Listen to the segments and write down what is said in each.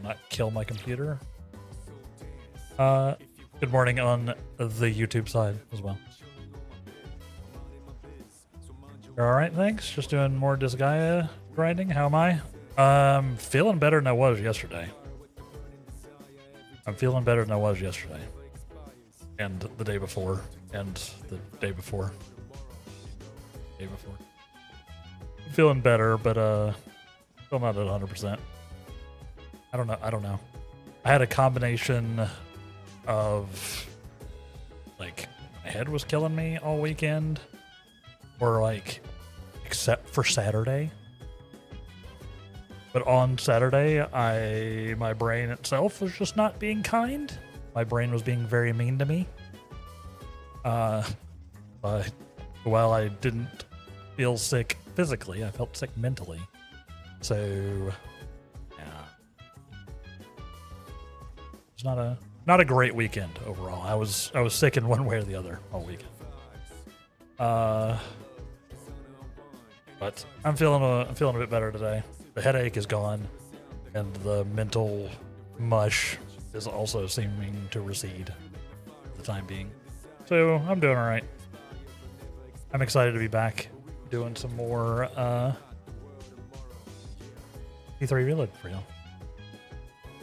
will not kill my computer. Good morning on the YouTube side as well. You're alright, thanks. Just doing more Disgaea grinding. How am I? Feeling better than I was yesterday. I'm feeling better than I was yesterday. And the day before. And the day before. Day before. I'm feeling better, but still not at 100%. I don't know. I had a combination of like my head was killing me all weekend, or like except for Saturday. But on Saturday, my brain itself was just not being kind. My brain was being very mean to me. But while I didn't feel sick physically, I felt sick mentally. So, yeah, it's not a great weekend overall. I was sick in one way or the other all weekend. But I'm feeling a bit better today. The headache is gone, and the mental mush is also seeming to recede for the time being. So I'm doing all right. I'm excited to be back doing some more P3 Reload for you.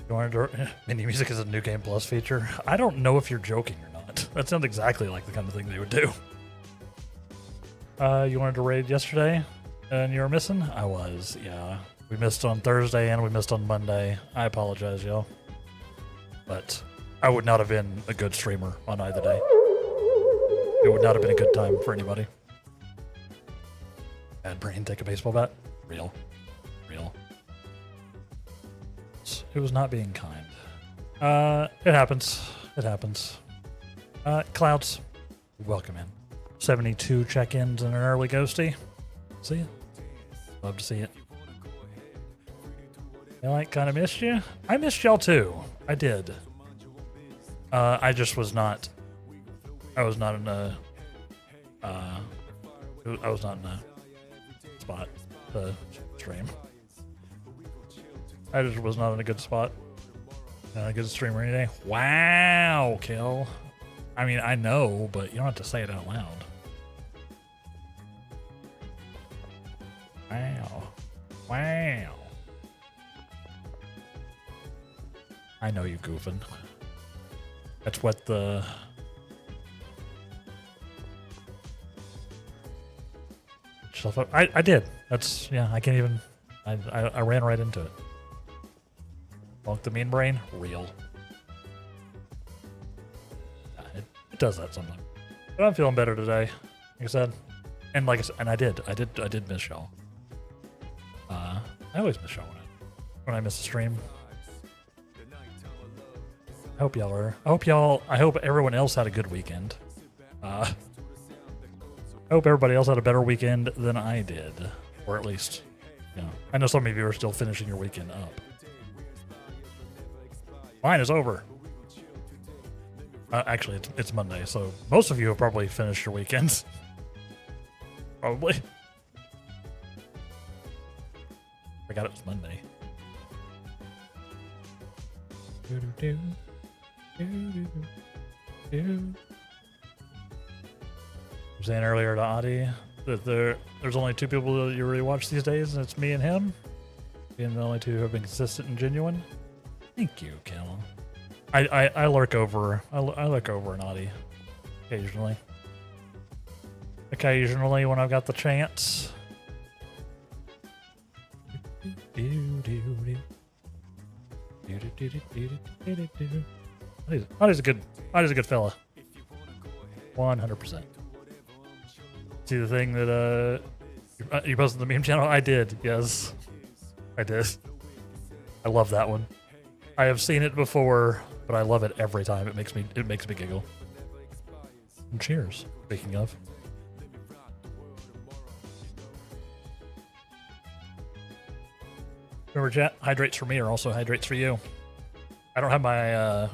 You wanted to, mini music is a new game plus feature. I don't know if you're joking or not. That sounds exactly like the kind of thing they would do. You wanted to raid yesterday, and you were missing? I was, yeah. We missed on Thursday and we missed on Monday. I apologize, y'all. But I would not have been a good streamer on either day. It would not have been a good time for anybody. Bad brain, take a baseball bat. Real. It was not being kind. It happens. It happens. Clouds, welcome in. 72 check-ins and an early ghosty. See it. Love to see it. I kind of missed you. I missed y'all too. I did. I just was not. I was not in a. I was not in a spot to stream. I just was not in a good spot. A good streamer any day. Wow, Kill. I mean, I know, but you don't have to say it out loud. Wow. I know you goofing. That's what the... I did. That's, yeah, I can't even... I ran right into it. Bonk the mean brain? Real. Yeah, it does that sometimes. But I'm feeling better today, like I said. And like I said, and I did miss y'all. I always miss y'all when I miss a stream. I hope everyone else had a good weekend. I hope everybody else had a better weekend than I did. Or at least, you know, I know some of you are still finishing your weekend up. Mine is over. Actually, it's Monday, so most of you have probably finished your weekends. Probably. Forgot it was Monday. I'm saying earlier to Adi that there's only two people that you really watch these days, and it's me and him. Being the only two who have been consistent and genuine. Thank you, Cal. I lurk over an Adi occasionally. Occasionally when I've got the chance. Adi's a good fella. 100%. See the thing that you posted on the meme channel? I did, yes. I did. I love that one. I have seen it before, but I love it every time. It makes me giggle. And cheers, speaking of. Remember, chat, hydrates for me are also hydrates for you. I don't have my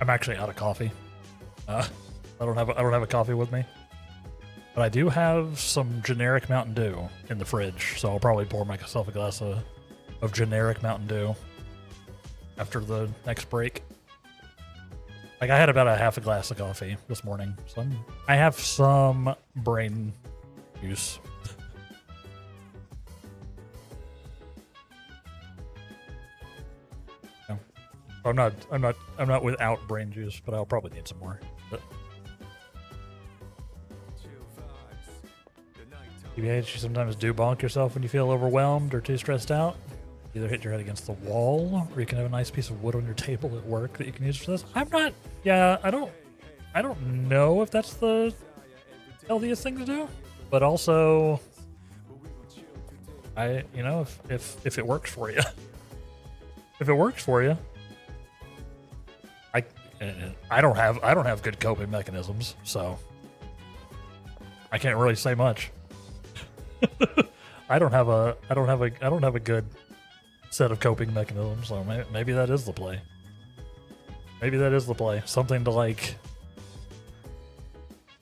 I'm actually out of coffee. I don't have a coffee with me. But I do have some generic Mountain Dew in the fridge, so I'll probably pour myself a glass of generic Mountain Dew. after the next break. Like I had about a half a glass of coffee this morning, so I have some brain juice. No. I'm not without brain juice, but I'll probably need some more. But TBH, you sometimes do bonk yourself when you feel overwhelmed or too stressed out. Either hit your head against the wall, or you can have a nice piece of wood on your table at work that you can use for this. I'm not. Yeah, I don't know if that's the healthiest thing to do, but also, if it works for you, if it works for you, I don't have good coping mechanisms, so I can't really say much. I don't have a good set of coping mechanisms, so maybe that is the play. Maybe that is the play. Something to like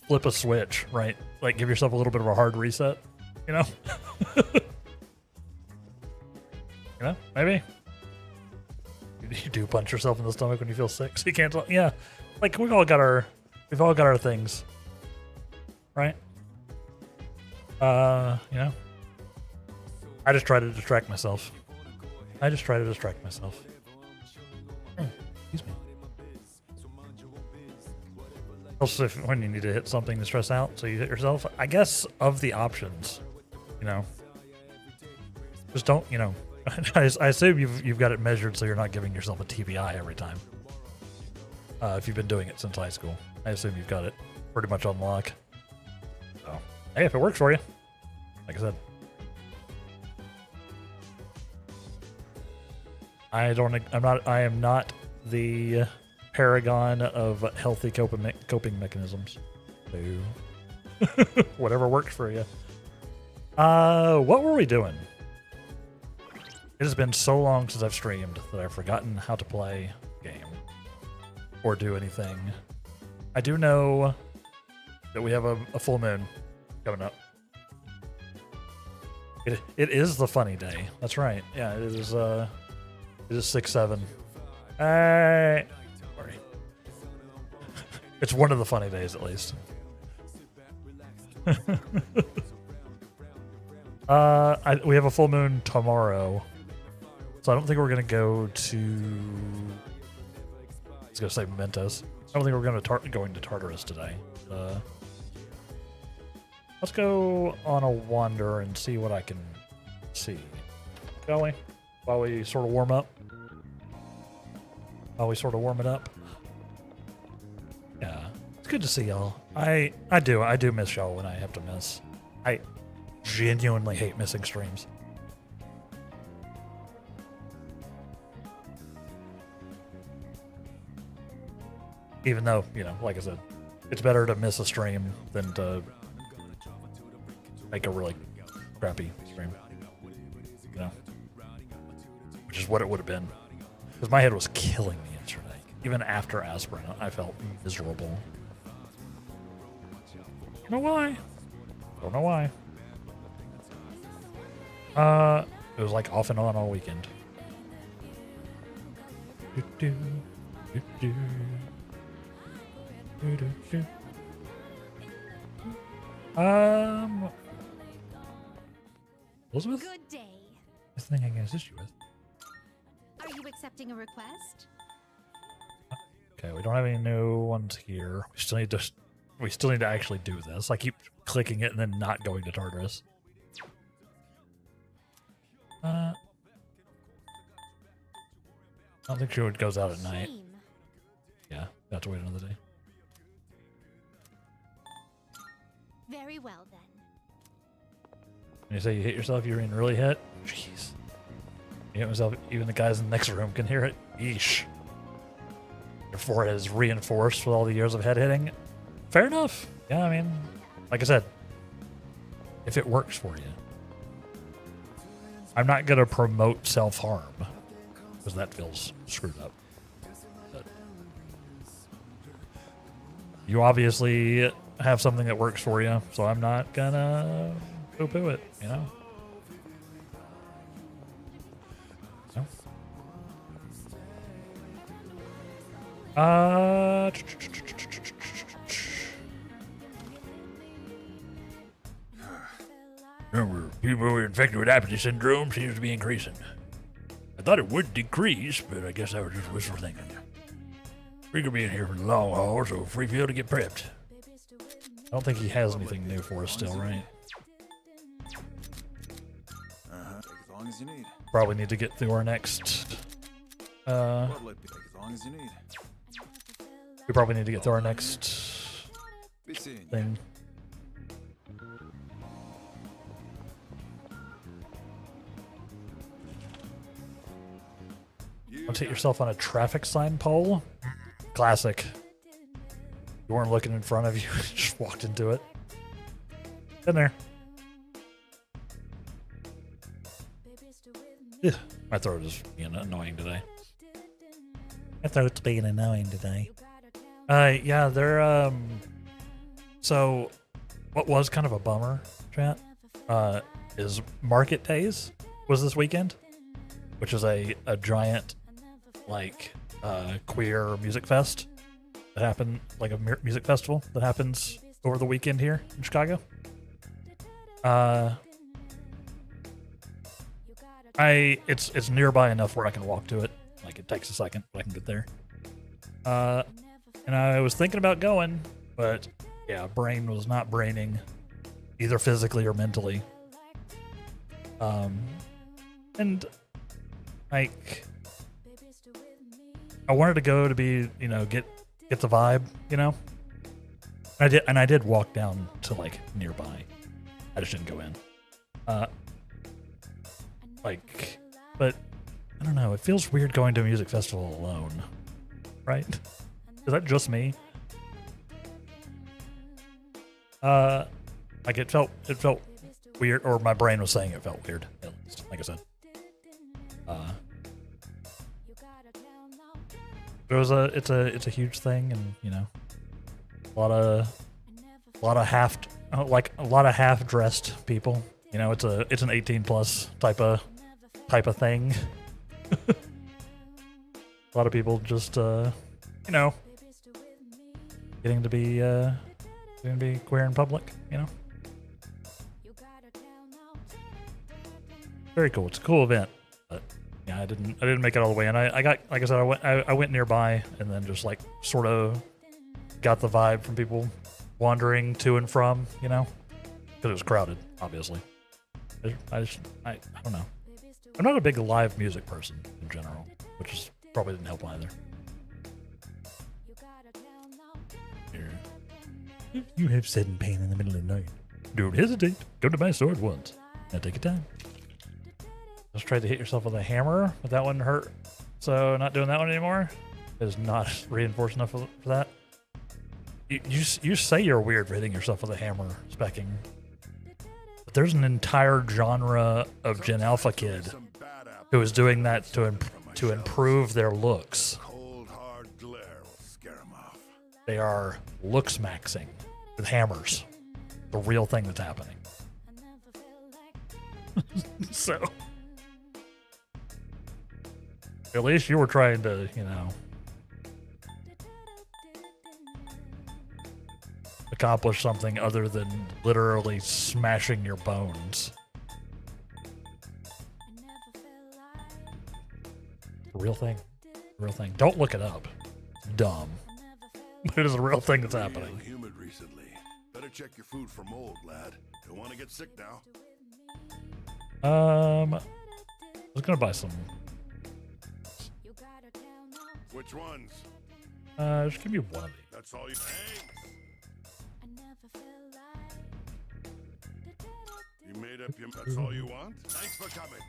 flip a switch, right? Like give yourself a little bit of a hard reset, you know? Maybe. You do punch yourself in the stomach when you feel sick, so you can't talk. Yeah. Like we've all got our things. Right? I just try to distract myself. Excuse me. Also, when you need to hit something to stress out, so you hit yourself. I guess of the options, just don't. I assume you've got it measured, so you're not giving yourself a TBI every time. If you've been doing it since high school, I assume you've got it pretty much on lock. So, hey, if it works for you, like I said. I am not the paragon of healthy coping mechanisms. So, whatever works for you. What were we doing? It has been so long since I've streamed that I've forgotten how to play a game or do anything. I do know that we have a full moon coming up. It is the funny day. That's right. Yeah, it is. It is 6/7. Sorry. It's one of the funny days, at least. We have a full moon tomorrow, so I don't think we're gonna go to. I was gonna say Mementos. I don't think we're going to Tartarus today. Let's go on a wander and see what I can see, shall we? While we sort of warm up. While we sort of warm it up. Yeah, it's good to see y'all. I do miss y'all when I have to miss. I genuinely hate missing streams. Even though, like I said, it's better to miss a stream than to make a really crappy stream. Which is what it would have been. Because my head was killing me yesterday. Even after aspirin, I felt miserable. Don't know why. It was like off and on all weekend. Elizabeth? Good day. This thing I can assist you with. Are you accepting a request? Okay, we don't have any new ones here. We still need to actually do this. I keep clicking it and then not going to Tartarus. I don't think it goes out at night. Yeah, have to wait another day. Very well then. When you say you hit yourself, you're being really hit? Jeez. You hit myself, even the guys in the next room can hear it. Yeesh. Your forehead is reinforced with all the years of head hitting. Fair enough. Yeah, I mean, like I said, if it works for you. I'm not going to promote self-harm, because that feels screwed up. But you obviously have something that works for you, so I'm not going to poo-poo it, No? Uh, Number of people who are infected with apathy syndrome seems to be increasing. I thought it would decrease, but I guess I was just wishful thinking. We're gonna be in here for the long haul, so free field to get prepped. I don't think he has anything new for us still, right? Take as long as you need. Probably need to get through our next. Take as long as you need. We probably need to get through our next Be seeing you. thing. Don't hit yourself on a traffic sign pole. Classic. You weren't looking in front of you, just walked into it. In there. Ugh, my throat is being annoying today. My throat's being annoying today. Yeah, they're so what was kind of a bummer, chat, is Market Days was this weekend, which is a giant like queer music fest that happened, like a music festival that happens over the weekend here in Chicago. It's nearby enough where I can walk to it. Like it takes a second, but I can get there. And I was thinking about going, but yeah, brain was not braining, either physically or mentally. And like, I wanted to go to be, you know, get the vibe, you know. I did walk down to like nearby. I just didn't go in. Like, but I don't know. It feels weird going to a music festival alone, right? Is that just me? Like it felt weird, or my brain was saying it felt weird. At least, like I said. But it's a huge thing, and you know, a lot of half dressed people. You know, it's an 18+ type of thing. A lot of people just you know, getting to be queer in public. You know, very cool. It's a cool event. But yeah, I didn't make it all the way, and I got, like I said, I went nearby, and then just like sort of got the vibe from people wandering to and from, you know, because it was crowded, obviously. I don't know. I'm not a big live music person in general, which is probably didn't help either. Here. You have sudden pain in the middle of the night. Don't hesitate. Go to my store at once. Now take your time. Just tried to hit yourself with a hammer, but that one hurt. So not doing that one anymore. It is not reinforced enough for that. You say you're weird for hitting yourself with a hammer, specking. But there's an entire genre of Gen Alpha kid who is doing that to improve their looks. They are looks maxing with hammers. The real thing that's happening. So at least you were trying to, you know, accomplish something other than literally smashing your bones. Real thing. Real thing. Don't look it up. It's dumb. But it is a real thing that's happening. Humid recently. Better check your food for mold, lad. Don't want to get sick now. I was gonna buy some. Which ones? Just give me one of these. That's all you. You made up your. That's all you want. Thanks for coming.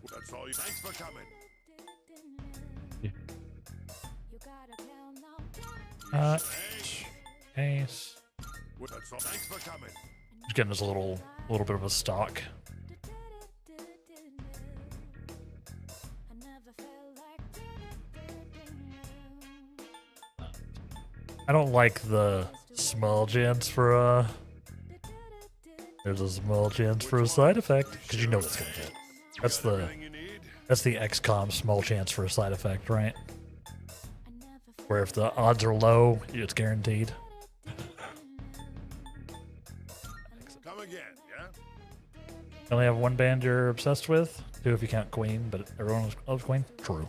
That's all you. Thanks for coming. Case. That's all. Thanks for coming. Just getting us a little bit of a stock. I don't like the small gens for There's a small chance for a side effect. Because you know what's going to get. That's the XCOM small chance for a side effect, right? Where if the odds are low, it's guaranteed. Come again, yeah? You only have one band you're obsessed with. Two if you count Queen, but everyone loves Queen. True.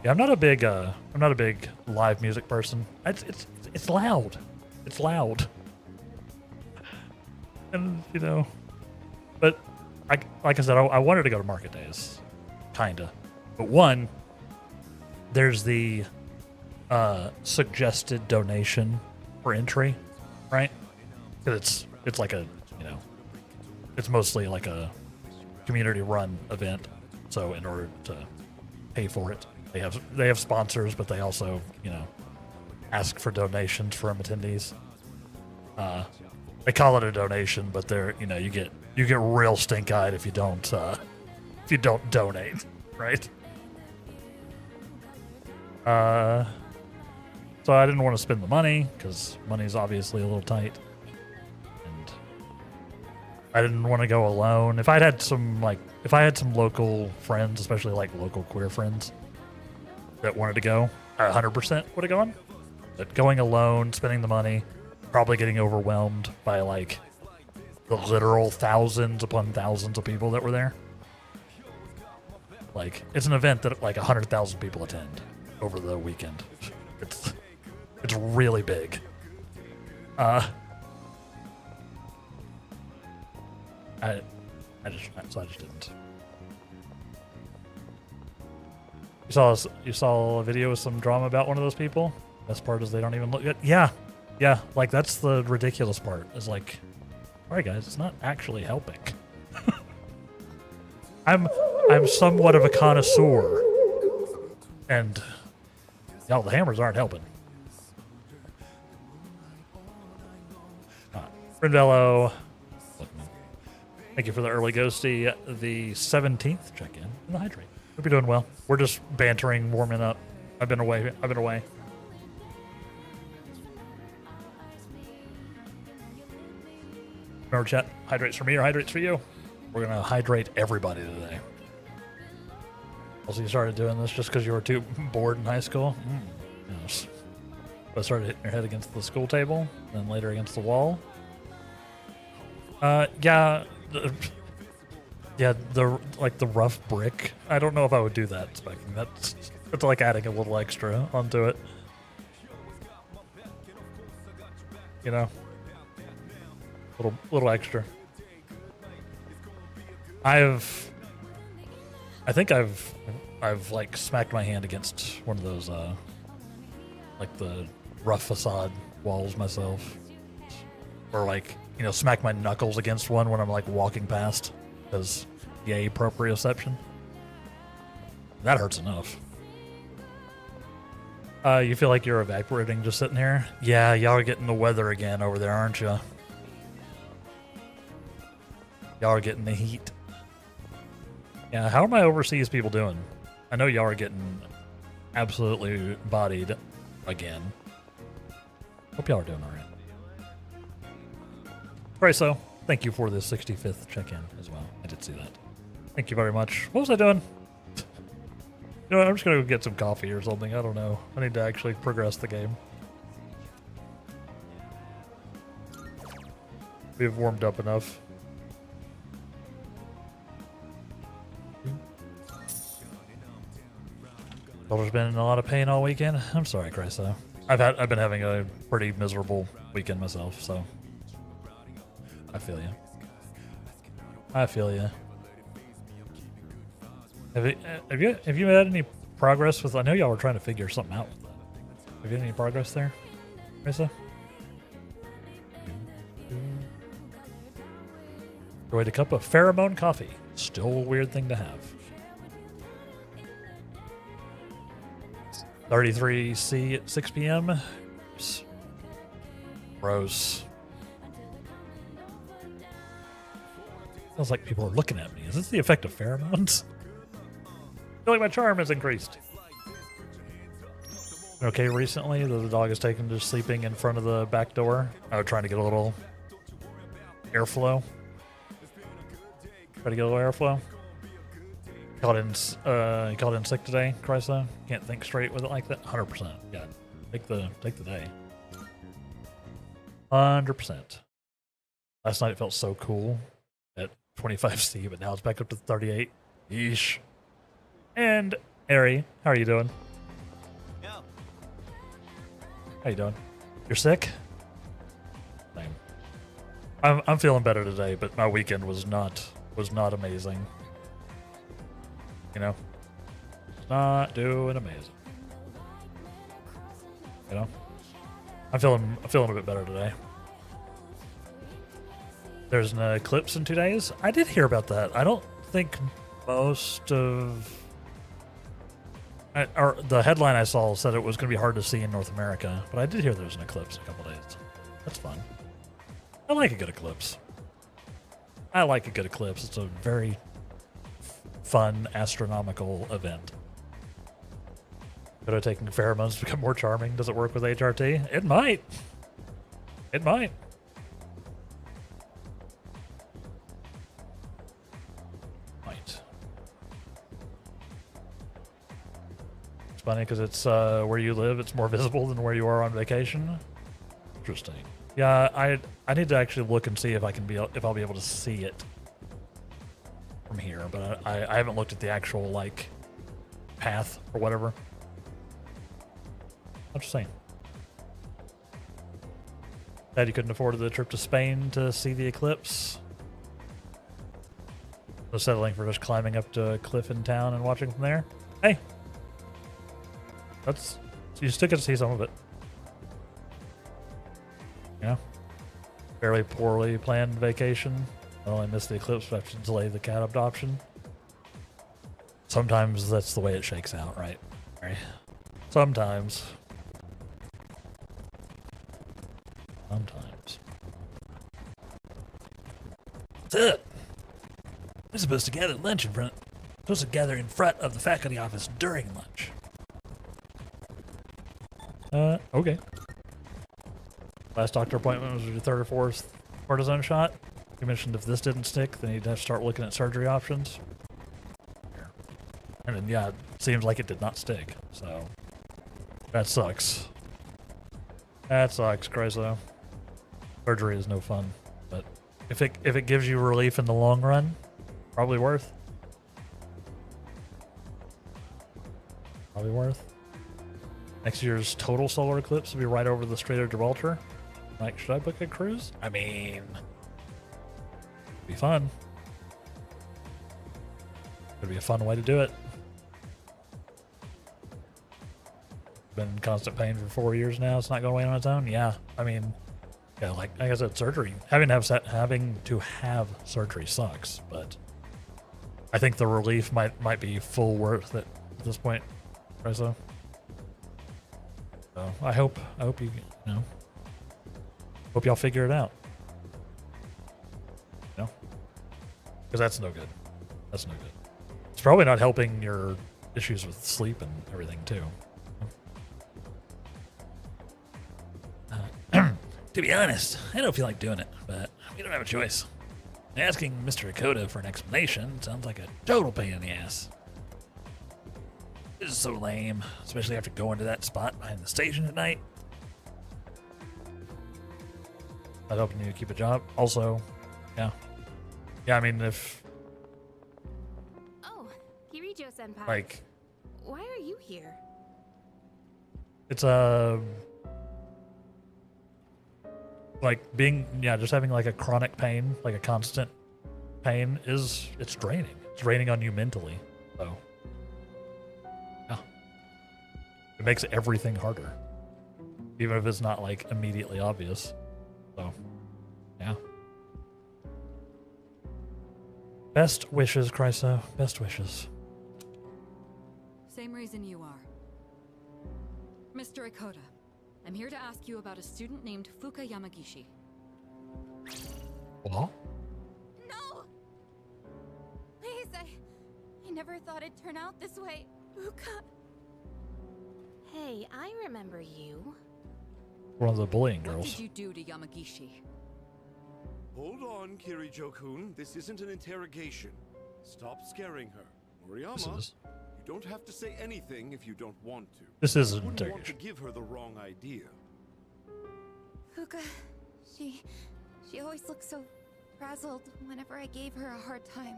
Yeah, I'm not a big live music person. It's loud. It's loud. And you know, but like I said, I wanted to go to Market Days, kinda. But one, there's the suggested donation for entry, right? Because it's like a, you know, it's mostly like a community run event. So in order to pay for it, they have sponsors, but they also, you know, ask for donations from attendees. They call it a donation, but they're, you know, you get real stink-eyed if you don't donate, right? So I didn't want to spend the money because money's obviously a little tight, and I didn't want to go alone. If I had some local friends, especially like local queer friends that wanted to go, I 100% would have gone. But going alone, spending the money, probably getting overwhelmed by like the literal thousands upon thousands of people that were there. Like, it's an event that like 100,000 people attend over the weekend. It's really big. I just didn't. You saw a video with some drama about one of those people. Best part is they don't even look good. Yeah, like that's the ridiculous part. Is like, all right, guys, it's not actually helping. I'm somewhat of a connoisseur, and y'all, the hammers aren't helping. Brindvello, thank you for the early ghosty. The 17th check-in and the hydrate. Hope you're doing well. We're just bantering, warming up. I've been away. Remember, chat, hydrates for me or hydrates for you? We're going to hydrate everybody today. Also, you started doing this just because you were too bored in high school? Yes. But started hitting your head against the school table, then later against the wall. Yeah, the rough brick. I don't know if I would do that, Specking. That's like adding a little extra onto it. You know? Little extra. I think I've like smacked my hand against one of those like the rough facade walls myself, or like, you know, smack my knuckles against one when I'm like walking past, because yay proprioception. That hurts enough. You feel like you're evaporating just sitting here? Yeah, y'all are getting the weather again over there, aren't you? Y'all are getting the heat. Yeah, how are my overseas people doing? I know y'all are getting absolutely bodied again. Hope y'all are doing alright. Alright, so thank you for the 65th check-in as well. I did see that. Thank you very much. What was I doing? You know what, I'm just gonna go get some coffee or something. I don't know. I need to actually progress the game. We've warmed up enough. Shoulder's been in a lot of pain all weekend. I'm sorry, Chryso. I've been having a pretty miserable weekend myself, so I feel you. Have you had any progress with? I know y'all were trying to figure something out with that. Have you had any progress there, Chryso? Enjoyed a cup of pheromone coffee. Still a weird thing to have. 33C at 6 p.m. Gross. Feels like people are looking at me. Is this the effect of pheromones? I feel like my charm has increased. Okay, recently the dog is taken to sleeping in front of the back door. I was trying to get a little airflow. Try to get a little airflow. Called in sick today, Chrysler. Can't think straight with it like that. 100%. Yeah. Take the day. 100%. Last night it felt so cool at 25C, but now it's back up to 38. Yeesh. And Ari, how are you doing? How you doing? You're sick? Same. I'm feeling better today, but my weekend was not amazing. You know, not doing amazing. You know, I'm feeling a bit better today. There's an eclipse in 2 days. I did hear about that. I don't think most of, or the headline I saw said it was going to be hard to see in North America, but I did hear there's an eclipse in a couple days. That's fun. I like a good eclipse. It's a very fun astronomical event. Could have taken pheromones to become more charming. Does it work with HRT? It might. It might. It's funny because it's where you live. It's more visible than where you are on vacation. Interesting. Yeah, I need to actually look and see if I'll be able to see it from here, but I haven't looked at the actual like path or whatever. I'm just saying. Dad, you couldn't afford the trip to Spain to see the eclipse. So settling for just climbing up to a cliff in town and watching from there. Hey, so you still get to see some of it. You know, fairly poorly planned vacation. Well, I missed the eclipse, but I have to delay the cat adoption. Sometimes that's the way it shakes out, right? Sometimes. What's up? We're supposed to gather lunch in front. Supposed to gather in front of the faculty office during lunch. Okay. Last doctor appointment was your third or fourth cortisone shot. You mentioned if this didn't stick, then you'd have to start looking at surgery options. And then, yeah, it seems like it did not stick. So that sucks. That sucks, Chrysler. Surgery is no fun, but if it gives you relief in the long run, probably worth. Probably worth. Next year's total solar eclipse will be right over the Strait of Gibraltar. Like, should I book a cruise? I mean, it'd be fun. It'd be a fun way to do it. Been in constant pain for 4 years now. It's not going away on its own. Yeah, I mean, yeah, like I said, surgery. Having to have surgery sucks, but I think the relief might be full worth it at this point. Right, so I hope you know. Hope y'all figure it out. You know, because that's no good. That's no good. It's probably not helping your issues with sleep and everything too. To be honest, I don't feel like doing it, but we don't have a choice. Asking Mr. Dakota for an explanation sounds like a total pain in the ass. This is so lame, especially after going to that spot behind the station at night. I'd hoping you to keep a job. Also, yeah. Yeah, I mean, if... Oh, Kirijo-senpai. Like... Why are you here? It's like being, yeah, just having like a chronic pain, like a constant pain it's draining. It's draining on you mentally. So, yeah. It makes everything harder. Even if it's not like immediately obvious. So, yeah. Best wishes, Chryso. Best wishes. Same reason you are. Mr. Ikoda, I'm here to ask you about a student named Fuka Yamagishi. What? No! Please, I never thought it'd turn out this way. Fuka. Hey, I remember you. One of the bullying What girls. did you do to Yamagishi? Hold on, Kirijo-kun. This isn't an interrogation. Stop scaring her. Moriyama, This is you don't have to say anything if you don't want to. this is an You wouldn't want to interrogation. give her the wrong idea. Fuka, she always looked so frazzled whenever I gave her a hard time.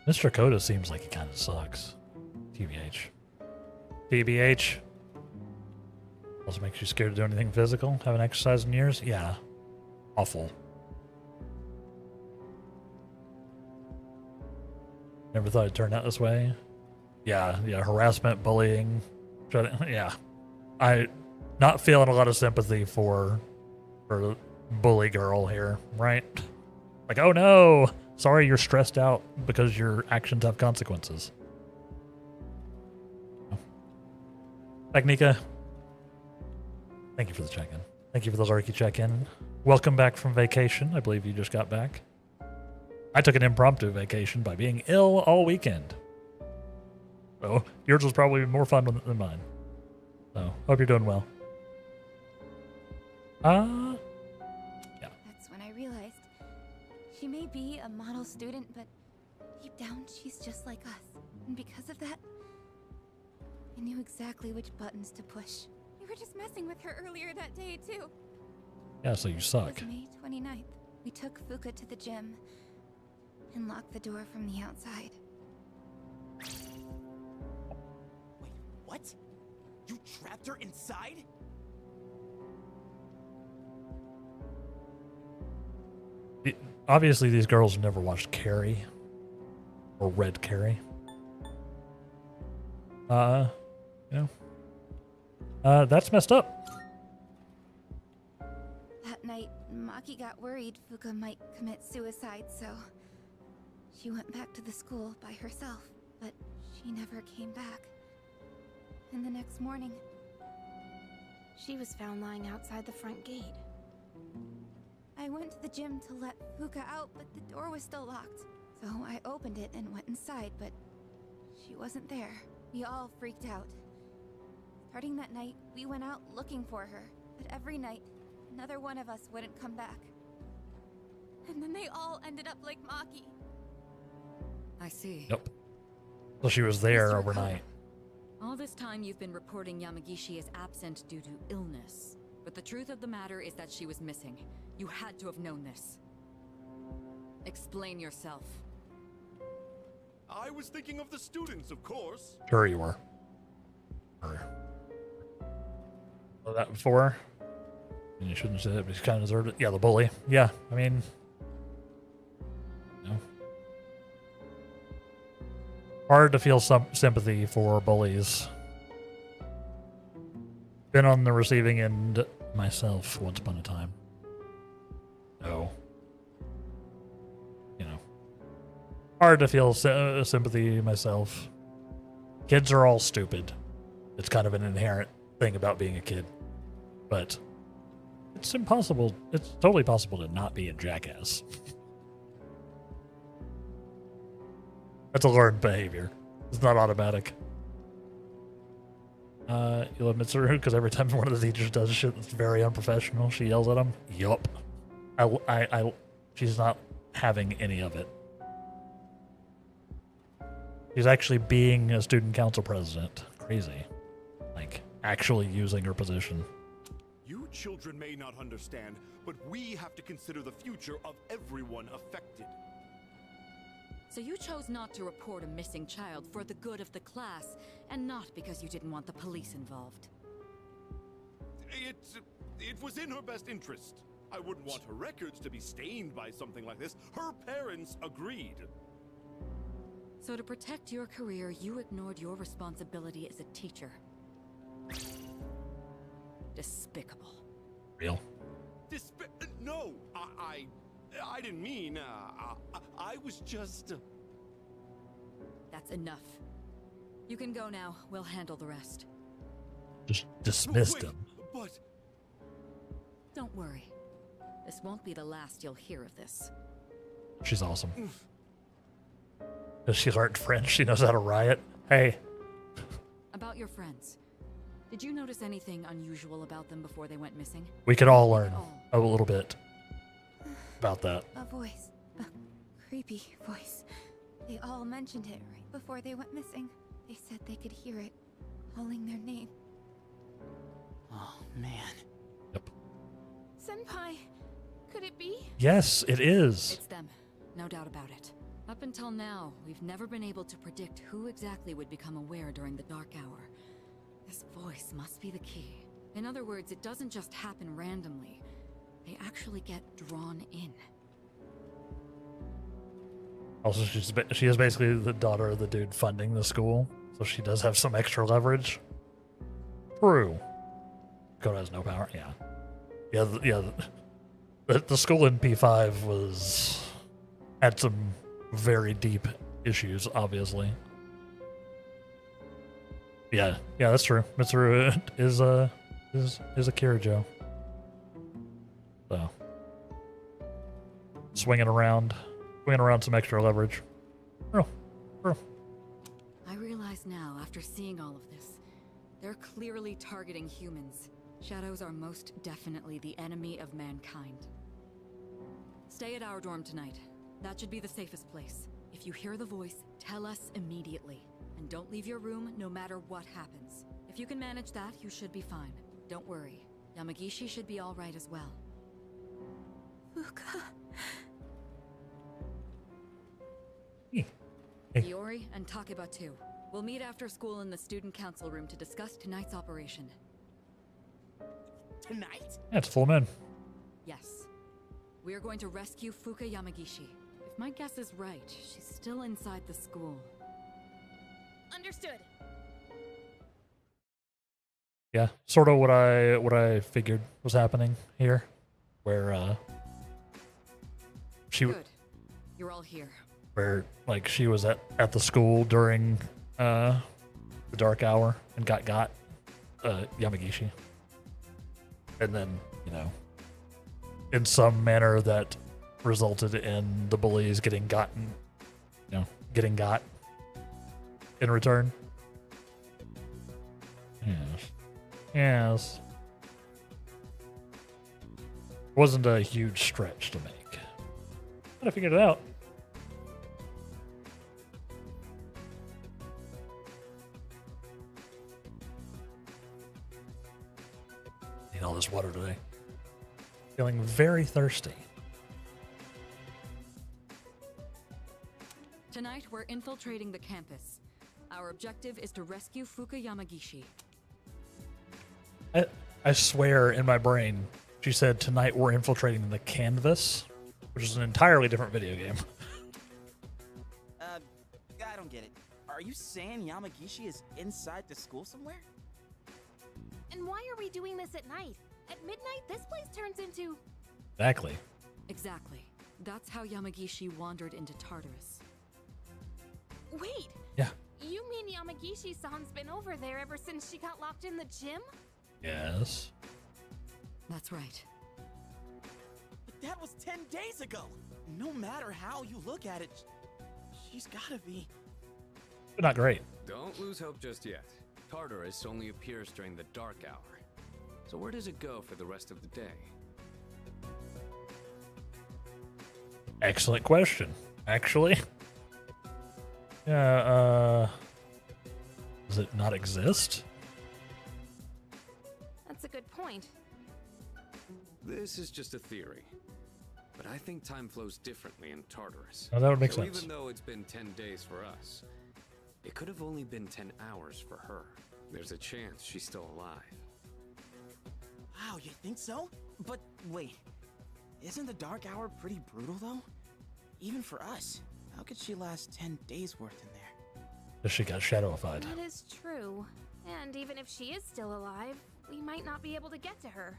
Mr. Koda seems like he kind of sucks. TBH. TBH. Also makes you scared to do anything physical. Haven't exercised in years? Yeah. Awful. Never thought it'd turn out this way. Yeah, harassment, bullying. Yeah. I not feeling a lot of sympathy for bully girl here, right? Like, oh no, sorry you're stressed out because your actions have consequences. Back, Nika. Thank you for the check-in. Thank you for the lurky check-in. Welcome back from vacation. I believe you just got back. I took an impromptu vacation by being ill all weekend. So yours was probably more fun than mine. So hope you're doing well. Yeah. That's when I realized she may be a model student, but deep down she's just like us. And because of that, I knew exactly which buttons to push. We were just messing with her earlier that day, too. Yeah, so you It suck. was May 29th. We took Fuka to the gym and locked the door from the outside. Wait, what? You trapped her inside? Obviously, these girls never watched Carrie or read Carrie. That's messed up. That night, Maki got worried Fuka might commit suicide, so she went back to the school by herself, but she never came back. And the next morning, she was found lying outside the front gate. I went to the gym to let Fuka out, but the door was still locked. So I opened it and went inside, but she wasn't there. We all freaked out. Starting that night, we went out looking for her, but every night, another one of us wouldn't come back. And then they all ended up like Maki. I see. Yep. So she was there Mr. overnight. All this time you've been reporting Yamagishi as absent due to illness. But the truth of the matter is that she was missing. You had to have known this. Explain yourself. I was thinking of the students, of course. Sure you were. Sure. Know that before. And you shouldn't say that, but he's kind of deserved it. Yeah, the bully. Yeah, I mean, no. Hard to feel some sympathy for bullies. Been on the receiving end myself once upon a time. So, you know, hard to feel sympathy myself. Kids are all stupid. It's kind of an inherent thing about being a kid. But it's impossible. It's totally possible to not be a jackass. That's a learned behavior. It's not automatic. You love Mitsuru because every time one of the teachers does shit that's very unprofessional, she yells at him. Yup. She's not having any of it. She's actually being a student council president. Crazy. Like, actually using her position. You children may not understand, but we have to consider the future of everyone affected. So you chose not to report a missing child for the good of the class, and not because you didn't want the police involved. It was in her best interest. I wouldn't want her records to be stained by something like this. Her parents agreed. So to protect your career, you ignored your responsibility as a teacher. Despicable. Real. No, I didn't mean. I was just. That's enough. You can go now. We'll handle the rest. Just dismissed Wait, him. But Don't worry. This won't be the last you'll hear of this. She's awesome. Does she learn French? She knows how to riot. Hey, About your friends. Did you notice anything unusual about them before they went missing? we could all learn a little bit. about that. A voice. A creepy voice. They all mentioned it right before they went missing. They said they could hear it calling their name. Oh, man. Yep. Senpai, could it be? Yes, it is. It's them, no doubt about it. Up until now, we've never been able to predict who exactly would become aware during the dark hour. This voice must be the key. In other words, it doesn't just happen randomly. They actually get drawn in. Also, she is basically the daughter of the dude funding the school, so she does have some extra leverage. True. Kota has no power. Yeah. The school in P5 had some very deep issues, obviously. Yeah, that's true. Mitsuru is a Kirijo. So swinging around some extra leverage. True. I realize now, after seeing all of this, they're clearly targeting humans. Shadows are most definitely the enemy of mankind. Stay at our dorm tonight. That should be the safest place. If you hear the voice, tell us immediately. And don't leave your room no matter what happens. If you can manage that, you should be fine. Don't worry. Yamagishi should be all right as well. Fuka. Iori and Takeba too. We'll meet after school in the student council room to discuss tonight's operation. Tonight? Yeah, it's full moon. Yes. We are going to rescue Fuka Yamagishi. If my guess is right, she's still inside the school. Understood. Yeah, sort of what I figured was happening here, where Good. You're all here. where like she was at the school during the dark hour and got Yamagishi, and then in some manner that resulted in the bullies getting got in return. Yes. Wasn't a huge stretch to make, but I figured it out. Need all this water today. Feeling very thirsty. Tonight, we're infiltrating the campus. Our objective is to rescue Fuka Yamagishi. I swear in my brain, she said tonight we're infiltrating the canvas, which is an entirely different video game. I don't get it. Are you saying Yamagishi is inside the school somewhere? And why are we doing this at night? At midnight, this place turns into... Exactly. Exactly. That's how Yamagishi wandered into Tartarus. Wait! Yeah. You mean Yamagishi-san's been over there ever since she got locked in the gym? Yes. That's right. But that was 10 days ago! No matter how you look at it, she's gotta be... But not great. Don't lose hope just yet. Tartarus only appears during the dark hour. So where does it go for the rest of the day? Excellent question, actually. Yeah, does it not exist? That's a good point. This is just a theory. But I think time flows differently in Tartarus. Oh, that would make so sense. Even though it's been 10 days for us, it could have only been 10 hours for her. There's a chance she's still alive. Wow, you think so? But wait, isn't the dark hour pretty brutal though? Even for us, how could she last 10 days worth in there? Because she got shadowified. That is true. And even if she is still alive, we might not be able to get to her.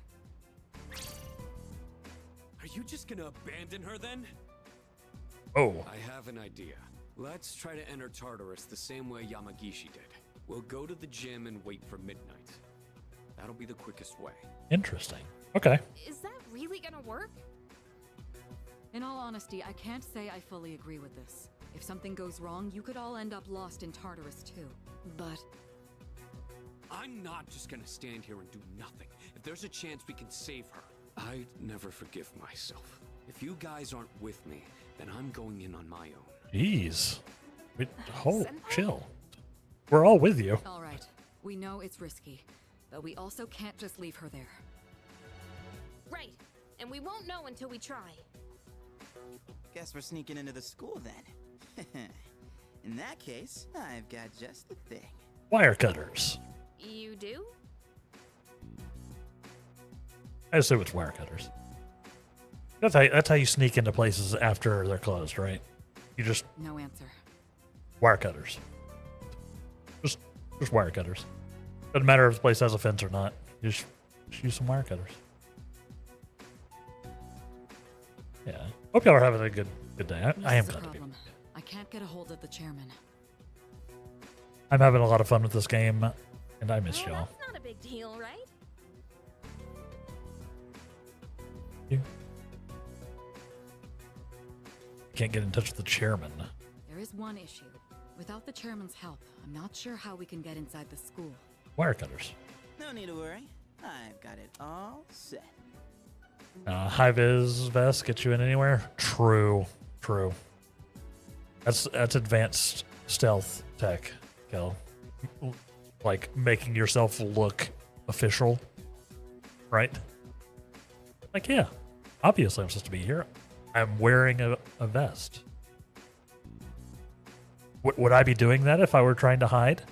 Are you just gonna abandon her then? Oh. I have an idea. Let's try to enter Tartarus the same way Yamagishi did. We'll go to the gym and wait for midnight. That'll be the quickest way. Interesting. Okay. Is that really gonna work? In all honesty, I can't say I fully agree with this. If something goes wrong, you could all end up lost in Tartarus too. But I'm not just gonna stand here and do nothing. If there's a chance we can save her, I'd never forgive myself If you guys aren't with me, then I'm going in on my own. Jeez. Chill. We're all with you. All right. We know it's risky, but we also can't just leave her there. Right. And we won't know until we try. Guess we're sneaking into the school then. In that case, I've got just the thing. Wire cutters. You do? I assume it's wire cutters. That's how you sneak into places after they're closed, right? You just No answer. wire cutters. Just wire cutters. Doesn't matter if the place has a fence or not. You just use some wire cutters. Yeah. Hope y'all are having a good day. I am This is a glad to be. problem. I can't get a hold of the chairman. I'm having a lot of fun with this game, and I miss Well, y'all. that's not a big deal, right? You can't get in touch with the chairman. There is one issue. Without the chairman's help, I'm not sure how we can get inside the school. Wire cutters. No need to worry. I've got it all set. High-vis vest get you in anywhere? True. That's advanced stealth tech, Kel. Like making yourself look official, right? Like, yeah, obviously I'm supposed to be here. I'm wearing a vest. Would I be doing that if I were trying to hide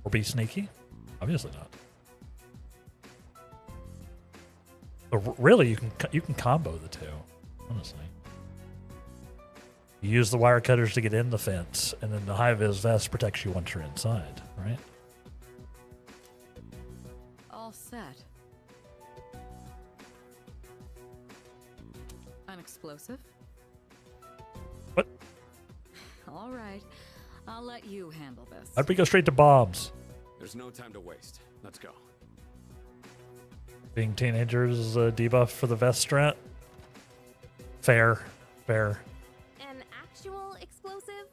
or be sneaky? Obviously not. But really, you can combo the two, honestly. You use the wire cutters to get in the fence, and then the high-vis vest protects you once you're inside, right? All set. An explosive? What? All right. I'll let you handle this. I'd go straight to bombs. There's no time to waste. Let's go. Being teenagers is a debuff for the vest strat. Fair. An actual explosive?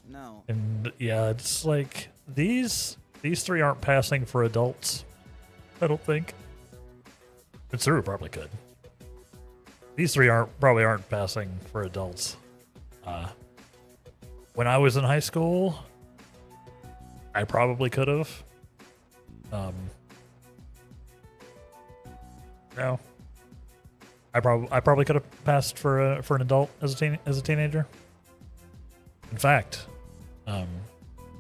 No. And yeah, it's like these three aren't passing for adults. I don't think. Mitsuru probably could. These three probably aren't passing for adults. When I was in high school, I probably could have. No. I probably could have passed for an adult as a teenager. In fact,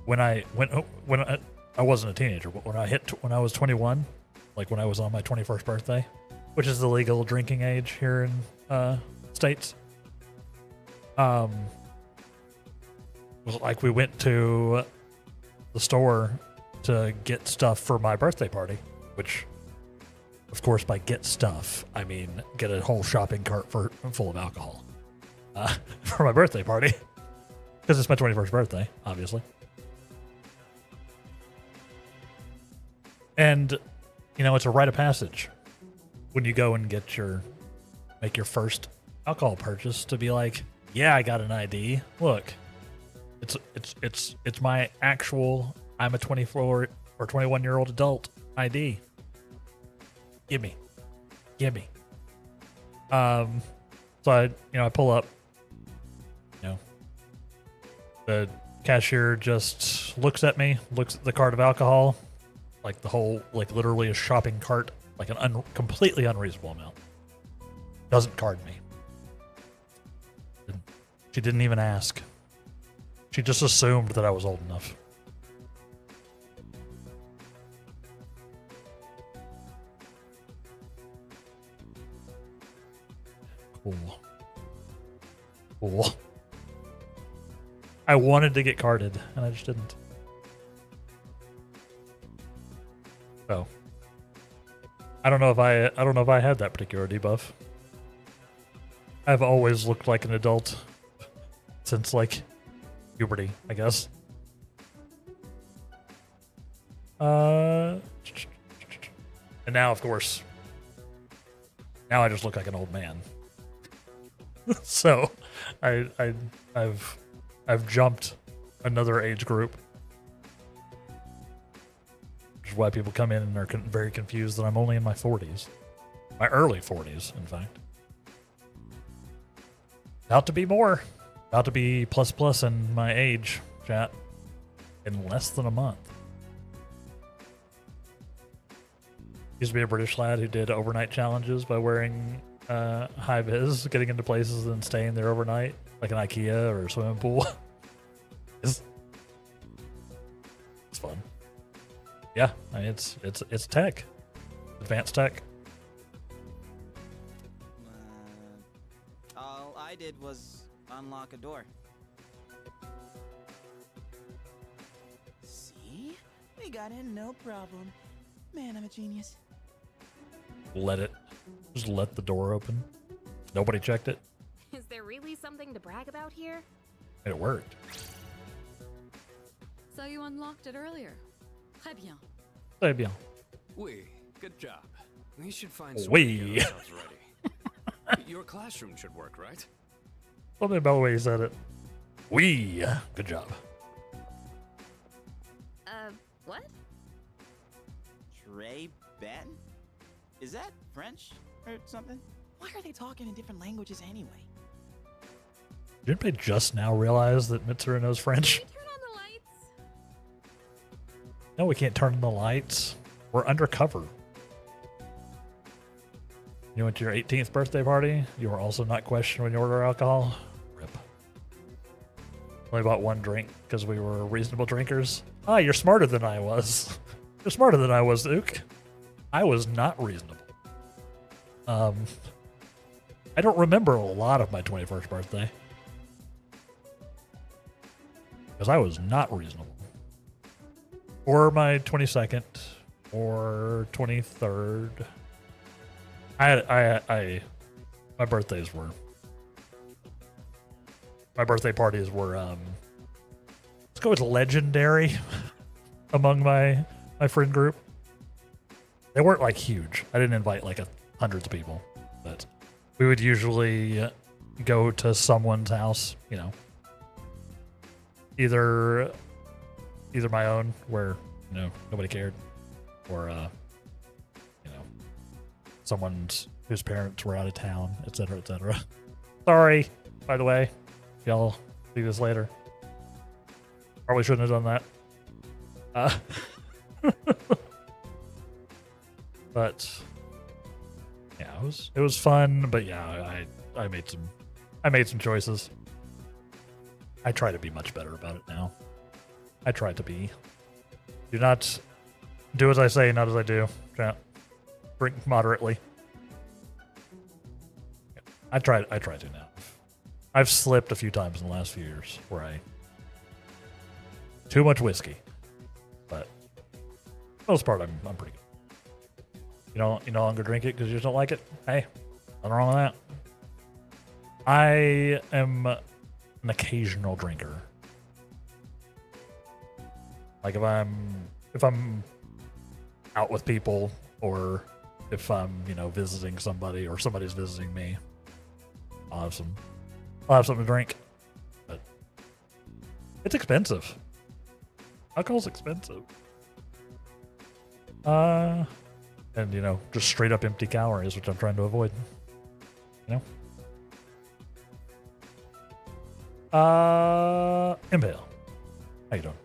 when I wasn't a teenager, but when I was 21, like when I was on my 21st birthday, which is the legal drinking age here in states. Like we went to the store to get stuff for my birthday party, which, of course, by get stuff, I mean get a whole shopping cart full of alcohol for my birthday party, because it's my 21st birthday, obviously. And, you know, it's a rite of passage when you go and make your first alcohol purchase to be like, yeah, I got an ID. Look, it's my actual, I'm a 24 or 21-year-old adult ID. Give me. So I pull up, the cashier just looks at me, looks at the cart of alcohol, like the whole, like literally a shopping cart, like an completely unreasonable amount. Doesn't card me. She didn't even ask. She just assumed that I was old enough. Cool. I wanted to get carded, and I just didn't. So I don't know if I had that particular debuff. I've always looked like an adult since like puberty, I guess. And now, of course, now I just look like an old man. So I've jumped another age group, which is why people come in and are very confused that I'm only in my 40s. My early 40s, in fact. About to be more. About to be plus plus in my age, chat. In less than a month. Used to be a British lad who did overnight challenges by wearing high vis, getting into places and staying there overnight, like an IKEA or a swimming pool. it's fun. Yeah, I mean, it's tech, advanced tech. All I did was unlock a door. See? We got in, no problem. Man, I'm a genius. Just let the door open. Nobody checked it. Is there really something to brag about here? And it worked. So you unlocked it earlier. Très bien. Très bien. Oui, good job. We should find some Oui. way to get ourselves ready. Your classroom should work, right? Something about the way he said it. We. Good job. What? Trey Ben? Is that French or something? Why are they talking in different languages anyway? Didn't they just now realize that Mitsuru knows French? Can we turn on the lights? No, we can't turn on the lights. We're undercover. You went to your 18th birthday party. You were also not questioned when you order alcohol. Rip. Only bought one drink because we were reasonable drinkers. Ah, you're smarter than I was. You're smarter than I was, Luke. I was not reasonable. I don't remember a lot of my 21st birthday. Because I was not reasonable. Or my 22nd. Or 23rd. My birthdays were... My birthday parties were, let's go with legendary among my friend group. They weren't like huge. I didn't invite like hundreds of people, but we would usually go to someone's house, you know, either my own where, you know, nobody cared, or, you know, someone's whose parents were out of town, etc., etc. Sorry, by the way, if y'all see this later. Probably shouldn't have done that. But yeah, it was fun. But yeah, I made some choices. I try to be much better about it now. I try to be. Do not do as I say, not as I do. Drink moderately. I try to now. I've slipped a few times in the last few years where too much whiskey, but for the most part I'm pretty good. You no longer drink it because you just don't like it? Hey, nothing wrong with that. I am an occasional drinker. Like if I'm out with people, or if I'm, you know, visiting somebody or somebody's visiting me, I'll have something to drink. But it's expensive. Alcohol's expensive. And, you know, just straight up empty calories, which I'm trying to avoid. You know? Impale. How you doing?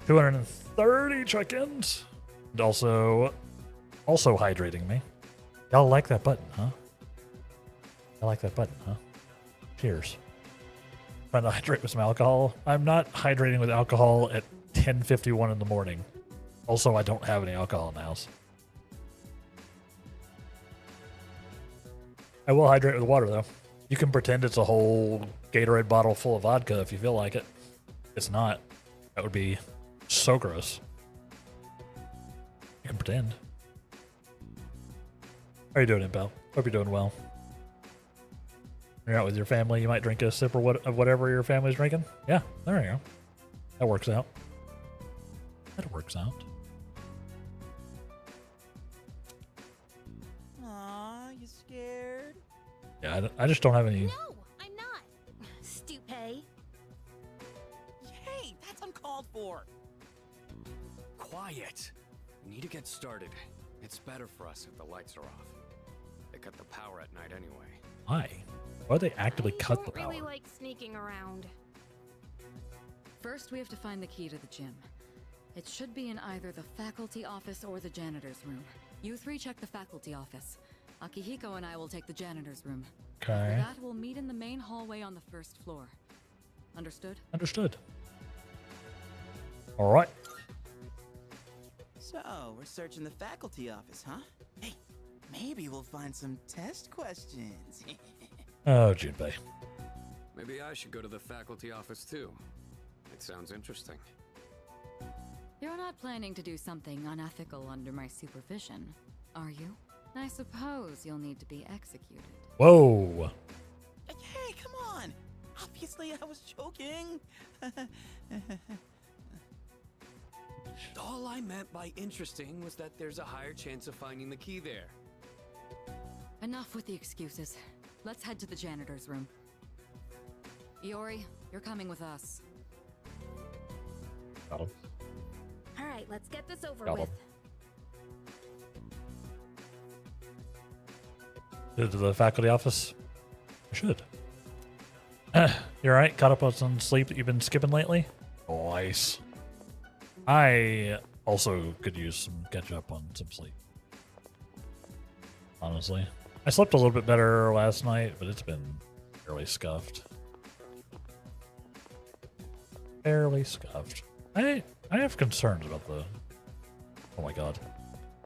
230 check-ins. And also hydrating me. Y'all like that button, huh? I like that button, huh? Cheers. Trying to hydrate with some alcohol. I'm not hydrating with alcohol at 10:51 in the morning. Also, I don't have any alcohol in the house. I will hydrate with water, though. You can pretend it's a whole Gatorade bottle full of vodka if you feel like it. It's not. That would be so gross. You can pretend. How are you doing, Impel? Hope you're doing well. You're out with your family, you might drink a sip of whatever your family's drinking. Yeah, there you go. That works out. That works out. Aw, you scared? Yeah, I just don't have any... No, I'm not. Stupid. Hey, that's uncalled for. Quiet. We need to get started. It's better for us if the lights are off. to cut the power at night anyway. Why? Why would they actively cut the I don't power? really like sneaking around. First, we have to find the key to the gym. It should be in either the faculty office or the janitor's room. You three check the faculty office. Akihiko and I will take the janitor's room. For Okay. that, we'll meet in the main hallway on the first floor. Understood? Understood. All right. So, we're searching the faculty office, huh? Hey, maybe we'll find some test questions. Oh, Junpei. Maybe I should go to the faculty office too. It sounds interesting. You're not planning to do something unethical under my supervision, are you? I suppose you'll need to be executed. Whoa. Hey, come on! Obviously, I was joking. All I meant by interesting was that there's a higher chance of finding the key there. Enough with the excuses. Let's head to the janitor's room. Iori, you're coming with us. Got him. All right, let's get this over Got with. To the faculty office? I should. You alright? Caught up on some sleep that you've been skipping lately? Nice. I also could use some catch up on some sleep. Honestly. I slept a little bit better last night, but it's been fairly scuffed. Fairly scuffed. I have concerns about the... Oh my god.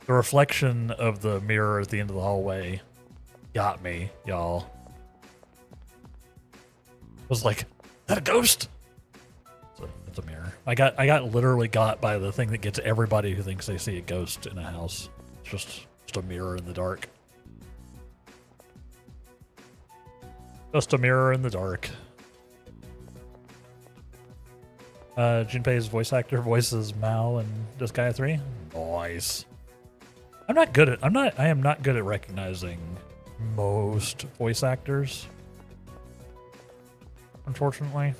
The reflection of the mirror at the end of the hallway got me, y'all. Was like, is that a ghost? It's a mirror. I got literally got by the thing that gets everybody who thinks they see a ghost in a house. It's just a mirror in the dark. Just a mirror in the dark. Junpei's voice actor voices Mao in Disgaea 3. Nice. I am not good at recognizing most voice actors. Unfortunately.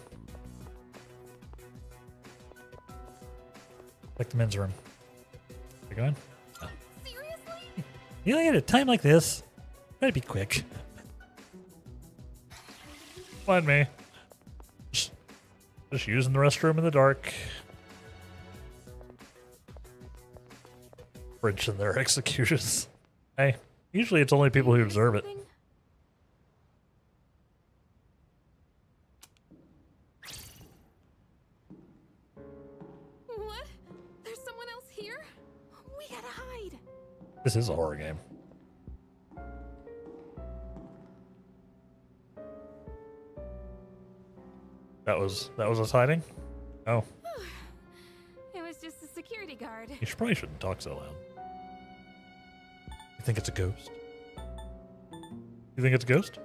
Like the men's room. You going? Oh. Seriously? You know, at a time like this, gotta be quick. Find me. Just using the restroom in the dark. French in their executions. Hey, usually it's only people who observe it. What? There's someone else here? We gotta hide. This is a horror game. That was us hiding? Oh. It was just a security guard. Probably shouldn't talk so loud. You think it's a ghost? You think it's a ghost?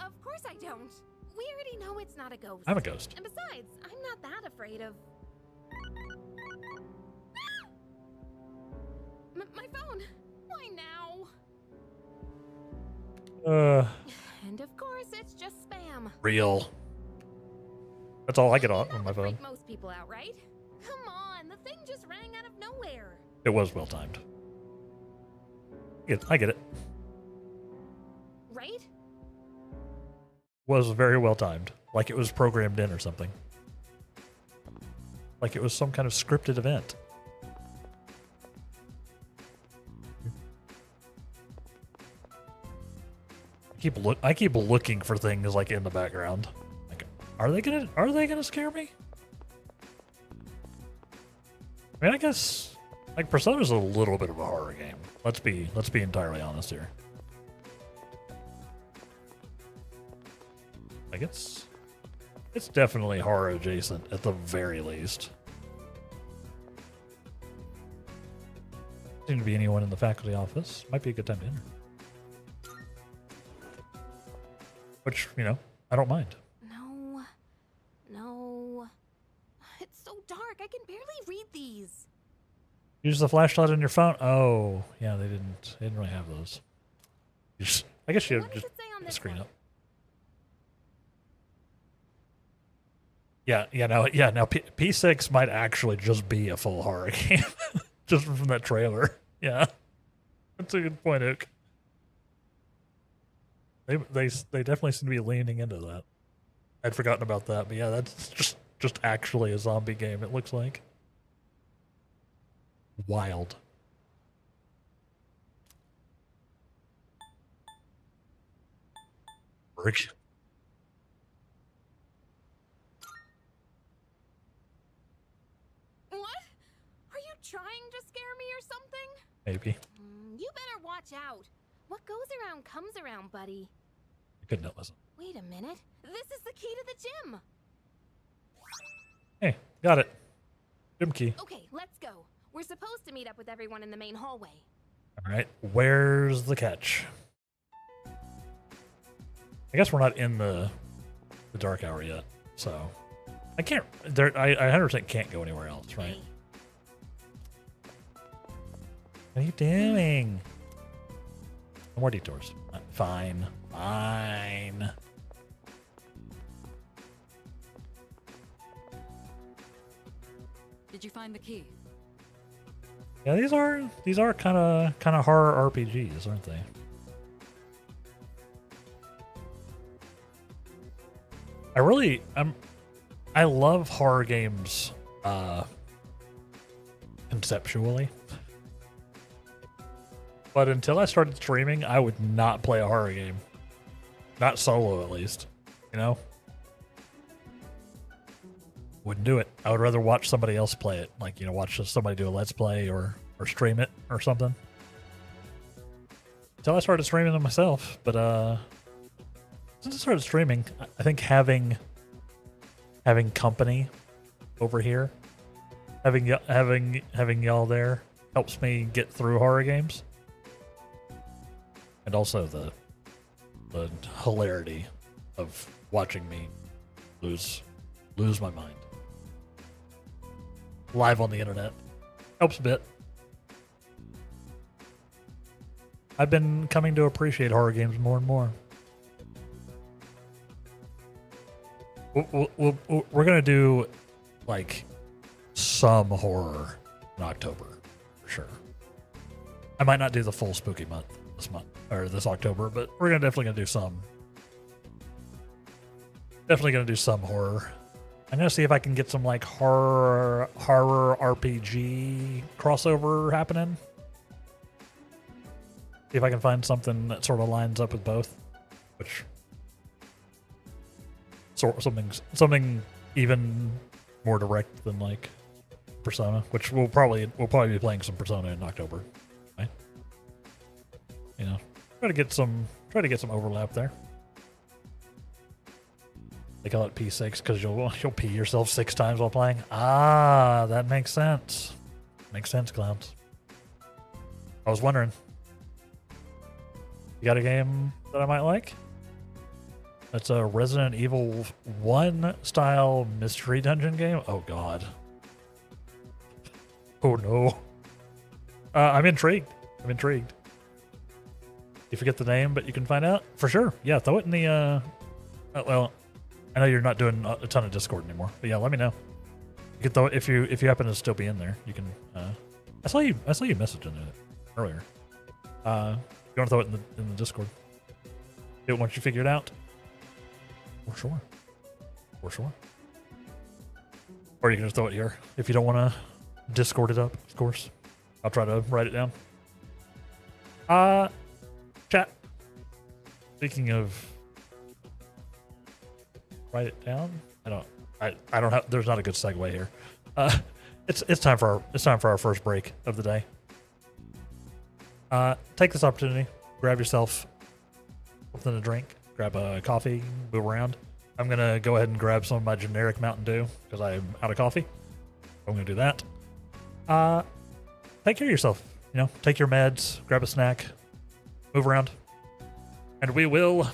Of course I don't. We already know it's not a ghost. I'm a ghost. And besides, I'm not that afraid of... my phone! Why now? And of course, it's just spam. Real. That's all I get on my phone. Freak most people out, right? Come on, the thing just rang out of nowhere. It was well timed. I get it. Right? Was very well timed. Like it was programmed in or something. Like it was some kind of scripted event. I keep looking for things like in the background. Like, are they gonna scare me? I mean, I guess like Persona's a little bit of a horror game. Let's be entirely honest here. Like it's definitely horror adjacent at the very least. Seem to be anyone in the faculty office. Might be a good time to enter. Which, you know, I don't mind. No. It's so dark, I can barely read these. Use the flashlight on your phone. Oh, yeah, they didn't really have those. I guess you What does just it say on the this screen one? up. Now P6 might actually just be a full horror game, just from that trailer. Yeah. That's a good point, Oak. They definitely seem to be leaning into that. I'd forgotten about that, but yeah, that's just actually a zombie game. It looks like wild. Frick. What? Are you trying to scare me or something? Maybe. You better watch out. What goes around comes around, buddy. I couldn't listen. Wait a minute. This is the key to the gym. Hey, got it. Gym key. Okay, let's go. We're supposed to meet up with everyone in the main hallway. All right, where's the catch? I guess we're not in the dark hour yet, so I can't. I 100% can't go anywhere else, right? Hey. What are you doing? No more detours. Fine, fine. Did you find the key? Yeah, these are kind of horror RPGs, aren't they? I love horror games conceptually. But until I started streaming, I would not play a horror game. Not solo, at least. You know? Wouldn't do it. I would rather watch somebody else play it. Like, watch somebody do a Let's Play or stream it or something. Until I started streaming them myself. But, since I started streaming, I think having company over here, having y'all there helps me get through horror games. And also the hilarity of watching me lose my mind live on the internet helps a bit. I've been coming to appreciate horror games more and more. We're gonna do like some horror in October for sure. I might not do the full spooky month this October, but we're definitely gonna do some. Definitely gonna do some horror. I'm gonna see if I can get some like horror RPG crossover happening. See if I can find something that sort of lines up with both, which something even more direct than like Persona, which we'll probably be playing some Persona in October, right? Try to get some overlap there. They call it P6 because you'll pee yourself 6 times while playing. Ah, that makes sense. Makes sense, clowns. I was wondering. You got a game that I might like? That's a Resident Evil 1 style mystery dungeon game. Oh god. Oh no. I'm intrigued. You forget the name, but you can find out for sure. Yeah, throw it in the. Well, I know you're not doing a ton of Discord anymore, but yeah, let me know. You can throw it if you happen to still be in there. You can. I saw you messaging it earlier. You want to throw it in the Discord? Do it once you figure it out. For sure. Or you can just throw it here if you don't want to Discord it up. Of course, I'll try to write it down. Chat. Speaking of write it down. I don't have. There's not a good segue here. It's time for our first break of the day. Take this opportunity. Grab yourself something to drink. Grab a coffee. Move around. I'm gonna go ahead and grab some of my generic Mountain Dew because I'm out of coffee. I'm gonna do that. Take care of yourself. Take your meds. Grab a snack. Move around. And we will.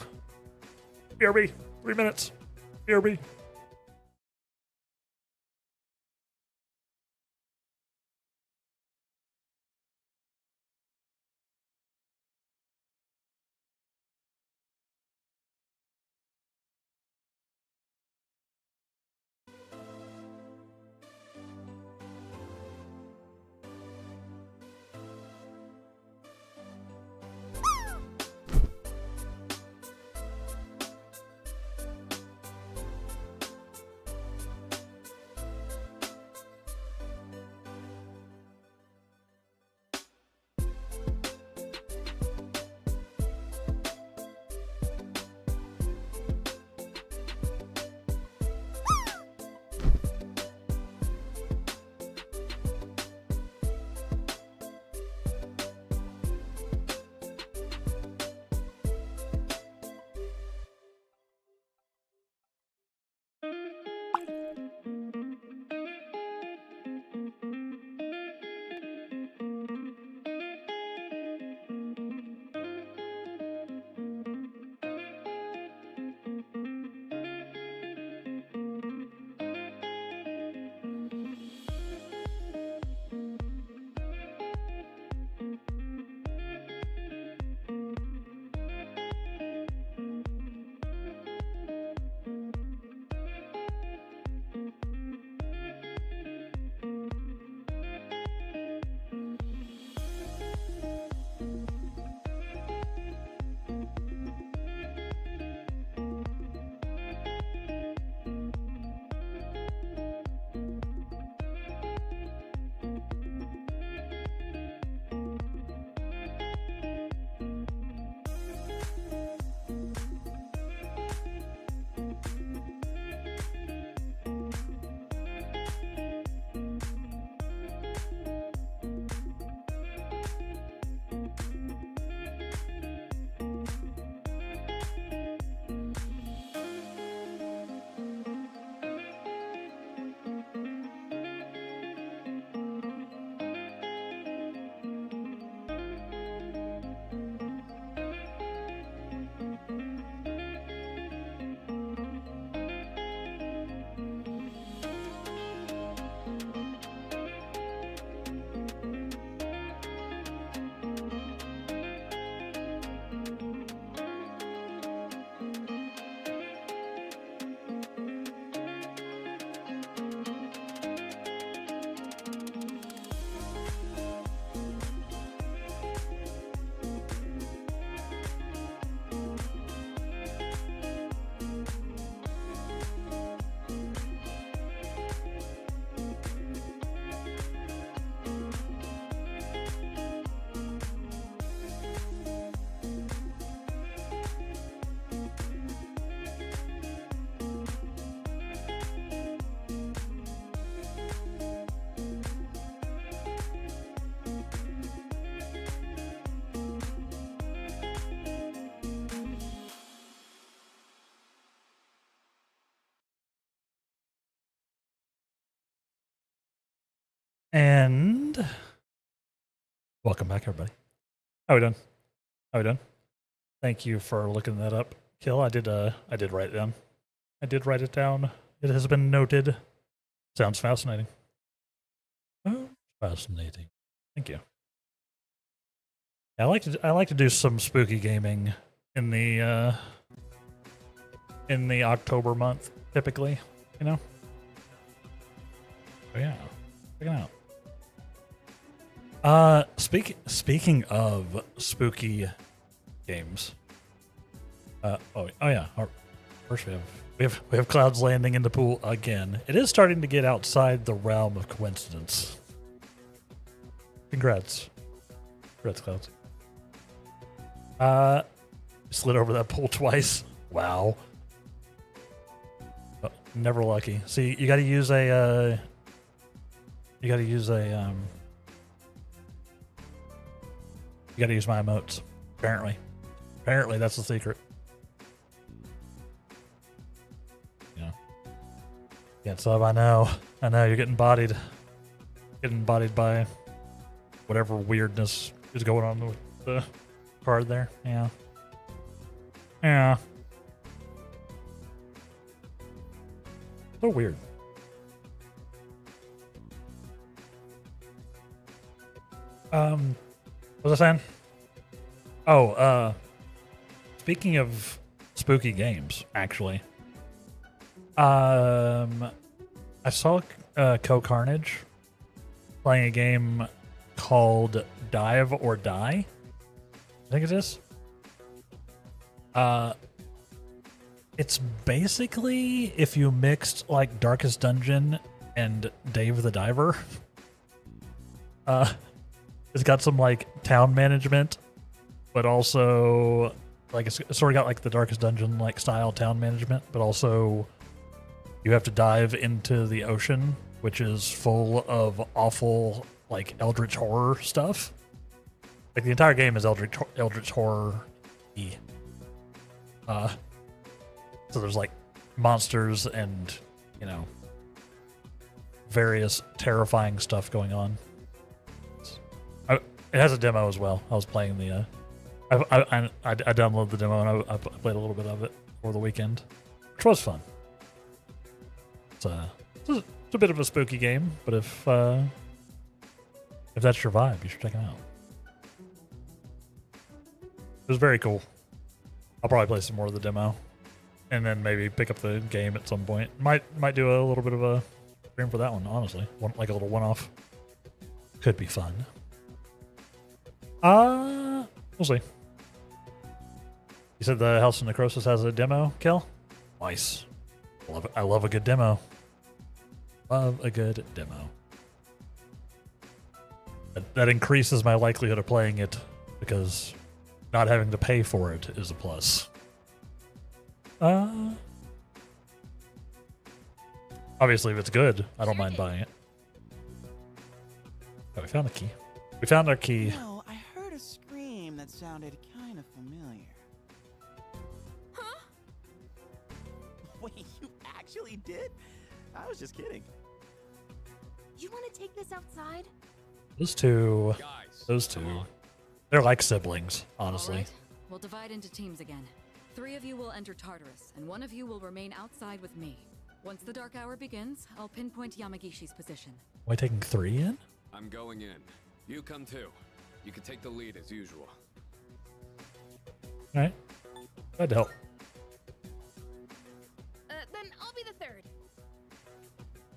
BRB. 3 minutes. BRB. And welcome back, everybody. How we doing? How we doing? Thank you for looking that up, Kill. I did write it down. I did write it down. It has been noted. Sounds fascinating. Oh, fascinating. Thank you. Yeah, I like to do some spooky gaming in the October month, typically, you know? Oh yeah. Check it out. Speaking of spooky games. Oh yeah. First we have clouds landing in the pool again. It is starting to get outside the realm of coincidence. Congrats. Congrats, clouds. Slid over that pool twice. Wow. Oh, never lucky. See, you gotta use a you gotta use my emotes. Apparently that's the secret. Yeah, so I know you're getting bodied by whatever weirdness is going on with the card there. Yeah. So weird. What was I saying? Oh, speaking of spooky games, actually. I saw Co-Carnage playing a game called Dive or Die. I think it is. It's basically if you mixed like Darkest Dungeon and Dave the Diver. It's got some like town management, but also like it's sort of got like the Darkest Dungeon like style town management, but also you have to dive into the ocean, which is full of awful like eldritch horror stuff. Like the entire game is eldritch horror-y. So there's like monsters and, you know, various terrifying stuff going on. It has a demo as well. I was playing the I downloaded the demo and I played a little bit of it over the weekend, which was fun. It's a bit of a spooky game, but if that's your vibe, you should check it out. It was very cool. I'll probably play some more of the demo, and then maybe pick up the game at some point. Might do a little bit of a stream for that one, honestly. Like a little one-off. Could be fun. We'll see. You said the House of Necrosis has a demo, Kel? Nice. Love it. I love a good demo. Love a good demo. That increases my likelihood of playing it because not having to pay for it is a plus. Obviously, if it's good, I don't mind buying it. Oh, we found the key. We found our key. No, I heard a scream that sounded kind of familiar. Huh? Wait, you actually did? I was just kidding. You want to take this outside? Those two, Come on. they're like siblings, honestly. All right. We'll divide into teams again. 3 of you will enter Tartarus, and 1 of you will remain outside with me. Once the dark hour begins, I'll pinpoint Yamagishi's position. Am I taking 3 in? I'm going in. You come too. You can take the lead as usual. All right. Glad to help. Then I'll be the 3rd.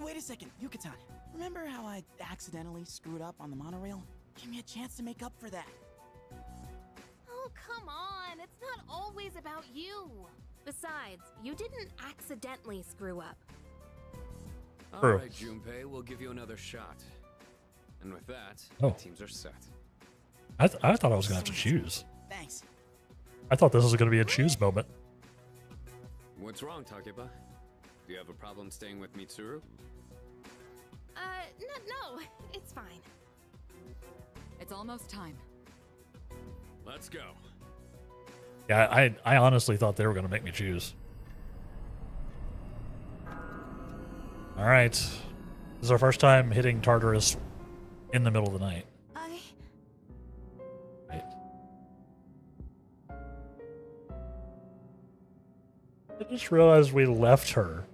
Wait a second, Yucatan. Remember how I accidentally screwed up on the monorail? Give me a chance to make up for that. Oh, come on. It's not always about you. Besides, you didn't accidentally screw up. True. All right, Junpei, we'll give you another shot. And with that, Oh. teams are set. I thought I was going to have to choose. Thanks. I thought this was going to be a choose moment. What's wrong, Takeba? Do you have a problem staying with Mitsuru? No, it's fine. It's almost time. Let's go. Yeah, I honestly thought they were going to make me choose. All right. This is our first time hitting Tartarus in the middle of the night. Right. I just realized we left her.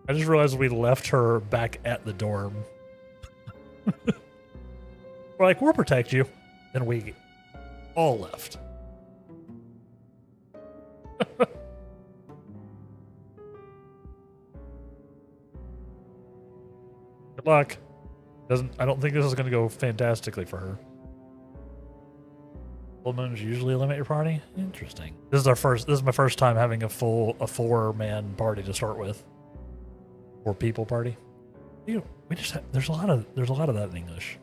I just realized we left her back at the dorm. We're like, we'll protect you. Then we all left. Good luck. I don't think this is going to go fantastically for her. Full moons usually eliminate your party. Interesting. This is my first time having a 4-man party to start with. 4 people party. There's a lot of that in English.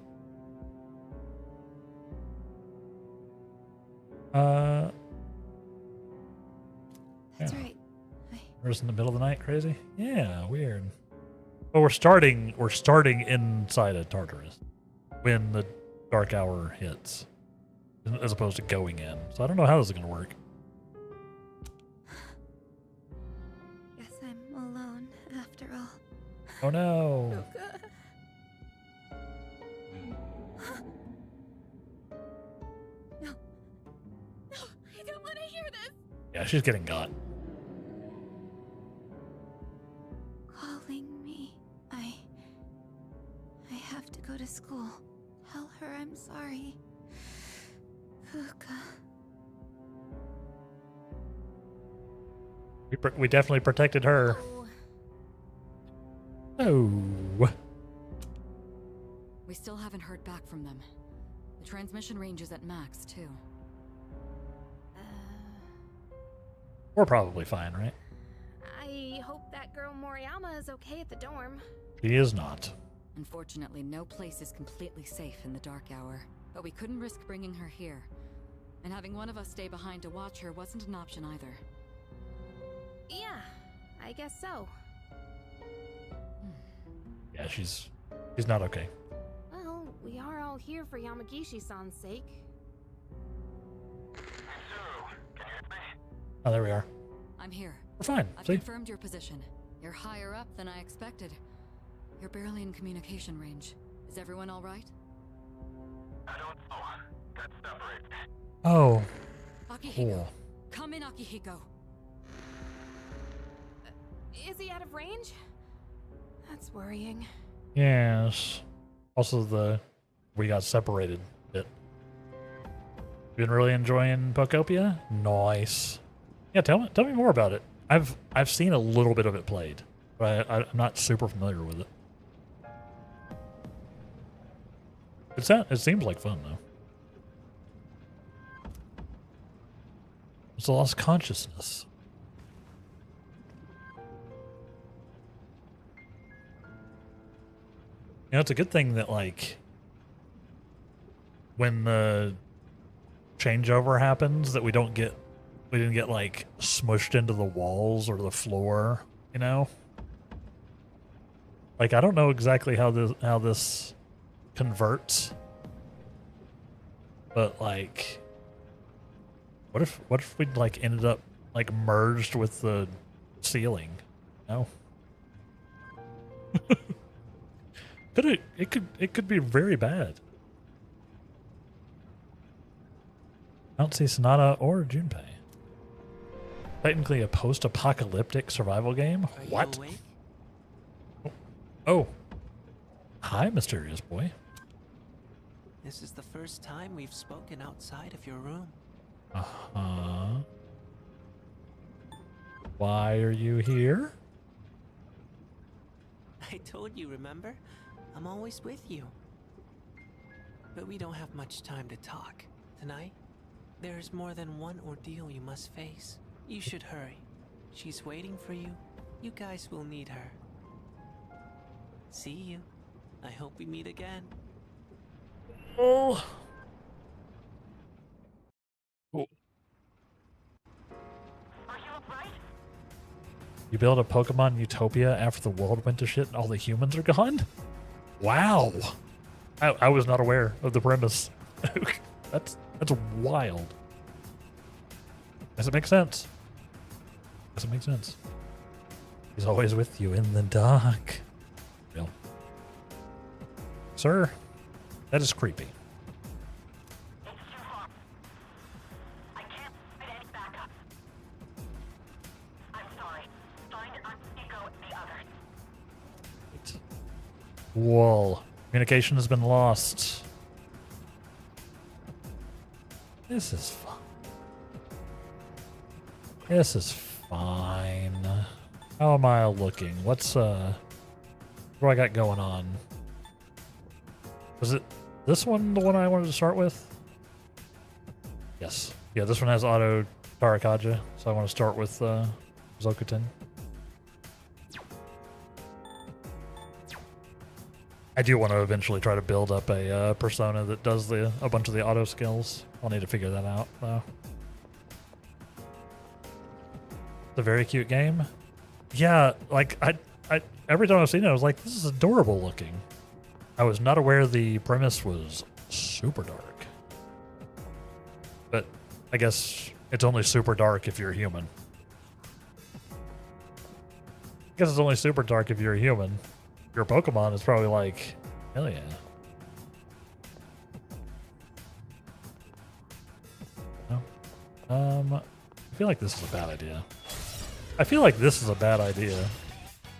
That's yeah. right. We're just in the middle of the night, crazy. Yeah, weird. But we're starting inside of Tartarus when the dark hour hits, as opposed to going in. So I don't know how this is going to work. Guess I'm alone after all. Oh no! Luca. No. No, I don't want to hear this. Yeah, she's getting got. Calling me. I have to go to school. Tell her I'm sorry. Luca. We definitely protected her. Oh. We still haven't heard back from them. The transmission range is at max, too. We're probably fine, right? I hope that girl Moriyama is okay at the dorm. She is not. Unfortunately, no place is completely safe in the dark hour. But we couldn't risk bringing her here. And having one of us stay behind to watch her wasn't an option either. Yeah, I guess so. Yeah, she's not okay. Well, we are all here for Yamagishi-san's sake. Oh, there we are. I'm here. We're fine. I've See? confirmed your position. You're higher up than I expected. You're barely in communication range. Is everyone all right? I don't know. Got separated. Oh. Akihiko. Cool. Come in, Akihiko. Is he out of range? That's worrying. Yes. Also, we got separated bit. Been really enjoying Pokopia? Nice. Yeah, tell me more about it. I've seen a little bit of it played, but I'm not super familiar with it. It seems like fun though. It's a lost consciousness. You know, it's a good thing that, like, when the changeover happens, that we didn't get, like, smushed into the walls or the floor, you know? Like, I don't know exactly how this converts, but, like, what if we'd, like, ended up, like, merged with the ceiling, you know? It could be very bad. I don't see Sonata or Junpei. Technically a post-apocalyptic survival game? What? Oh. Hi, mysterious boy. This is the first time we've spoken outside of your room. Uh-huh. Why are you here? I told you, remember? I'm always with you. But we don't have much time to talk. Tonight, there's more than one ordeal you must face. You should hurry. She's waiting for you. You guys will need her. See you. I hope we meet again. Oh. Cool. Are you alright? You build a Pokemon utopia after the world went to shit and all the humans are gone? Wow. I was not aware of the premise. That's wild. Does it make sense? Does it make sense? He's always with you in the dark. Real. Sir, that is creepy. It's too far. I can't find any backup. I'm sorry. Find Nico and the others. Whoa. Communication has been lost. This is fine. This is fine. How am I looking? What do I got going on? Was it this one the one I wanted to start with? Yes. Yeah, this one has auto Tarakaja, so I want to start with Zokuten. I do want to eventually try to build up a persona that does a bunch of the auto skills. I'll need to figure that out, though. It's a very cute game. Yeah, like, I every time I've seen it, I was like, this is adorable looking. I was not aware the premise was super dark. But I guess it's only super dark if you're a human. I guess it's only super dark if you're a human. Your Pokemon is probably like, hell yeah. No? I feel like this is a bad idea. I feel like this is a bad idea.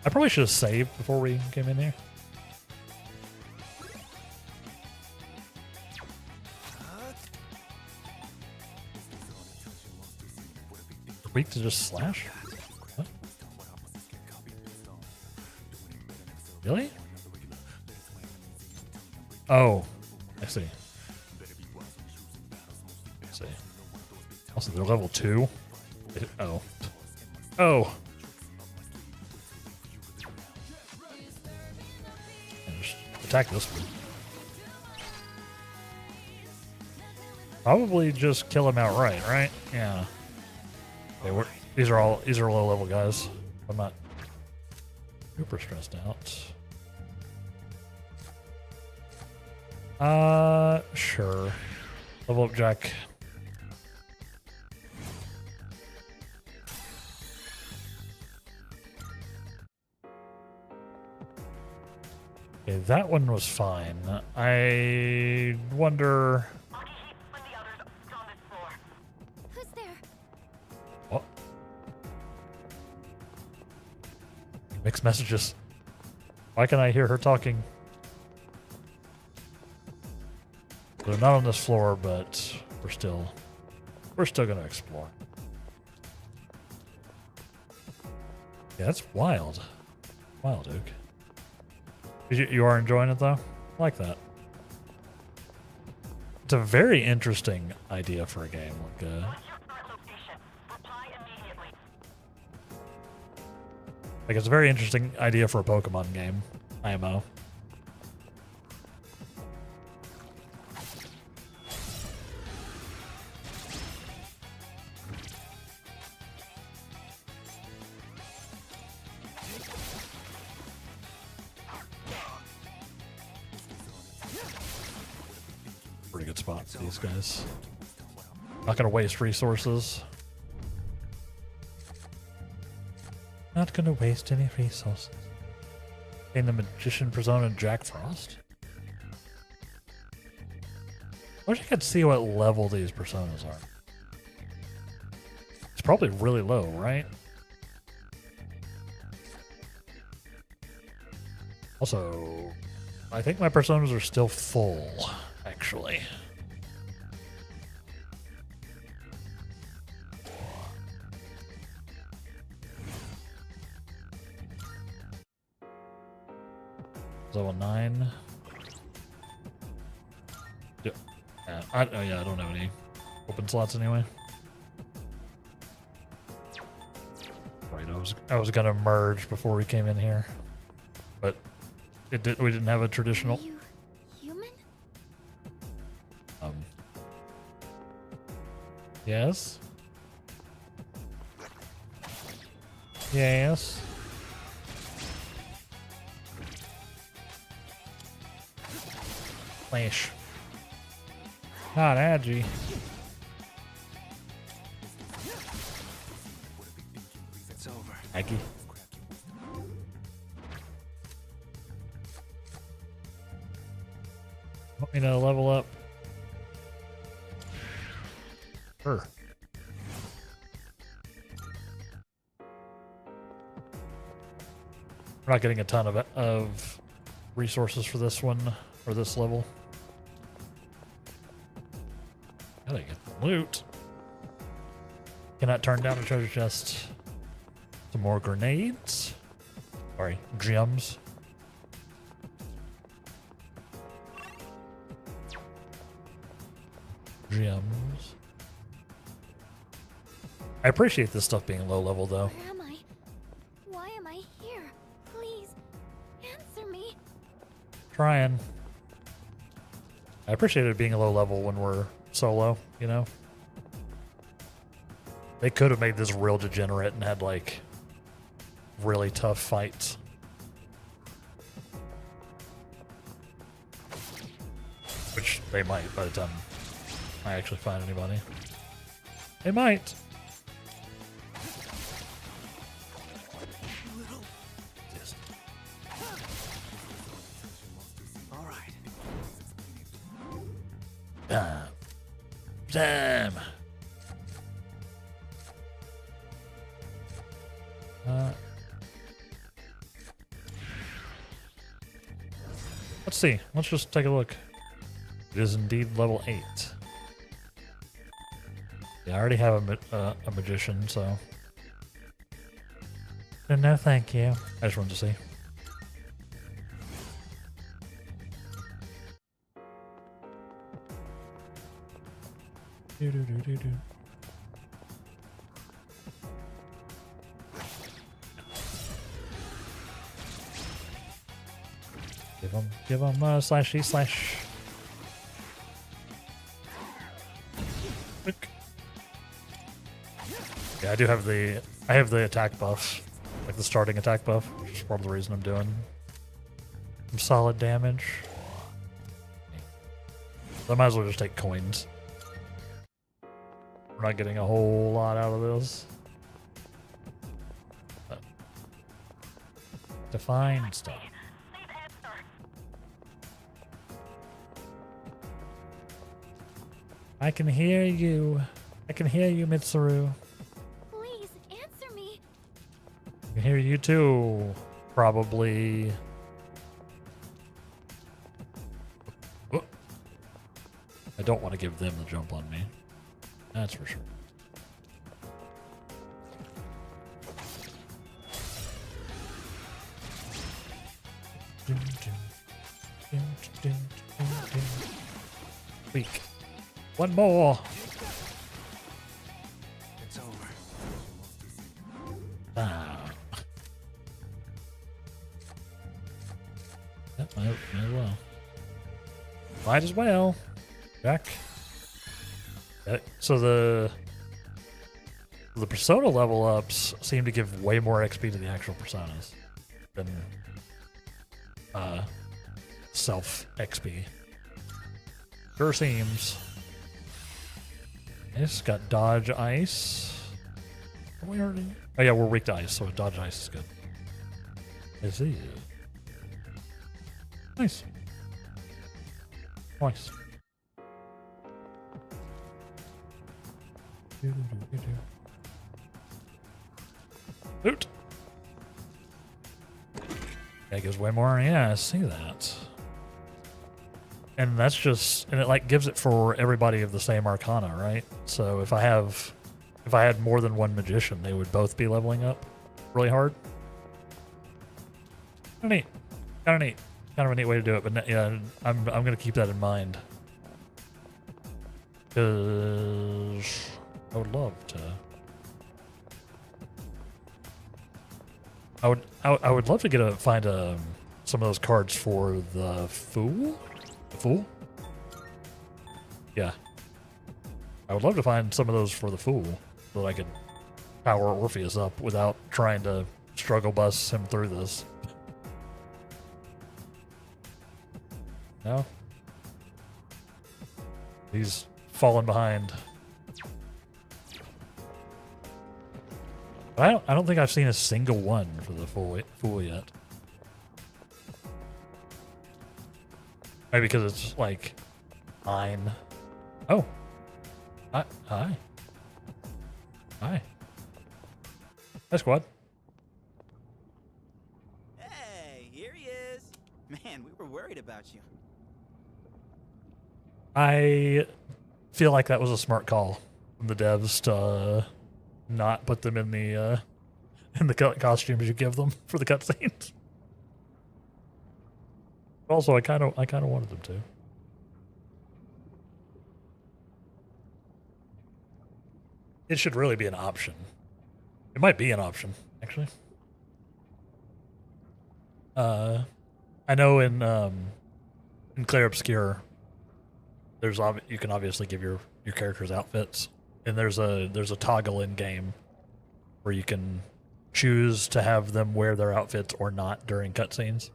I probably should have saved before we came in here. Weak to just slash? What? Really? Oh, I see. I see. Also, they're level 2. Oh. Oh. And just attack this one. Probably just kill him outright, right? Yeah. Okay, these are low level guys. I'm not super stressed out. Sure. Level up Jack. Okay, that one was fine. I wonder. Who's there? What? Mixed messages. Why can I hear her talking? They're not on this floor, but we're still gonna explore. Yeah, that's wild. Wild, Duke. You are enjoying it though? I like that. It's a very interesting idea for a game. Like it's a very interesting idea for a Pokemon game. IMO. Pretty good spot for these guys. Not gonna waste resources. Not gonna waste any resources. In the Magician Persona Jack Frost? I wish I could see what level these personas are. It's probably really low, right? Also, I think my personas are still full, actually. Level 9. Yeah, I don't have any open slots anyway. Right, I was gonna merge before we came in here, but we didn't have a traditional. Are you human? Yes. Yes. Flash. Not Agi. It's over. Aggie. You know, level up. Sure. We're not getting a ton of resources for this one or this level. Gotta get the loot. Cannot turn down a treasure chest. Some more grenades. Sorry, gems. Gems. I appreciate this stuff being low level though. Where am I? Why am I here? Please, answer me. Trying. I appreciate it being a low level when we're solo, you know? They could have made this real degenerate and had like really tough fights. Which they might by the time I actually find anybody. They might. All right. Damn. Let's see. Let's just take a look. It is indeed level 8. Yeah, I already have a magician, so. No, thank you. I just wanted to see. Do. Give him slashy slash. Quick. Yeah, I have the attack buff, like the starting attack buff, which is part of the reason I'm doing some solid damage. So I might as well just take coins. We're not getting a whole lot out of this. But to find stuff. I can hear you. I can hear you, Mitsuru. Please answer me. I can hear you too. Probably. Oh. I don't want to give them the jump on me. That's for sure. Weak. One more. It's over. Ah. That might as well. Might as well. Back. So the persona level ups seem to give way more XP to the actual personas than self XP. Sure seems. It's got dodge ice. Are we already? Oh yeah, we're weak to ice, so dodge ice is good. I see. Nice. Nice. Loot. That gives way more. Yeah, I see that. And that's just, and it like gives it for everybody of the same arcana, right? So if I had more than one magician, they would both be leveling up really hard. Kind of neat. Kind of neat. Kind of a neat way to do it, but yeah, I'm gonna keep that in mind. Because I would love to. I would love to find some of those cards for the Fool. The Fool? Yeah. I would love to find some of those for the Fool so that I could power Orpheus up without trying to struggle bus him through this. No? He's fallen behind. But I don't think I've seen a single one for the Fool yet. Maybe because it's like Fine. Oh. Hi. Hi. Hi. Hi, squad. Hey, here he is. Man, we were worried about you. I feel like that was a smart call from the devs to not put them in the costumes you give them for the cutscenes. Also, I kind of wanted them to. It should really be an option. It might be an option, actually. I know in Clair Obscure, you can obviously give your characters outfits, and there's a toggle in game where you can choose to have them wear their outfits or not during cutscenes.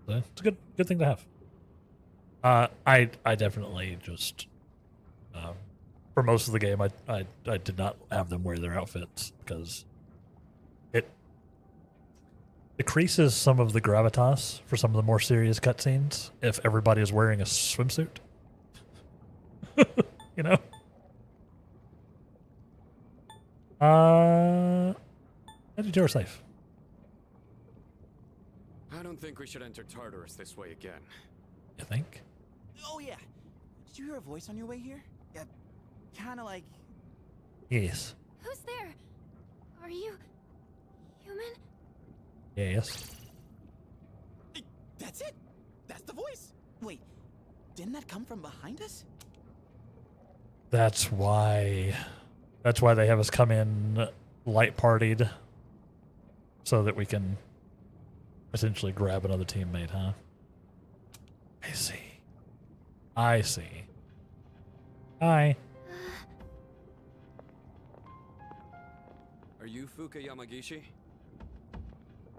So it's a good thing to have. I definitely just for most of the game I did not have them wear their outfits because it decreases some of the gravitas for some of the more serious cutscenes if everybody is wearing a swimsuit. You know? I did yours safe. I don't think we should enter Tartarus this way again. You think? Oh, yeah. Did you hear a voice on your way here? Yeah, kind of like... Yes. Who's there? Are you human? Yes. That's it! That's the voice! Wait, didn't that come from behind us? That's why they have us come in light partied so that we can essentially grab another teammate, huh? I see. Hi. Are you Fuka Yamagishi?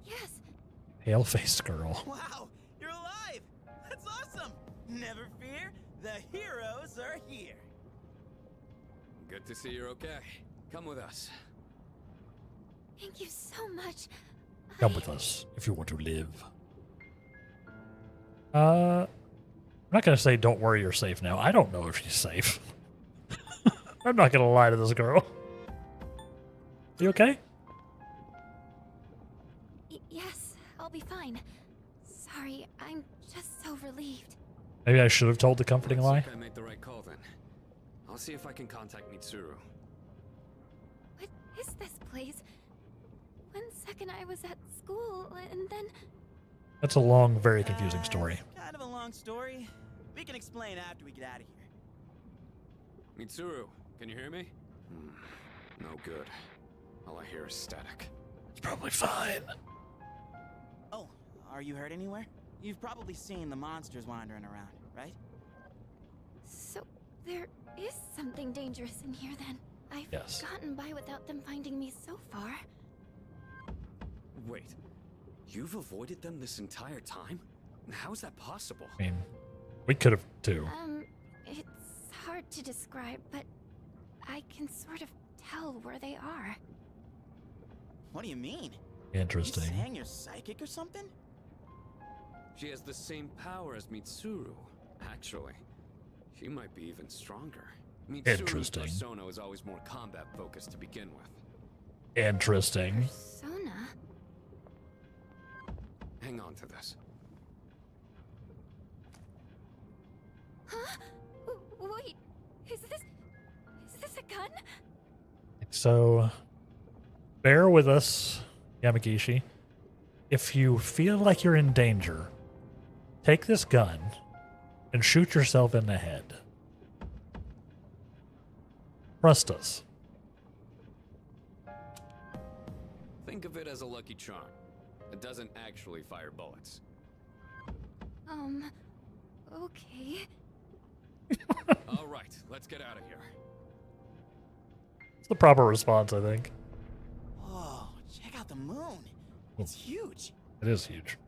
Yes. Pale-faced girl. Wow, you're alive! That's awesome! Never fear, the heroes are here. Good to see you're okay. Come with us. Thank you so much. Come with us if you want to live. I'm not gonna say don't worry, you're safe now. I don't know if she's safe. I'm not gonna lie to this girl. You okay? Yes, I'll be fine. Sorry, I'm just so relieved. Maybe I should have told the comforting lie. Looks like I made the right call then. I'll see if I can contact Mitsuru. What is this place? One second I was at school, and then... That's a long, very confusing story. Kind of a long story. We can explain after we get out of here. Mitsuru, can you hear me? No good. All I hear is static. It's probably fine. Oh, are you hurt anywhere? You've probably seen the monsters wandering around, right? So, there is something dangerous in here then. I've gotten by without them finding me so far. Wait, you've avoided them this entire time? How is that possible? I mean, we could have too. It's hard to describe, but I can sort of tell where they are. What do you mean? Interesting. You saying you're psychic or something? She has the same power as Mitsuru, actually. She might be even stronger. Mitsuru's persona is always more combat focused to begin with. Interesting. Persona? Hang on to this. Huh? Wait, is this a gun? So, bear with us, Yamagishi. If you feel like you're in danger, take this gun and shoot yourself in the head. Trust us. Think of it as a lucky charm. It doesn't actually fire bullets. Okay. All right, let's get out of here. It's the proper response, I think. Whoa, check out the moon. It's huge. It is huge.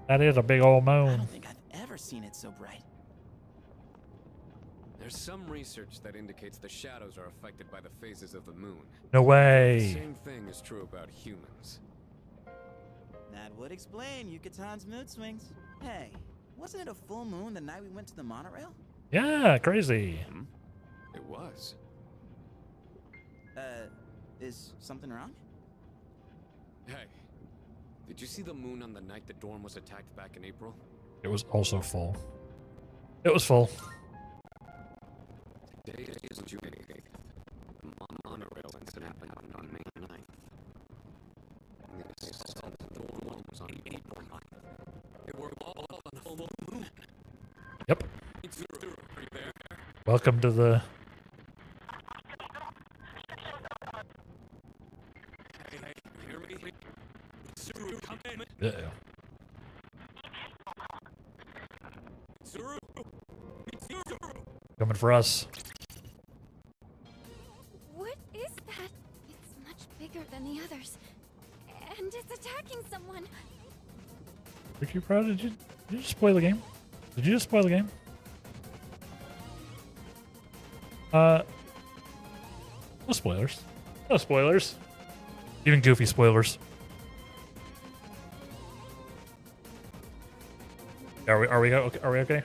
That is a big old I moon. don't think I've ever seen it so bright. There's some research that indicates the shadows are affected by the phases of the moon. No way. The same thing is true about humans. That would explain Yucatan's mood swings. Hey, wasn't it a full moon the night we went to the monorail? Yeah, crazy. It was. Is something wrong? Hey, did you see the moon on the night the dorm was attacked back in April? It was also full. It was full. Today is June 8th. The monorail incident happened on May 9th. And they saw the dorm was on April 9th. They were all on a full moon. Yep. Mitsuru, are you there? Welcome to the... Hey, you hear me? Mitsuru, come in. Yeah. Mitsuru! Mitsuru! Coming for us. What is that? It's much bigger than the others. And it's attacking someone. P3R, did you just spoil the game? Did you just spoil the game? No spoilers. No spoilers. Even goofy spoilers. Are we okay? Are we okay?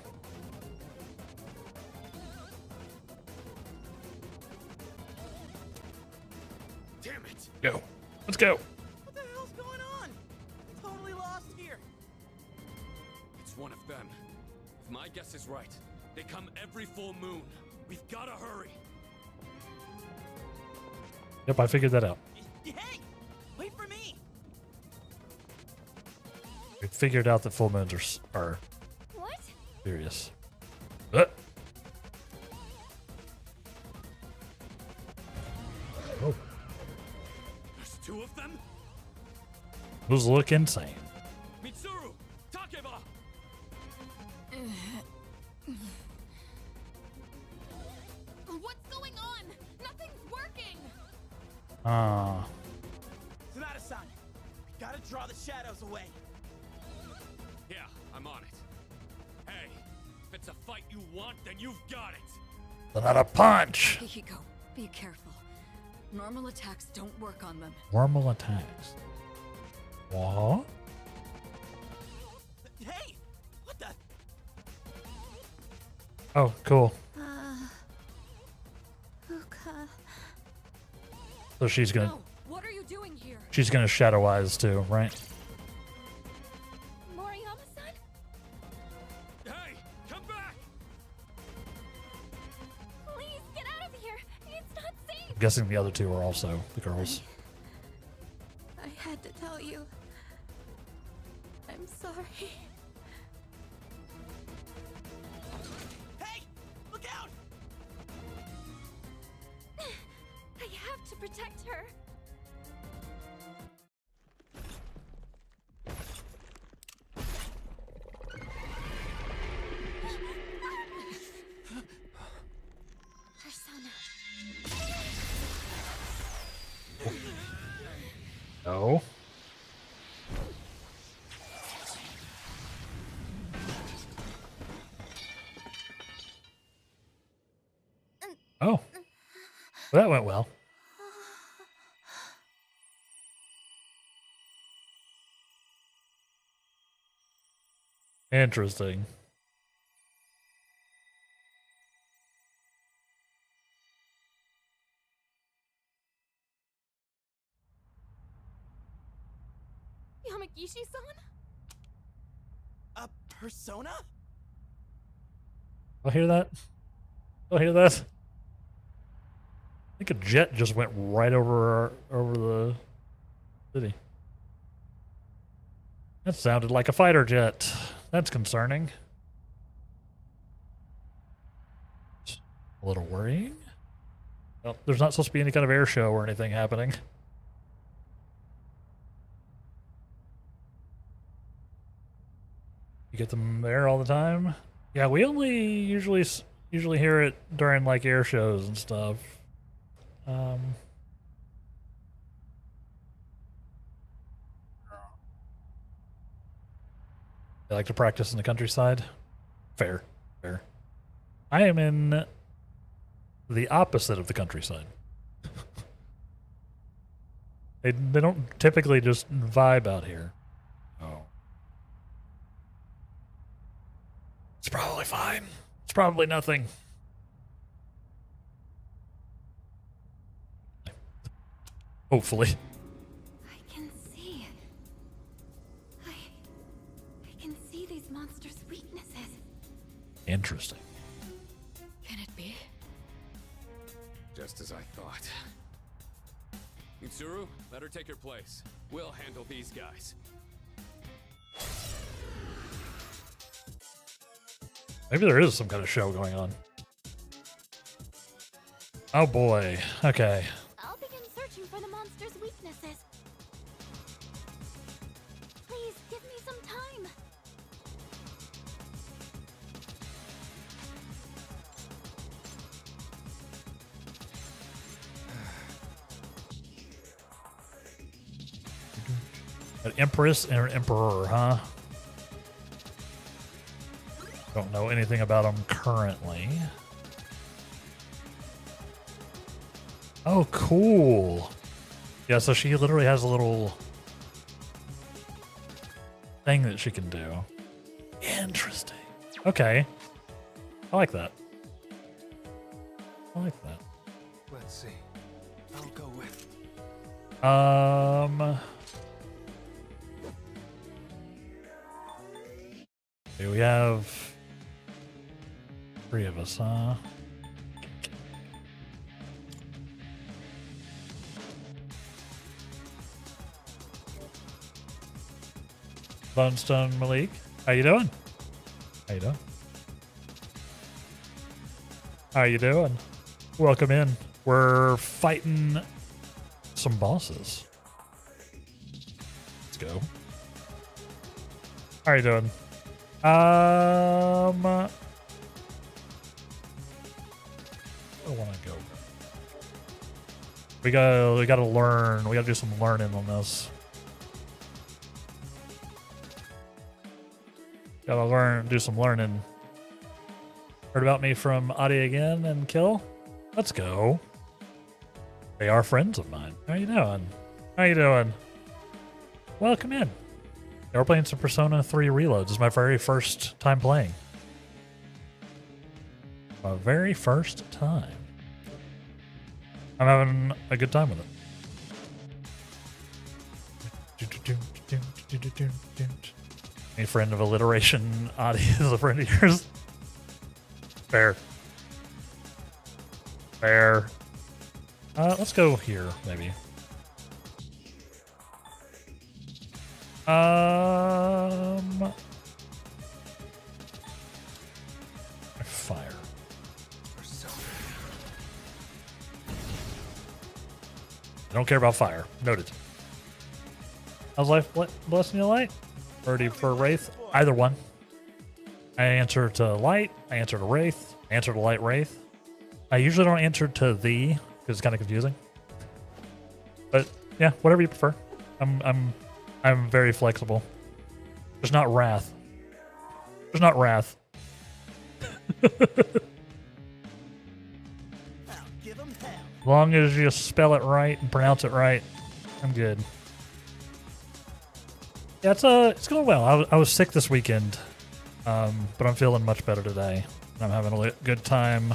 Damn it! Go. Let's go. What the hell's going on? Totally lost here. It's one of them. If my guess is right, they come every full moon. We've gotta hurry. Yep, I figured that out. Hey, wait for me. We figured out that full moons are What? serious. Oh, There's two of them? those look insane. Mitsuru! Takeba! What's going on? Nothing's working! Sonata-san, we gotta draw the shadows away. Yeah, I'm on it. Hey, if it's a fight you want, then you've got it! Not a punch. Hiko, be careful. Normal attacks don't work on them. Normal attacks. What? Hey, what the? Oh, cool. Fuka. So she's gonna No, what are you doing here? shadow eyes too, right? Moriyama-san? Hey, come back! Please get out of here. It's not safe. I'm guessing the other two are also the girls. I had to tell you. I'm sorry. Hey, look out! I have to protect her. Persona. No. Oh. Well, that went well. Interesting. Yamagishi-san? A persona? I'll hear that. I'll hear that. I think a jet just went right over the city. That sounded like a fighter jet. That's concerning. A little worrying. Well, there's not supposed to be any kind of air show or anything happening. You get them there all the time? Yeah, we only usually hear it during like air shows and stuff. I like to practice in the countryside. Fair. I am in the opposite of the countryside. They don't typically just vibe out here. It's probably fine. It's probably nothing. Hopefully. I can see. I can see these monsters' weaknesses. Interesting. Can it be? Just as I thought. Mitsuru, let her take your place. We'll handle these guys. Maybe there is some kind of show going on. Oh boy. Okay. I'll begin searching for the monster's weaknesses. Please give me some time. An empress and an emperor, huh? Don't know anything about them currently. Oh, cool. Yeah, so she literally has a little thing that she can do. Interesting. Okay. I like that. I like that. Let's see. I'll go with. Okay, we have 3 of us, huh? Bonestone Malik, how you doing? How you doing? How you doing? Welcome in. We're fighting some bosses. Let's go. How you doing? I want to go. We gotta learn. We gotta do some learning on this. Do some learning. Heard about me from Adi again and Kill? Let's go. They are friends of mine. How you doing? How you doing? Welcome in. Yeah, we're playing some Persona 3 Reloads. This is my very first time playing. My very first time. I'm having a good time with it. A friend of alliteration, Adi is a friend of yours. Fair. Fair. Let's go here, maybe. Fire. I don't care about fire. Noted. How's life blessing you, light? Or do you prefer wraith? Either one. I answer to light. I answer to wraith. I answer to light wraith. I usually don't answer to thee because it's kind of confusing. But yeah, whatever you prefer. I'm very flexible. There's not wrath. There's not wrath. As long as you spell it right and pronounce it right, I'm good. Yeah, it's going well. I was sick this weekend, but I'm feeling much better today. I'm having a good time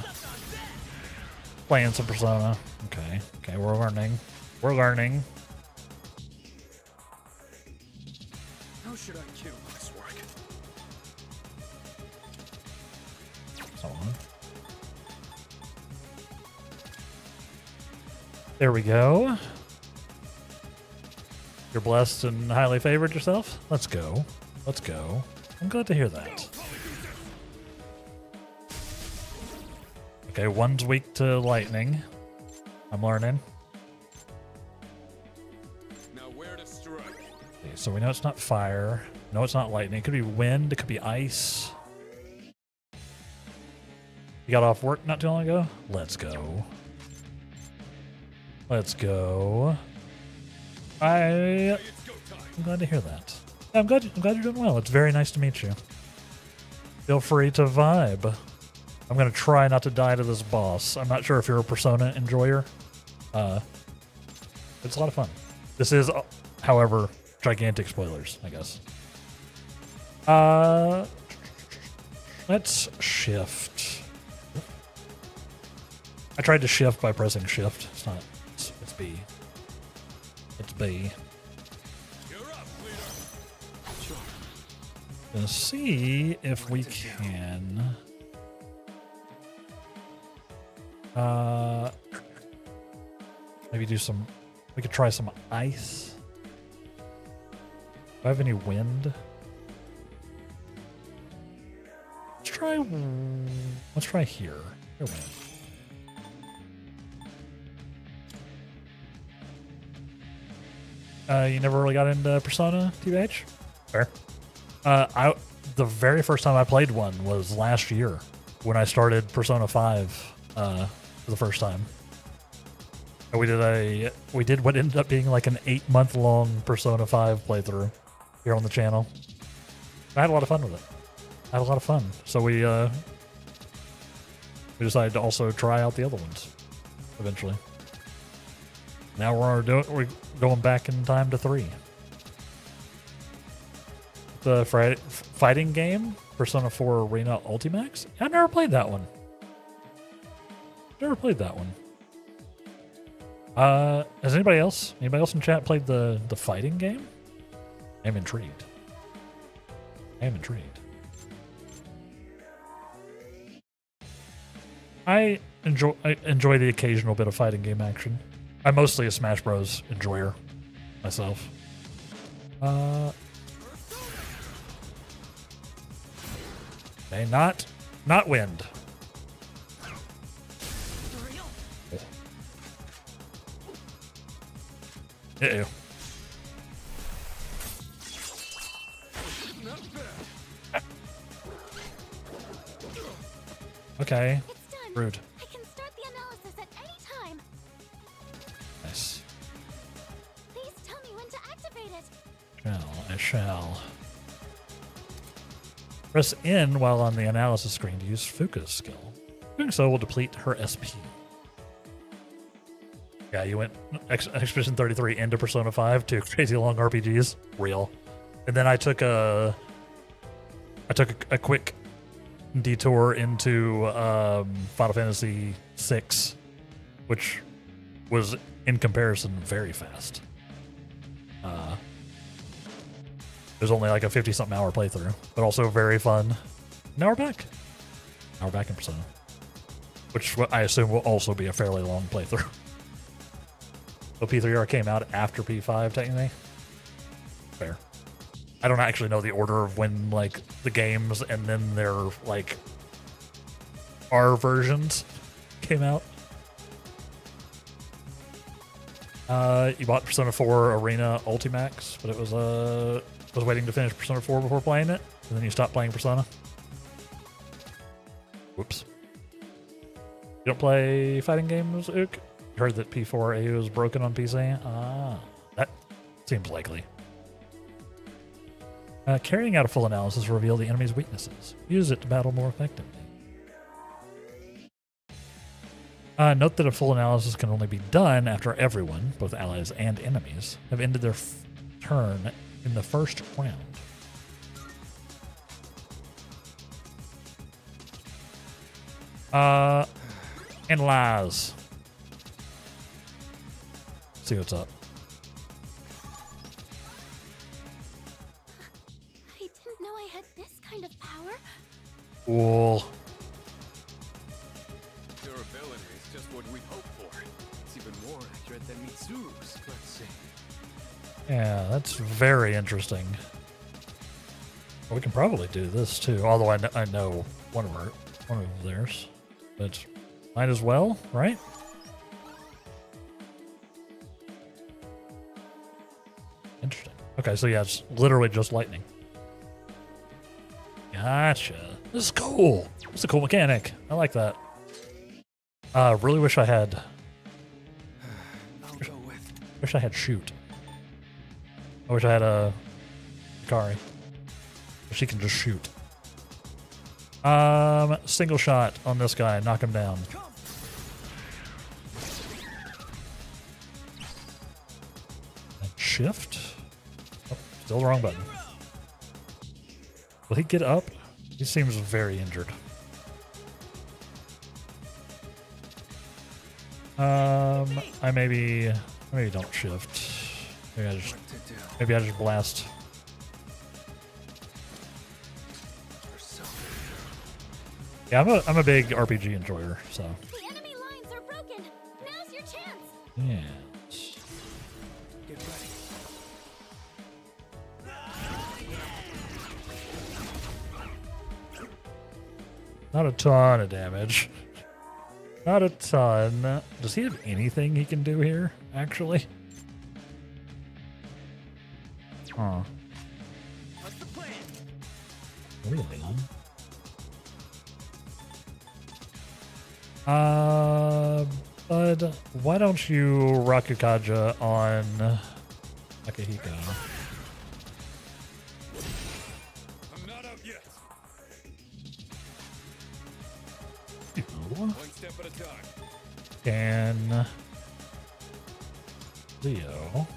playing some Persona. Okay, we're learning. We're learning. How should I kill this work? There we go. You're blessed and highly favored yourself? Let's go. Let's go. I'm glad to hear that. Okay, one's weak to lightning. I'm learning. Now where to strike? Okay, so we know it's not fire. No, it's not lightning. It could be wind. It could be ice. You got off work not too long ago? Let's go. Let's go. I'm glad to hear that. I'm glad you're doing well. It's very nice to meet you. Feel free to vibe. I'm gonna try not to die to this boss. I'm not sure if you're a Persona enjoyer. It's a lot of fun. This is, however, gigantic spoilers, I guess. Let's shift. I tried to shift by pressing shift. It's not. It's B. It's B. Gonna see if we can. Maybe do some. We could try some ice. Do I have any wind? Let's try here. Here, wind. You never really got into Persona, TBH? Fair. The very first time I played one was last year when I started Persona 5 for the first time. And we did what ended up being like an 8-month-long Persona 5 playthrough here on the channel. I had a lot of fun with it. I had a lot of fun. So we decided to also try out the other ones eventually. Now we're going back in time to 3. The fighting game, Persona 4 Arena Ultimax. I've never played that one. Has anybody else in chat played the fighting game? I'm intrigued. I enjoy the occasional bit of fighting game action. I'm mostly a Smash Bros. Enjoyer myself. Okay, not wind. Uh-oh. Okay. Rude. I can start the analysis at any time. Nice. Please tell me when to activate it. I shall. Press N while on the analysis screen to use Fuka's skill. Doing so will deplete her SP. Yeah, you went Expedition 33 into Persona 5 to crazy long RPGs. Real. And then I took a quick detour into Final Fantasy 6, which was in comparison very fast. It was only like a 50-something hour playthrough, but also very fun. Now we're back. Now we're back in Persona, which I assume will also be a fairly long playthrough. So P3R came out after P5, technically. Fair. I don't actually know the order of when, like, the games and then their, like, R versions came out. You bought Persona 4 Arena Ultimax, but it was waiting to finish Persona 4 before playing it, and then you stopped playing Persona. Whoops. You don't play fighting games, Ook? You heard that P4 AU is broken on PC? Ah, that seems likely. Carrying out a full analysis will reveal the enemy's weaknesses. Use it to battle more effectively. Note that a full analysis can only be done after everyone, both allies and enemies, have ended their turn in the first round. Analyze. See what's up. I didn't know I had this kind of power. Cool. Your ability is just what we hoped for. It's even more accurate than Mitsuru's. Let's see. Yeah, that's very interesting. Well, we can probably do this too, although I know one of theirs, but might as well, right? Interesting. Okay, so yeah, it's literally just lightning. Gotcha. This is cool. This is a cool mechanic. I like that. Really wish I had. Wish I had shoot. I wish I had a Kari. She can just shoot. Single shot on this guy. Knock him down. And shift. Oh, still the wrong button. Will he get up? He seems very injured. I maybe don't shift. Maybe I just blast. Yeah, I'm a big RPG enjoyer, so. The enemy lines are broken. Now's your chance. Yes. Get ready. Not a ton of damage. Not a ton. Does he have anything he can do here, actually? Huh. What's the plan? Really? Bud, why don't you Rakukaja on Akihiko? I'm not out yet. You One step at a time. can Leo.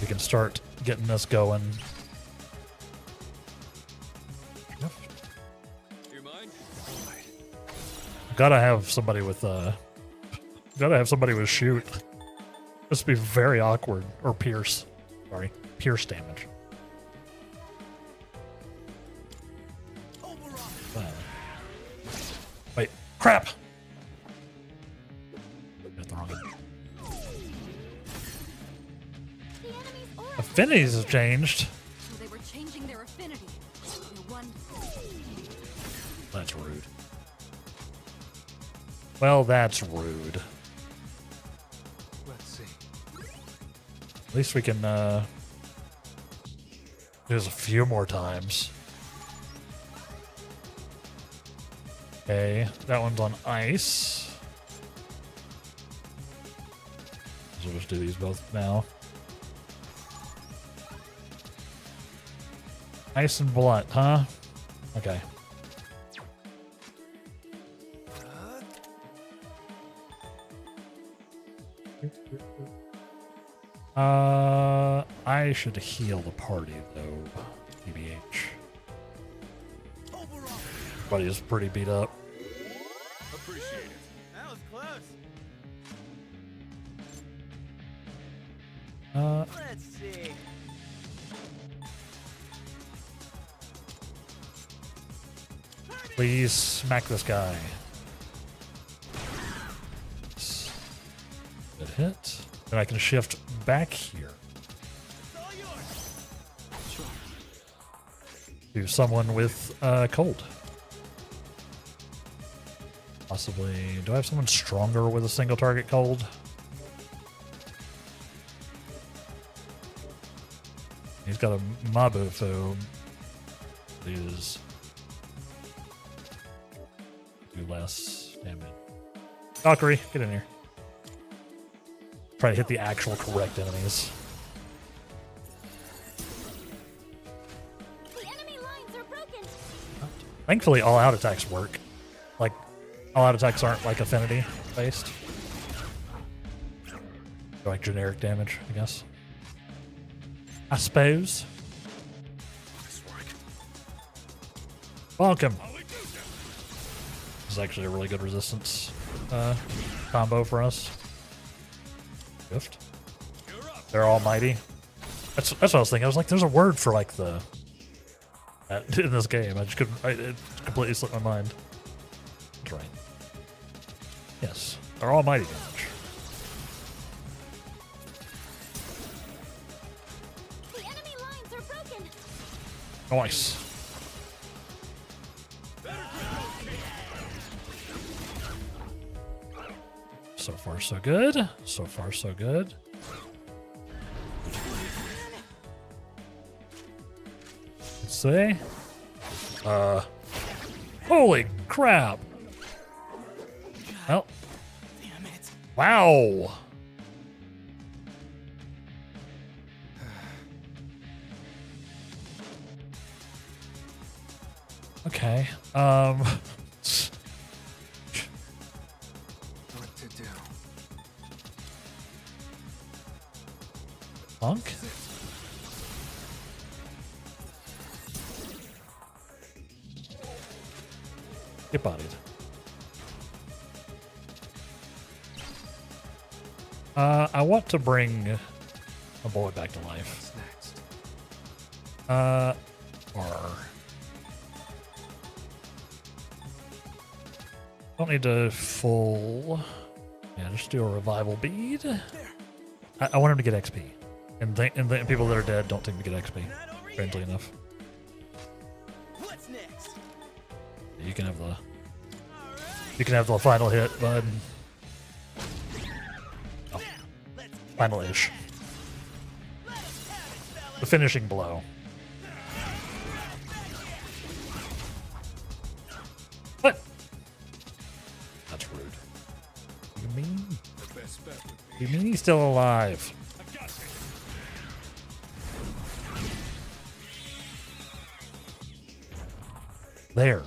We can start getting this going. You mind? Gotta have somebody with shoot. This would be very awkward. Or pierce. Sorry. Pierce damage. Wait. Crap! Got the wrong one. The enemy's aura. Affinities have changed. So they were changing their affinity. No one. That's rude. Well, that's rude. Let's see. At least we can do this a few more times. Okay, that one's on ice. So we'll just do these both now. Ice and blunt, huh? Okay. I should heal the party though, TBH. Buddy is pretty beat up. Appreciate it. That was close. Let's see. Please smack this guy. Good hit. And I can shift back here. To someone with cold. Possibly. Do I have someone stronger with a single target cold? He's got a Mabufu. Is do less damage. Valkyrie, get in here. Try to hit the actual correct enemies. The enemy lines are broken. Thankfully, all out attacks work. Like, all out attacks aren't like affinity based. They're like generic damage, I guess. I suppose. Nice work. Welcome. This is actually a really good resistance combo for us. Gift. They're almighty. That's what I was thinking. I was like, there's a word for like the in this game. I just couldn't. It completely slipped my mind. That's right. Yes, they're almighty damage. The enemy lines are broken. Nice. So far, so good. So far, so good. Let's see. Holy crap. Well. Damn it. Wow. Okay. What to do? Punk? Get bodied. I want to bring a boy back to life. What's next? Or don't need to full. Yeah, just do a revival bead. I want him to get XP, and the people that are dead don't seem to get XP. Strangely enough. What's next? You can have the. You can have the final hit, bud. Oh. Final-ish. The finishing blow. What? That's rude. You mean? The best bet would be. You mean he's still alive? I've got you. There.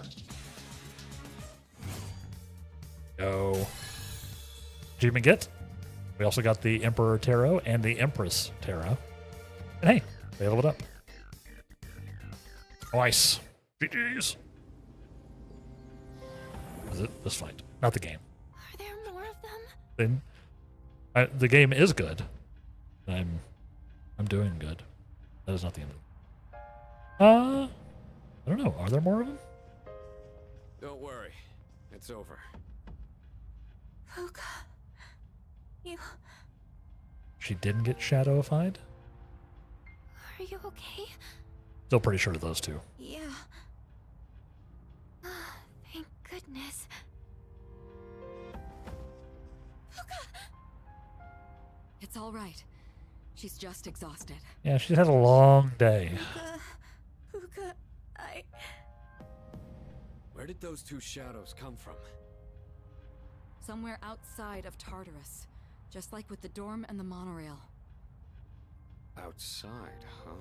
Go. Did you even get? We also got the Emperor Tarot and the Empress Tarot. And hey, they leveled up. Nice. GG's. Is it this fight? Not the game. Are there more of them? Then, the game is good. I'm doing good. That is not the end of it. I don't know. Are there more of them? Don't worry. It's over. Fuka, you... She didn't get shadowified? Are you okay? Still pretty sure of those two. Yeah. Thank goodness. It's all right. She's just exhausted. Yeah, she's had a long day. Fuka, Where did those two shadows come from? Somewhere outside of Tartarus. Just like with the dorm and the monorail. Outside, huh?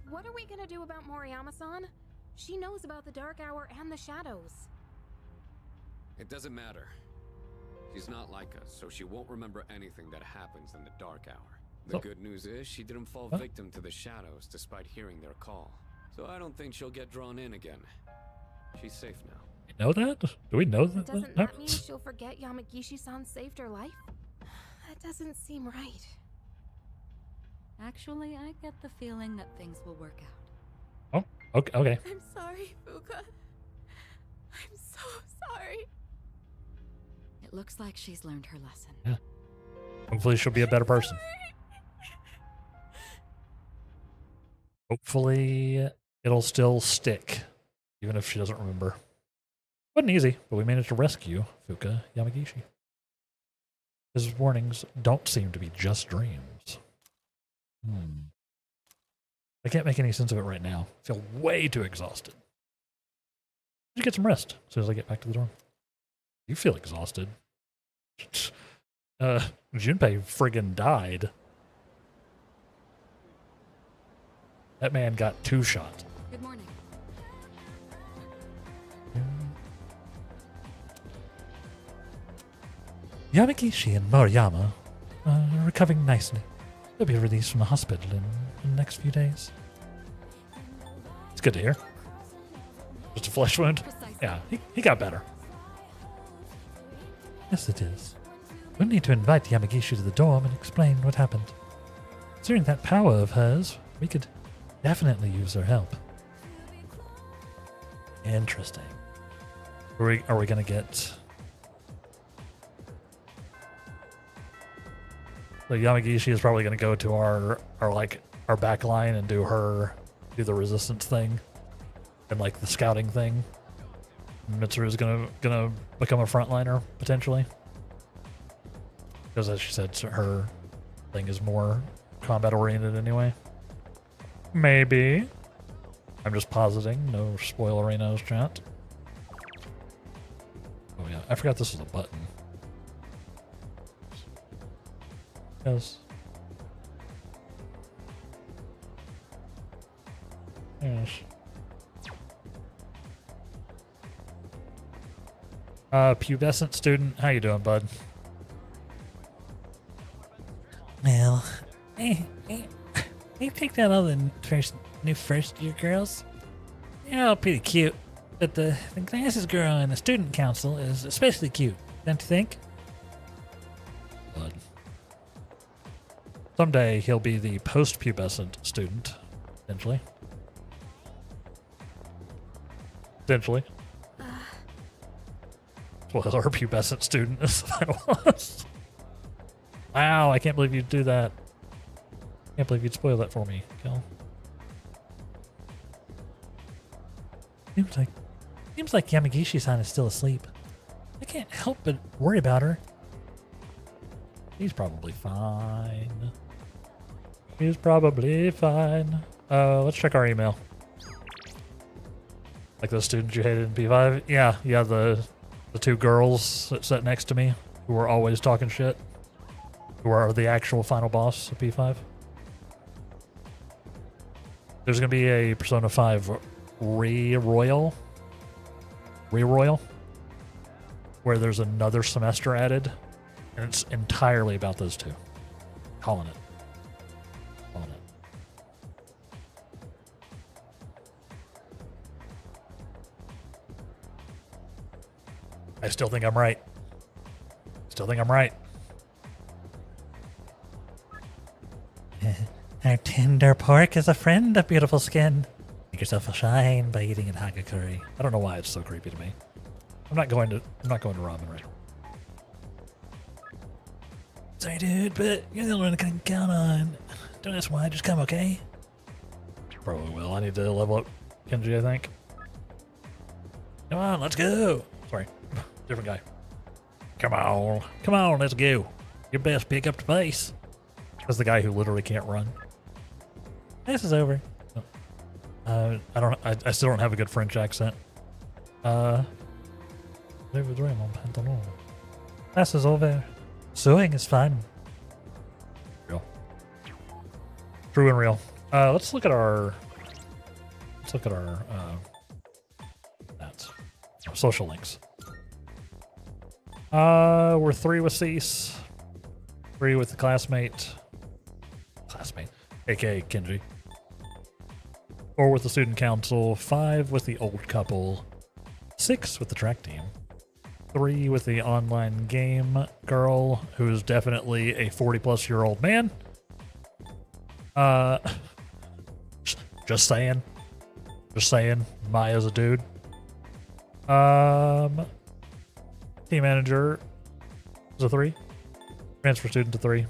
What are we gonna do about Moriyama-san? She knows about the Dark Hour and the shadows. It doesn't matter. She's not like us, so she won't remember anything that happens in the Dark Hour. The good news is she didn't fall victim to the shadows despite hearing their call. So I don't think she'll get drawn in again. She's safe now. You know that? Do we know that? Doesn't that mean she'll forget Yamagishi-san saved her life? That doesn't seem right. Actually, I get the feeling that things will work out. Oh, okay. I'm sorry, Fuka. I'm so sorry. It looks like she's learned her lesson. Yeah. Hopefully she'll be a better person. Hopefully it'll still stick, even if she doesn't remember. Wasn't easy, but we managed to rescue Fuka Yamagishi. His warnings don't seem to be just dreams. I can't make any sense of it right now. I feel way too exhausted. I should get some rest as soon as I get back to the dorm. You feel exhausted. Junpei friggin' died. That man got 2 shots. Good morning. Yamagishi and Moriyama are recovering nicely. They'll be released from the hospital in the next few days. It's good to hear. Just a flesh wound? Yeah, he got better. Yes, it is. We'll need to invite Yamagishi to the dorm and explain what happened. Considering that power of hers, we could definitely use her help. Interesting. Are we going to get... So Yamagishi is probably going to go to our back line and do the resistance thing and like the scouting thing. Mitsuru's gonna become a frontliner potentially, because as she said, her thing is more combat oriented anyway. Maybe. I'm just positing. No spoilerinos, chat. Oh yeah, I forgot this was a button. Yes. Yes. Pubescent student, how you doing, bud? Well, hey, take that other new first year girls. They're all pretty cute. But the glasses girl in the student council is especially cute, don't you think? But someday he'll be the post-pubescent student, potentially. Potentially. Well, our pubescent student is the final boss. Wow, I can't believe you'd do that. Can't believe you'd spoil that for me, Kel. Seems like Yamagishi-san is still asleep. I can't help but worry about her. He's probably fine. He's probably fine. Let's check our email. Like those students you hated in P5? Yeah, the two girls that sat next to me who were always talking shit. Who are the actual final boss of P5. There's gonna be a Persona 5 re-royal, where there's another semester added, and it's entirely about those two. Calling it. I still think I'm right. Our tender pork is a friend of beautiful skin. Make yourself a shine by eating in Hagakuri. I don't know why it's so creepy to me. I'm not going to ramen right. Sorry, dude, but you're the only one I can count on. Don't ask why, just come, okay? Probably will. I need to level up Kenji, I think. Come on, let's go. Sorry, different guy. Come on, let's go. Your best pick up the pace. That's the guy who literally can't run. This is over. I still don't have a good French accent. This is over. Sewing is fun. Real. True and real. Let's look at our social links. We're 3 with Cease, 3 with the classmate, aka Kenji. 4 with the student council, 5 with the old couple, 6 with the track team, 3 with the online game girl, who is definitely a 40-plus-year-old man. Just saying, Maya's a dude. Team manager is a 3. Transfer student to 3.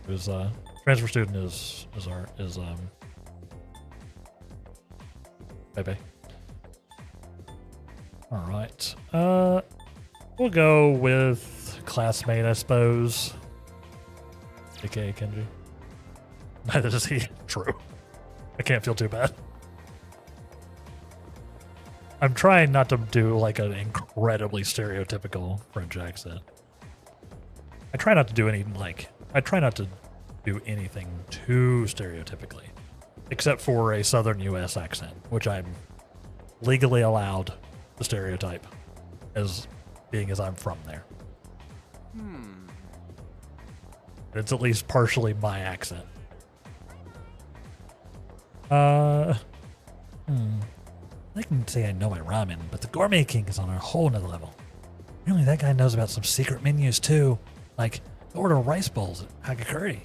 Who's transfer student is Pepe. All right. We'll go with classmate, I suppose. AKA Kenji. Neither does he. True. I can't feel too bad. I'm trying not to do like an incredibly stereotypical French accent. I try not to do anything too stereotypically, except for a Southern U.S. accent, which I'm legally allowed to stereotype as being as I'm from there. It's at least partially my accent. I can say I know my ramen, but the Gourmet King is on a whole nother level. Really, that guy knows about some secret menus too, like order rice bowls at Hagakuri.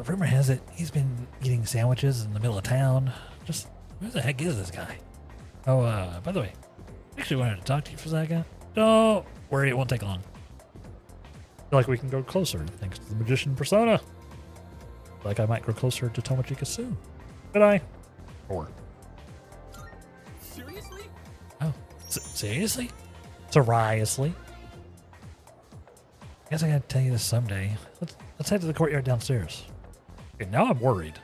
Rumor has it he's been eating sandwiches in the middle of town. Just who the heck is this guy? Oh, by the way, I actually wanted to talk to you for a second. Don't worry, it won't take long. I feel like we can go closer thanks to the magician persona. Like I might grow closer to Tomochika soon. Could I? Or. Seriously? Oh, seriously? Seriously? I guess I gotta tell you this someday. Let's head to the courtyard downstairs. Okay, now I'm worried.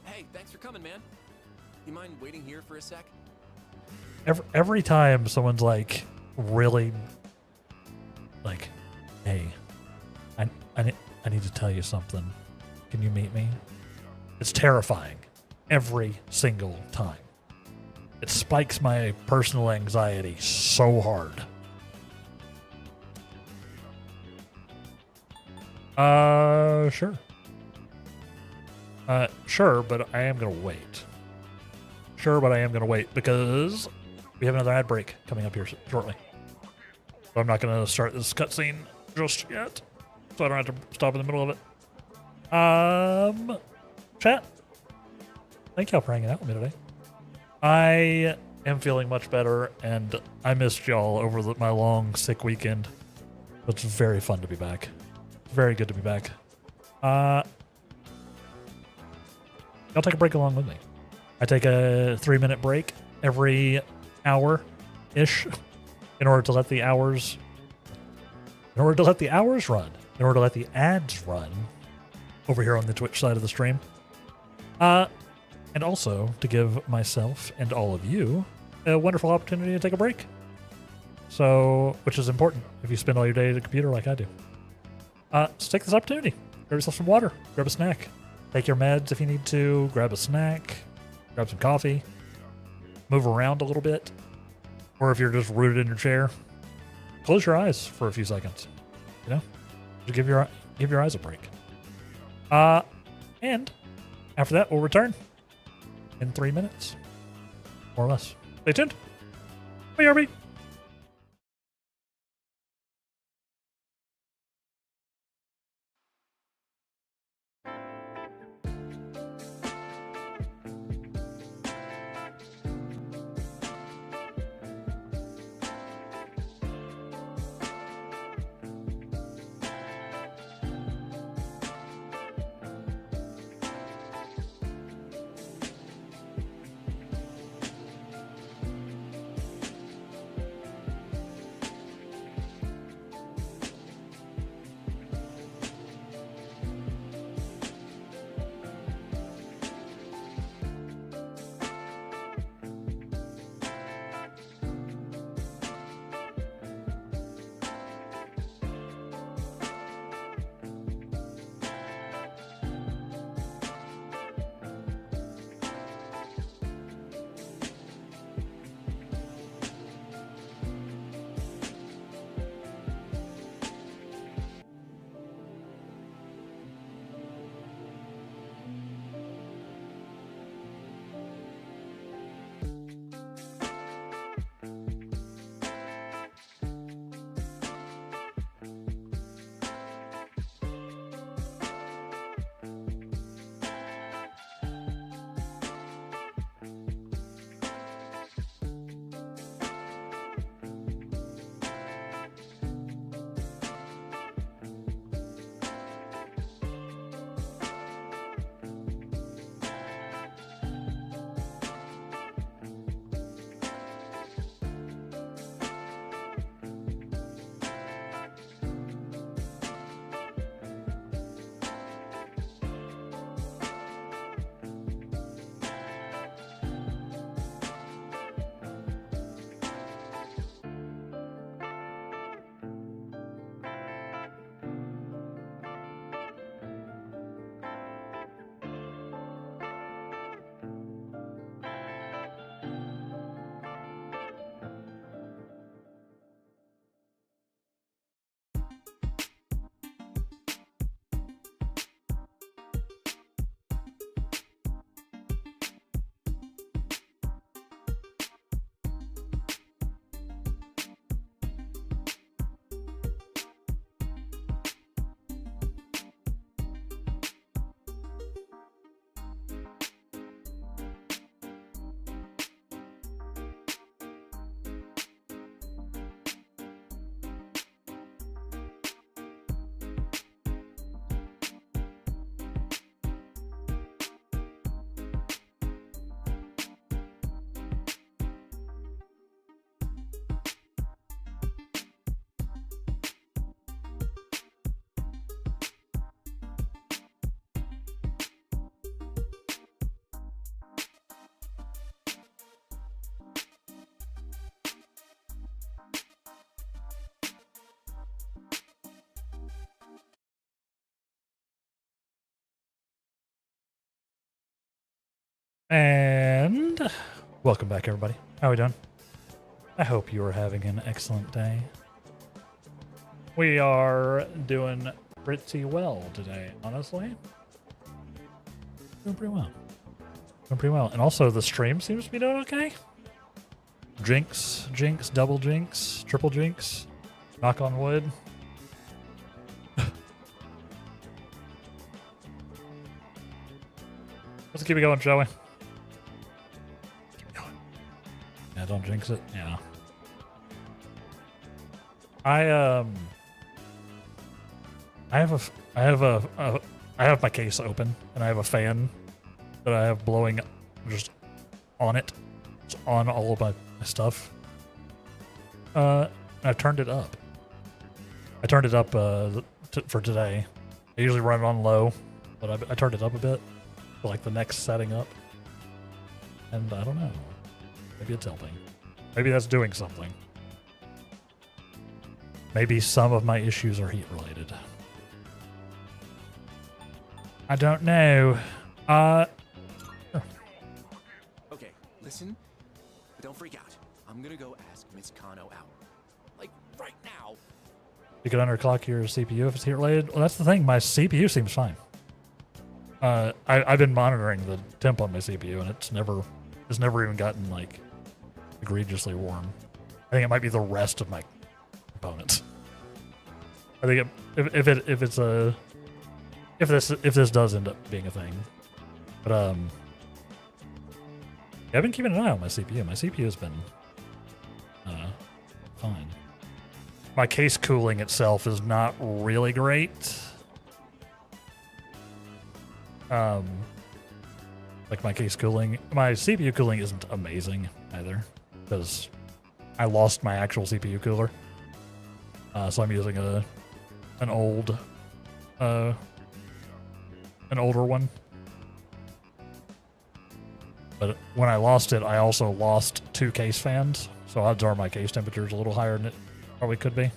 Hey, thanks for coming, man. You mind waiting here for a sec? Every time someone's like, really, like, hey, I need to tell you something. Can you meet me? It's terrifying. Every single time. It spikes my personal anxiety so hard. Sure. Sure, but I am gonna wait. sure, but I am going to wait because we have another ad break coming up here shortly. So I'm not going to start this cutscene just yet, so I don't have to stop in the middle of it. Chat, thank y'all for hanging out with me today. I am feeling much better, and I missed y'all over my long sick weekend. It's very fun to be back. Very good to be back. Y'all take a break along with me. I take a 3-minute break every hour-ish in order to let the hours run, in order to let the ads run over here on the Twitch side of the stream. And also to give myself and all of you a wonderful opportunity to take a break. So, which is important if you spend all your day at a computer like I do. So take this opportunity. Grab yourself some water. Grab a snack. Take your meds if you need to. Grab a snack. Grab some coffee. Move around a little bit. Or if you're just rooted in your chair, close your eyes for a few seconds. You know? Just give your eyes a break. And after that, we'll return in 3 minutes. More or less. Stay tuned. BRB. And welcome back, everybody. How are we doing? I hope you are having an excellent day. We are doing pretty well today, honestly. Doing pretty well. Doing pretty well. And also the stream seems to be doing okay. Jinx, double jinx, triple jinx. Knock on wood. Let's keep it going, shall we? Keep it going. Yeah, don't jinx it. Yeah. I have my case open and I have a fan that I have blowing just on it. It's on all of my stuff. I've turned it up. I turned it up for today. I usually run it on low, but I turned it up a bit for like the next setting up. And I don't know. Maybe it's helping. Maybe that's doing something. Maybe some of my issues are heat related. I don't know. Okay, listen, but don't freak out. I'm gonna go ask Miss Kano out. Like, right now. You could underclock your CPU if it's heat related. Well, that's the thing. My CPU seems fine. I've been monitoring the temp on my CPU, and it's never even gotten like egregiously warm. I think it might be the rest of my components. I think if this does end up being a thing, but yeah, I've been keeping an eye on my CPU. My CPU has been fine. My case cooling itself is not really great. Like my case cooling, my CPU cooling isn't amazing either because I lost my actual CPU cooler. So I'm using an older one. But when I lost it, I also lost 2 case fans. So odds are my case temperature is a little higher than it probably could be.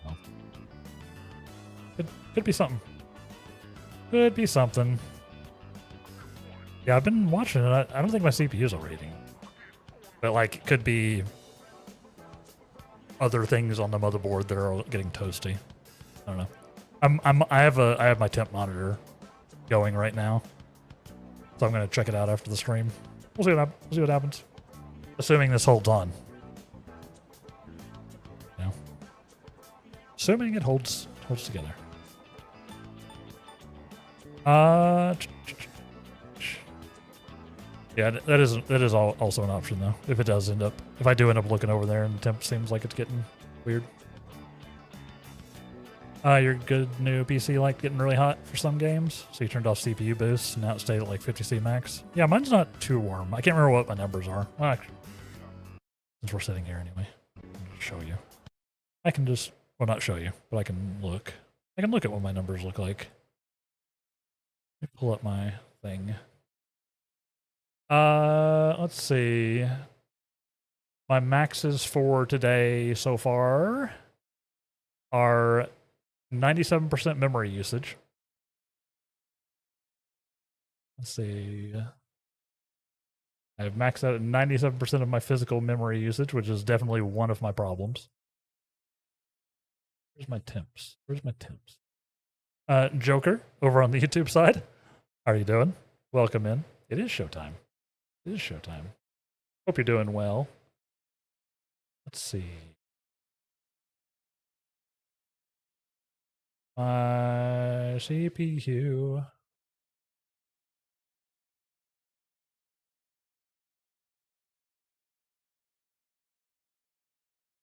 Oh. Could be something. Could be something. Yeah, I've been watching it. I don't think my CPU is overheating. But like, it could be other things on the motherboard that are getting toasty. I don't know. I have my temp monitor going right now, so I'm gonna check it out after the stream. We'll see what happens. Assuming this holds on. Yeah. Assuming it holds together. Yeah, that is also an option though. If I do end up looking over there and the temp seems like it's getting weird. Your good new PC like getting really hot for some games, so you turned off CPU boost and now it stayed at like 50C max. Yeah, mine's not too warm. I can't remember what my numbers are. Well, actually, since we're sitting here anyway, I'll just show you. I can just, well, not show you, but I can look. I can look at what my numbers look like. Let me pull up my thing. Let's see. My maxes for today so far are 97% memory usage. Let's see. I've maxed out at 97% of my physical memory usage, which is definitely one of my problems. Where's my temps? Joker, over on the YouTube side. How are you doing? Welcome in. It is showtime. Hope you're doing well. Let's see. My CPU.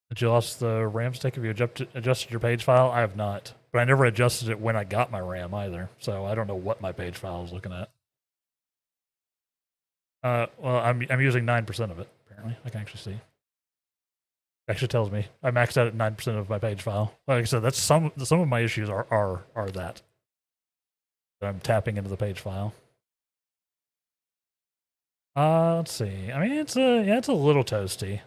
Did you lost the RAM stick? Have you adjusted your page file? I have not. But I never adjusted it when I got my RAM either. So I don't know what my page file is looking at. Well, I'm using 9% of it, apparently. I can actually see. It actually tells me I maxed out at 9% of my page file. Like I said, that's some of my issues are that I'm tapping into the page file. Let's see. I mean, it's a little toasty.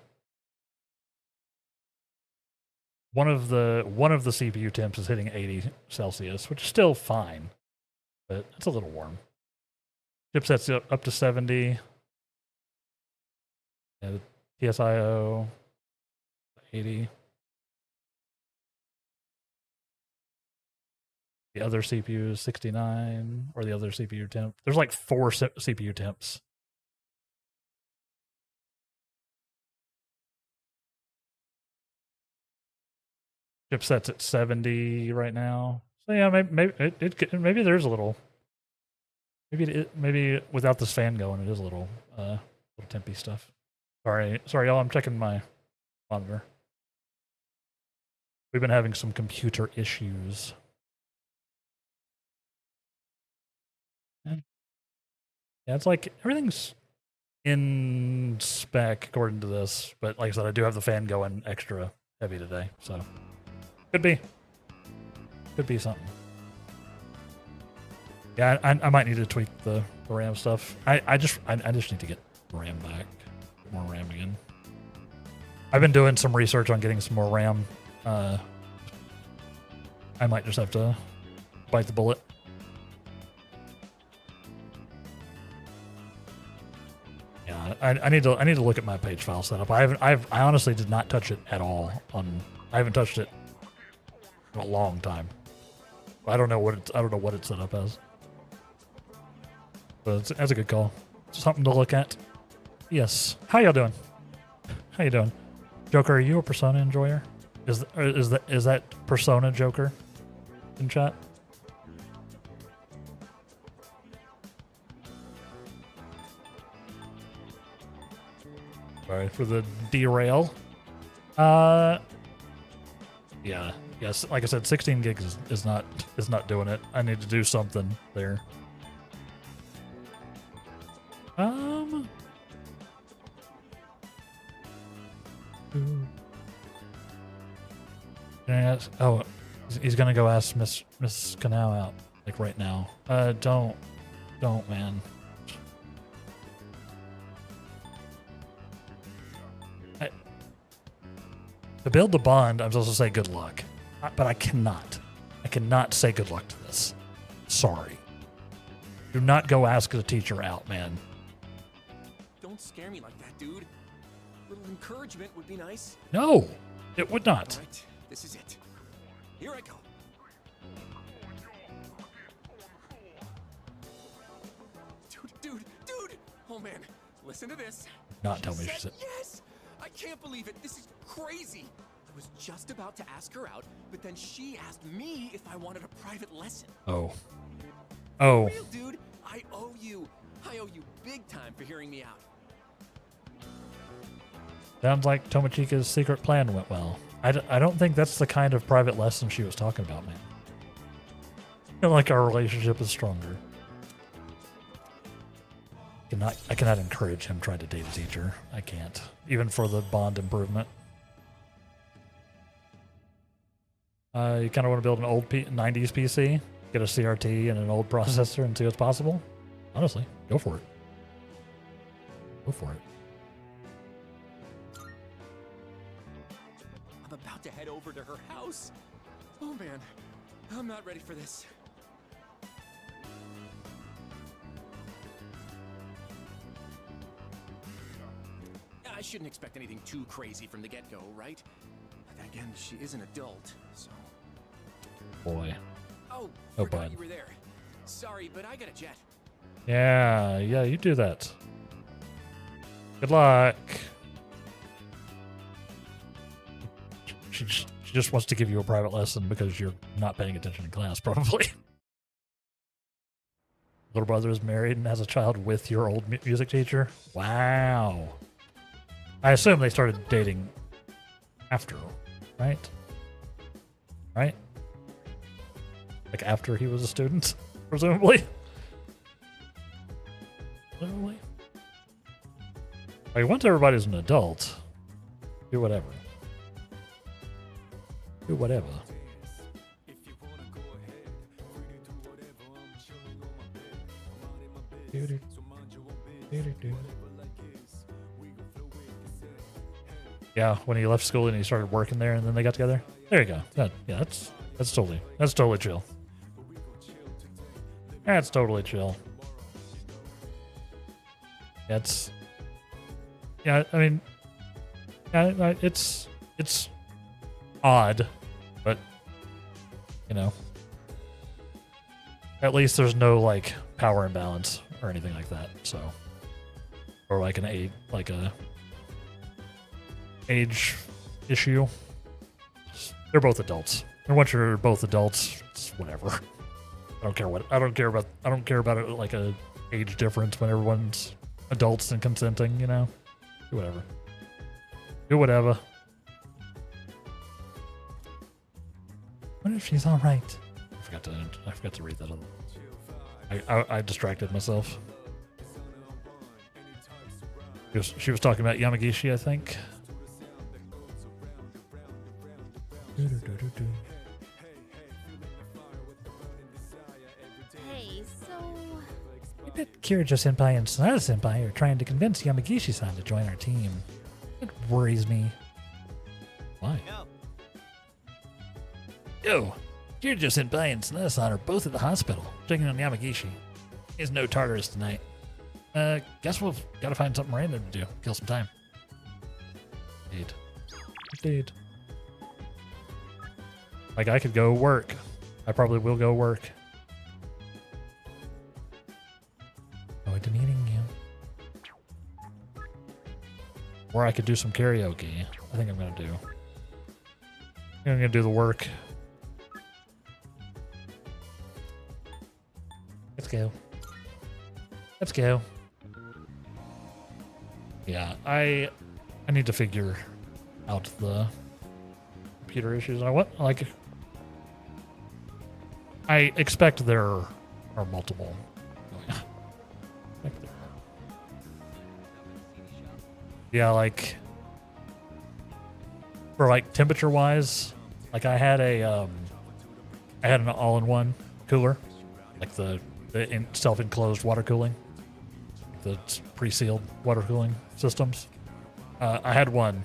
One of the CPU temps is hitting 80 Celsius, which is still fine, but it's a little warm. Chipset's up to 70. Yeah, the TSIO 80. The other CPU is 69, or the other CPU temp. There's like 4 CPU temps. Chipset's at 70 right now. So yeah, maybe there's a little. Maybe without this fan going, it is a little tempy stuff. Sorry, y'all. I'm checking my monitor. We've been having some computer issues. Yeah, it's like everything's in spec according to this, but like I said, I do have the fan going extra heavy today, so could be something. Yeah, I might need to tweak the RAM stuff. I just need to get RAM back, get more RAM again. I've been doing some research on getting some more RAM. I might just have to bite the bullet. Yeah, I need to look at my page file setup. I honestly did not touch it at all. I haven't touched it in a long time. I don't know what it's set up as. But that's a good call. Something to look at. Yes. How y'all doing? How you doing? Joker, are you a Persona enjoyer? Is that Persona Joker in chat? Sorry for the derail. Yeah. Yes, like I said, 16 gigs is not doing it. I need to do something there. Oh, he's gonna go ask Miss Canal out like right now. Don't, man. To build the bond, I'm supposed to say good luck, but I cannot say good luck to this. Sorry. Do not go ask the teacher out, man. Don't scare me like that, dude. A little encouragement would be nice. No, it would not. All right, this is it. Here I go. Dude. Oh man, listen to this. Not tell me she said yes. I can't believe it. This is crazy. I was just about to ask her out, but then she asked me if I wanted a private lesson. Oh. Real dude, I owe you big time for hearing me out. Sounds like Tomochika's secret plan went well. I don't think that's the kind of private lesson she was talking about, man. I feel like our relationship is stronger. I cannot encourage him trying to date a teacher. I can't. Even for the bond improvement. You kind of want to build an old 90s PC, get a CRT and an old processor and see what's possible? Honestly, go for it. Go for it. I'm about to head over to her house. Oh man, I'm not ready for this. I shouldn't expect anything too crazy from the get-go, right? Then again, she is an adult, so... Boy. Oh, bud. forgot you were there. Sorry, but I got a jet. Yeah, you do that. Good luck. She just wants to give you a private lesson because you're not paying attention in class, probably. Little brother is married and has a child with your old music teacher. Wow. I assume they started dating after, right? Right? Like after he was a student, presumably? Presumably? Like once everybody's an adult, do whatever. Do whatever. Yeah, when he left school and he started working there and then they got together. There you go. Yeah, that's totally chill. That's totally chill. It's odd, but you know, At least there's no like power imbalance or anything like that. So, or like a age issue. They're both adults. And once you're both adults, it's whatever. I don't care about it like a age difference when everyone's adults and consenting, you know? Do whatever. Do whatever. I wonder if she's alright. I forgot to read that other. I distracted myself. She was talking about Yamagishi, I think. Hey, so... I bet Kirijo-senpai and Sonata-senpai are trying to convince Yamagishi-san to join our team. It worries me. Why? Yo, Kirijo-senpai and Sonata-san are both at the hospital, checking on Yamagishi. He's no Tartarus tonight. Guess we've got to find something random to do. Kill some time. Indeed. Like, I could go work. I probably will go work. Oh, I'm meeting you. Or I could do some karaoke. I think I'm going to do. I'm going to do the work. Let's go. Let's go. Yeah, I need to figure out the computer issues. I expect there are multiple. Yeah, like for like temperature wise, like I had an all-in-one cooler, like the self-enclosed water cooling, the pre-sealed water cooling systems. I had one,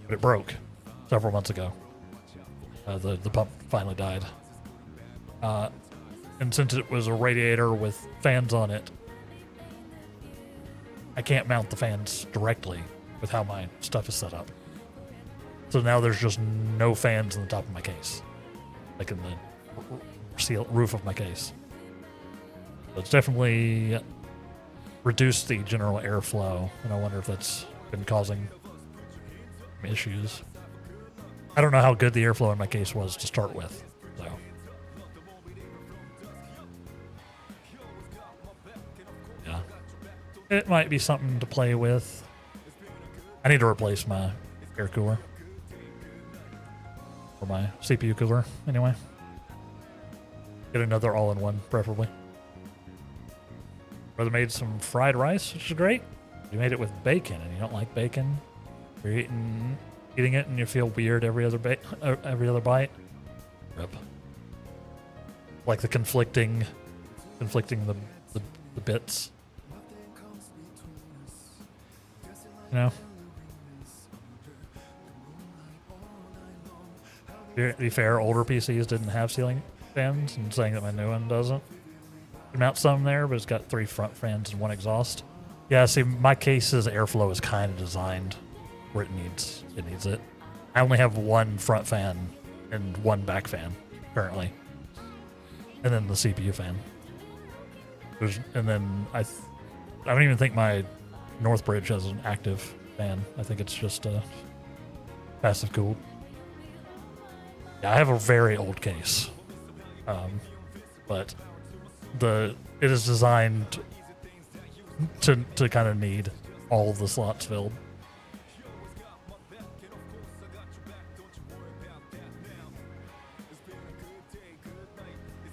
but it broke several months ago. The pump finally died. And since it was a radiator with fans on it, I can't mount the fans directly with how my stuff is set up. So now there's just no fans in the top of my case, like in the roof of my case. So it's definitely reduced the general airflow, and I wonder if that's been causing issues. I don't know how good the airflow in my case was to start with, so. Yeah. It might be something to play with. I need to replace my air cooler. Or my CPU cooler, anyway. Get another all-in-one, preferably. Brother made some fried rice, which is great. You made it with bacon, and you don't like bacon. You're eating it, and you feel weird every other bite. Rip. Like the conflicting the bits. You know. To be fair, older PCs didn't have ceiling fans, and saying that my new one doesn't. You mount some there, but it's got 3 front fans and 1 exhaust. Yeah, see, my case's airflow is kind of designed where it needs it. I only have 1 front fan and 1 back fan currently, and then the CPU fan. And then I don't even think my Northbridge has an active fan. I think it's just passive cooled. Yeah, I have a very old case, but it is designed to kind of need all of the slots filled.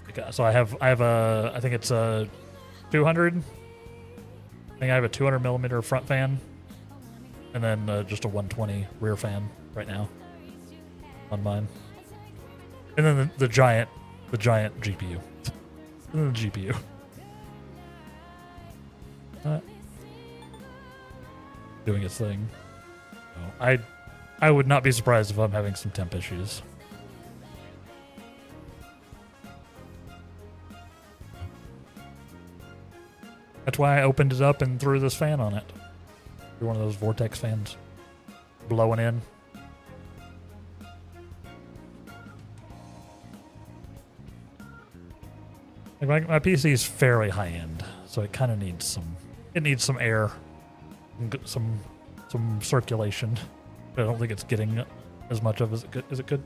Okay, so I have I think it's a 200. I think I have a 200 millimeter front fan, and then just a 120 rear fan right now on mine. And then the giant GPU. And then the GPU. Doing its thing. So I would not be surprised if I'm having some temp issues. That's why I opened it up and threw this fan on it. Threw one of those vortex fans blowing in. Like my PC is fairly high end, so it kind of needs some air, and some circulation. But I don't think it's getting as much of as it could.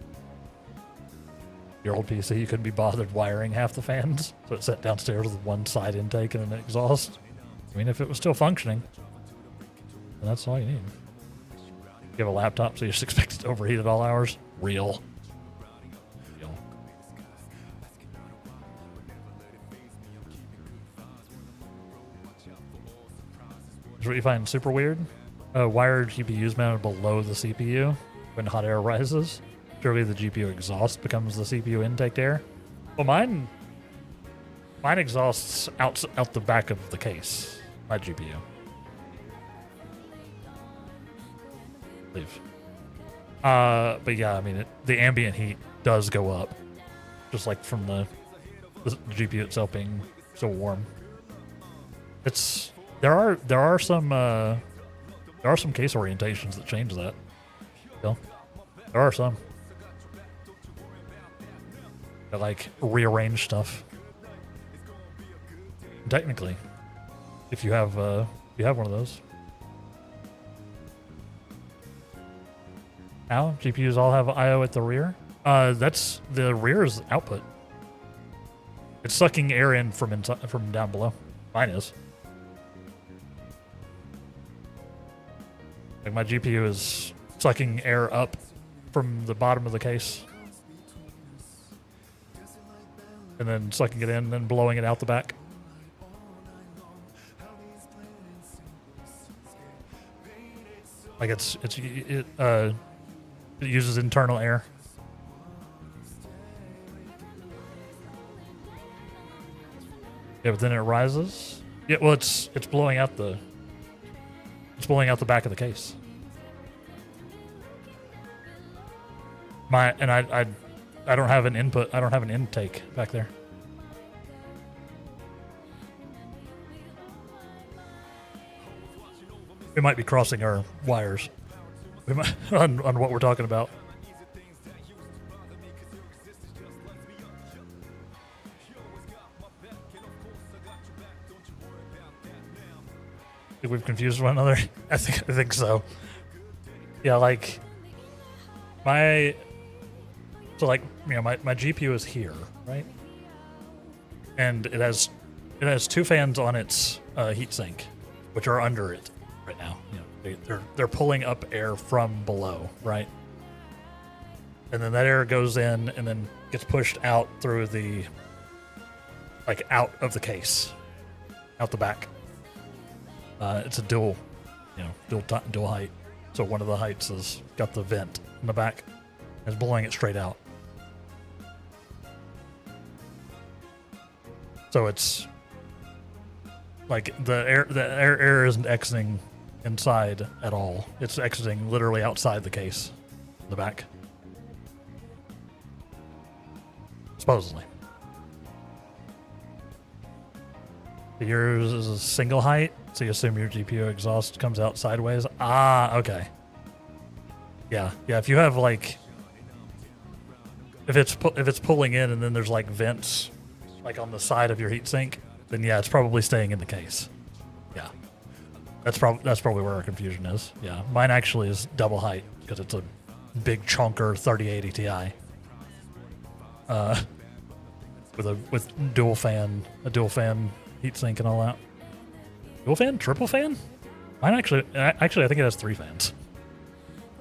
Your old PC, you couldn't be bothered wiring half the fans, so it sat downstairs with one side intake and an exhaust. I mean, if it was still functioning, then that's all you need. You have a laptop, so you're just expected to overheat at all hours. Real. What you find super weird? Wired GPUs mounted below the CPU when hot air rises. Surely the GPU exhaust becomes the CPU intake air. Well, mine exhausts out the back of the case. My GPU. Leave. But yeah, I mean, the ambient heat does go up, just like from the GPU itself being so warm. There are some case orientations that change that. Still, there are some that like rearrange stuff. Technically, if you have one of those. Now GPUs all have I/O at the rear. That's the rear's output. It's sucking air in from down below. Mine is. Like my GPU is sucking air up from the bottom of the case, and then sucking it in, and then blowing it out the back. Like it uses internal air. Yeah, but then it rises. Yeah, well, it's blowing out the back of the case. I don't have an input. I don't have an intake back there. We might be crossing our wires. We might on what we're talking about. Think we've confused one another? I think so. Yeah, like my GPU is here, right? And it has two fans on its heatsink, which are under it right now. You know, they're pulling up air from below, right? And then that air goes in and then gets pushed out through the out of the case, out the back. It's a dual height. So one of the heights has got the vent in the back and is blowing it straight out. So it's like the air isn't exiting inside at all. It's exiting literally outside the case, in the back. Supposedly. Yours is a single height, so you assume your GPU exhaust comes out sideways. Ah, okay. Yeah. If you have if it's pulling in and then there's vents on the side of your heatsink, then yeah, it's probably staying in the case. Yeah, that's probably where our confusion is. Yeah, mine actually is double height because it's a big chunker 3080 Ti. With a dual fan heatsink and all that. Dual fan? Triple fan? Mine actually, I think it has 3 fans.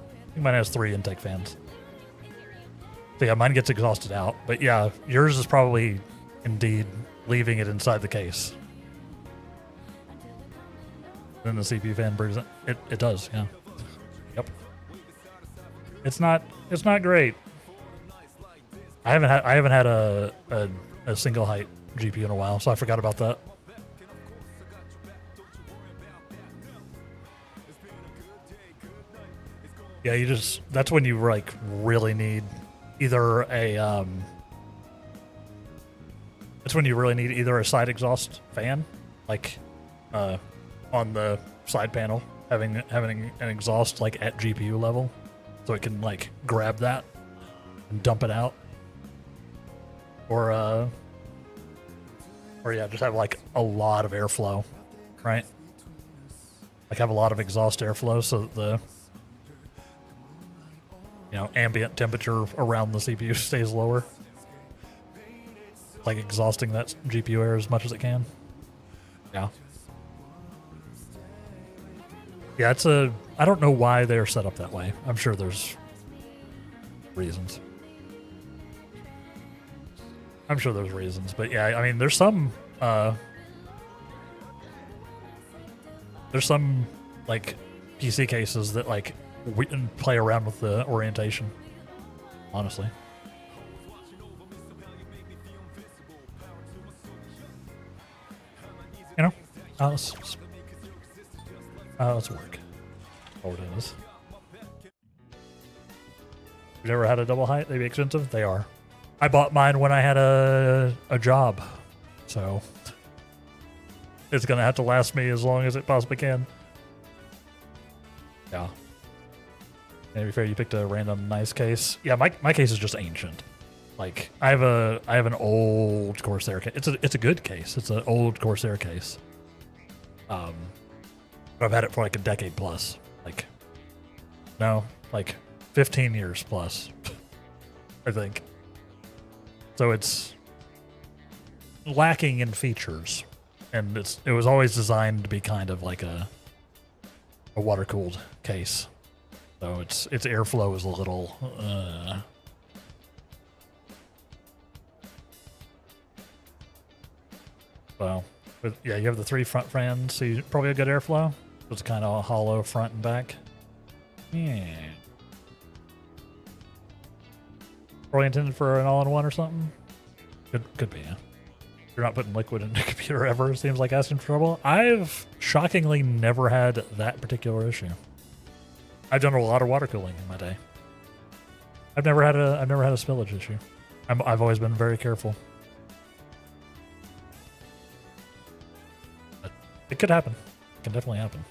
I think mine has 3 intake fans. So yeah, mine gets exhausted out. But yeah, yours is probably indeed leaving it inside the case. Then the CPU fan brings it. It does, yeah. Yep. It's not great. I haven't had a single height GPU in a while, so I forgot about that. Yeah, that's when you really need either a side exhaust fan, on the side panel, having an exhaust at GPU level, so it can grab that and dump it out, or Or yeah, just have like a lot of airflow, right? Like have a lot of exhaust airflow so that the ambient temperature around the CPU stays lower. Like exhausting that GPU air as much as it can. Yeah. Yeah, I don't know why they're set up that way. I'm sure there's reasons. But yeah, I mean, there's some like PC cases that like we can play around with the orientation, honestly. Let's work. Oh, it is. You've never had a double height? They be expensive? They are. I bought mine when I had a job, so it's gonna have to last me as long as it possibly can. Yeah. And to be fair, you picked a random nice case. Yeah, my case is just ancient. Like I have an old Corsair case. It's a good case. It's an old Corsair case. But I've had it for like a decade plus. Like 15 years plus. I think. So it's lacking in features, and it was always designed to be kind of like a water cooled case. So its airflow is a little. Well, yeah, you have the 3 front fans, so you probably a good airflow. It's kind of hollow front and back. Yeah. Probably intended for an all-in-one or something. Could be, yeah. You're not putting liquid in the computer ever. Seems like asking for trouble. I've shockingly never had that particular issue. I've done a lot of water cooling in my day. I've never had a spillage issue. I've always been very careful. But it could happen. It can definitely happen.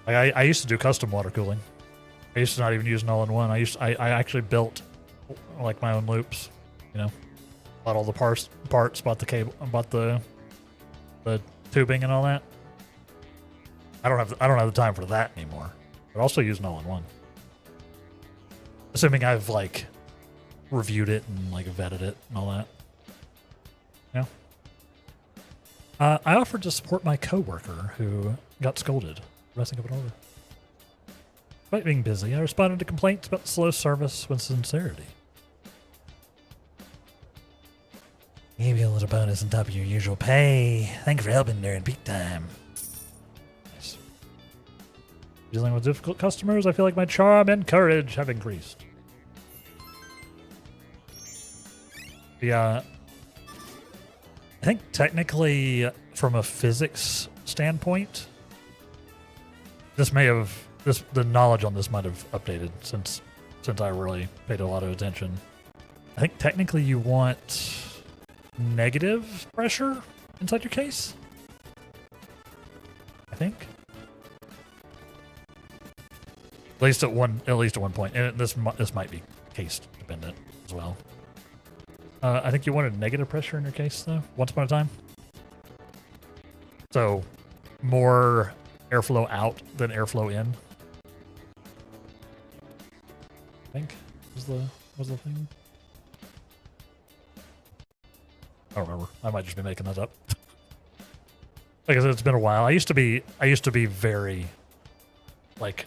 Like I used to do custom water cooling. I used to not even use an all-in-one. I actually built like my own loops. Bought all the parts, bought the cable, bought the tubing and all that. I don't have the time for that anymore. But also use an all-in-one. Assuming I've like reviewed it and like vetted it and all that. Yeah. I offered to support my coworker who got scolded for messing up an order. Despite being busy, I responded to complaints about the slow service with sincerity. Maybe a little bonus on top of your usual pay. Thank you for helping during peak time. Nice. Dealing with difficult customers, I feel like my charm and courage have increased. Yeah. I think technically, from a physics standpoint, the knowledge on this might have updated since I really paid a lot of attention. I think technically you want negative pressure inside your case. I think. At least at one point, and this might be case dependent as well. I think you wanted negative pressure in your case though. Once upon a time. So more airflow out than airflow in. I think was the thing. I don't remember. I might just be making that up. Like I said, it's been a while. I used to be very like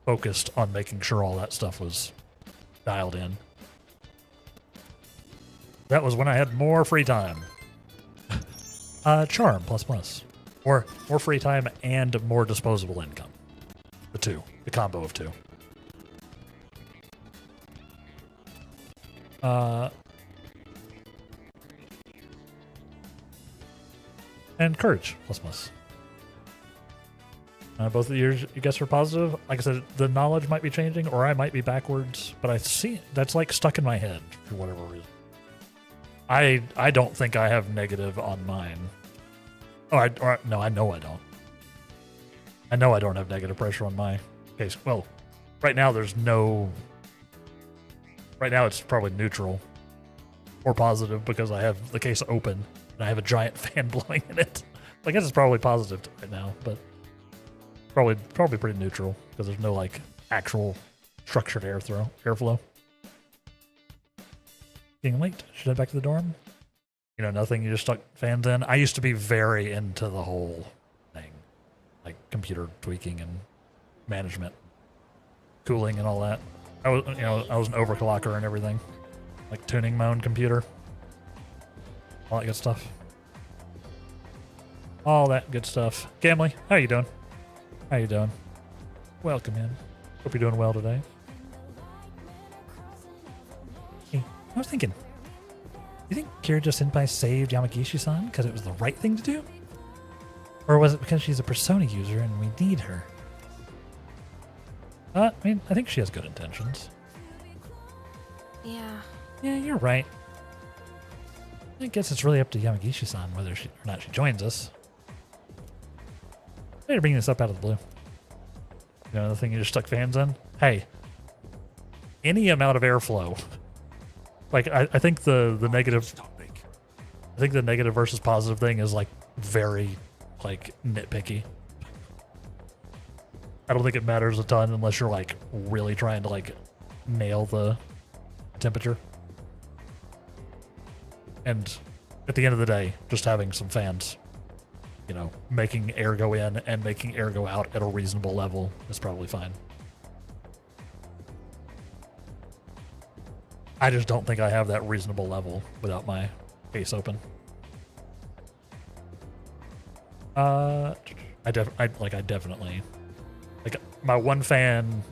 focused on making sure all that stuff was dialed in. That was when I had more free time. Charm plus. Or more free time and more disposable income. The combo of two. And courage plus. Both of yours, you guess, are positive. Like I said, the knowledge might be changing, or I might be backwards, but I see that's like stuck in my head for whatever reason. I don't think I have negative on mine. No, I know I don't. I know I don't have negative pressure on my case. Well, right now there's no. Right now it's probably neutral. or positive because I have the case open and I have a giant fan blowing in it. I guess it's probably positive right now, but probably pretty neutral because there's no like actual structured airflow. Getting late. Should I head back to the dorm? You know, nothing. You just stuck fans in. I used to be very into the whole thing, like computer tweaking and management, cooling and all that. I was an overclocker and everything, like tuning my own computer, all that good stuff. All that good stuff. Gamley, how you doing? How you doing? Welcome in. Hope you're doing well today. Hey, I was thinking, you think Kirijo-senpai saved Yamagishi-san because it was the right thing to do? Or was it because she's a Persona user and we need her? I mean, I think she has good intentions. Yeah. Yeah, you're right. I guess it's really up to Yamagishi-san whether or not she joins us. I need to bring this up out of the blue. You know, the thing you just stuck fans in? Hey, any amount of airflow. Like, I think the negative... I think the negative versus positive thing is, like, very, like, nitpicky. I don't think it matters a ton unless you're, like, really trying to, like, nail the temperature. And at the end of the day, just having some fans, you know, making air go in and making air go out at a reasonable level is probably fine. I just don't think I have that reasonable level without my case open. I definitely, like, my one fan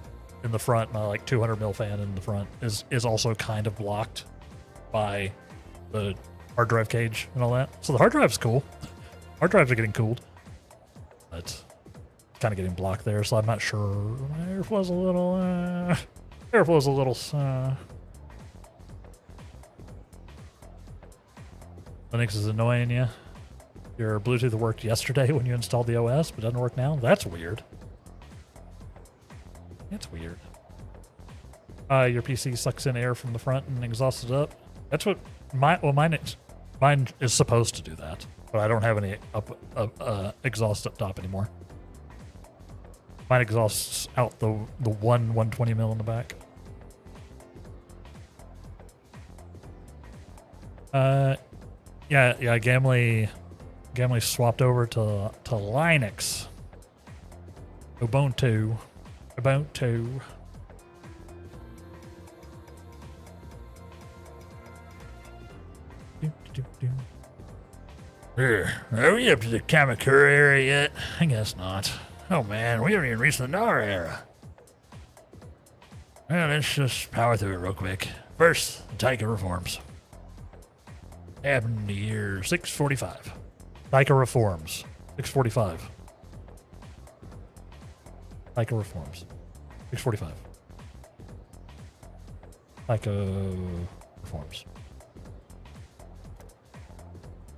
in the front, my like 200 mil fan in the front is also kind of blocked by the hard drive cage and all that. So the hard drive's cool. Hard drives are getting cooled, but it's kind of getting blocked there. So I'm not sure. My airflow's a little. Linux is annoying you. Your Bluetooth worked yesterday when you installed the OS, but doesn't work now. That's weird. That's weird. Your PC sucks in air from the front and exhausts it up. That's what mine is supposed to do that, but I don't have any exhaust up top anymore. Mine exhausts out the 120 mil in the back. Yeah, Gamley swapped over to Linux. Ubuntu. Are we up to the Kamakura era yet? I guess not. Oh man, we haven't even reached the Nara era. Well, let's just power through it real quick. First, the Taika reforms. Happened in the year 645. Taika reforms. 645. Taika reforms. 645. Taika reforms.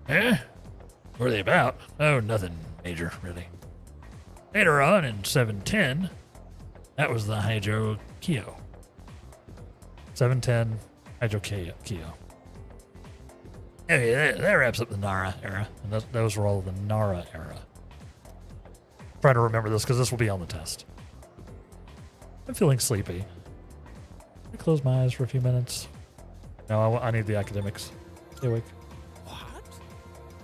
Eh? What are they about? Oh, nothing major, really. Later on in 710, that was the Hydro Kyo. 710 Hydro Kyo. Okay, that wraps up the Nara era. And those were all the Nara era. I'm trying to remember this because this will be on the test. I'm feeling sleepy. I close my eyes for a few minutes. No, I need the academics. Stay awake.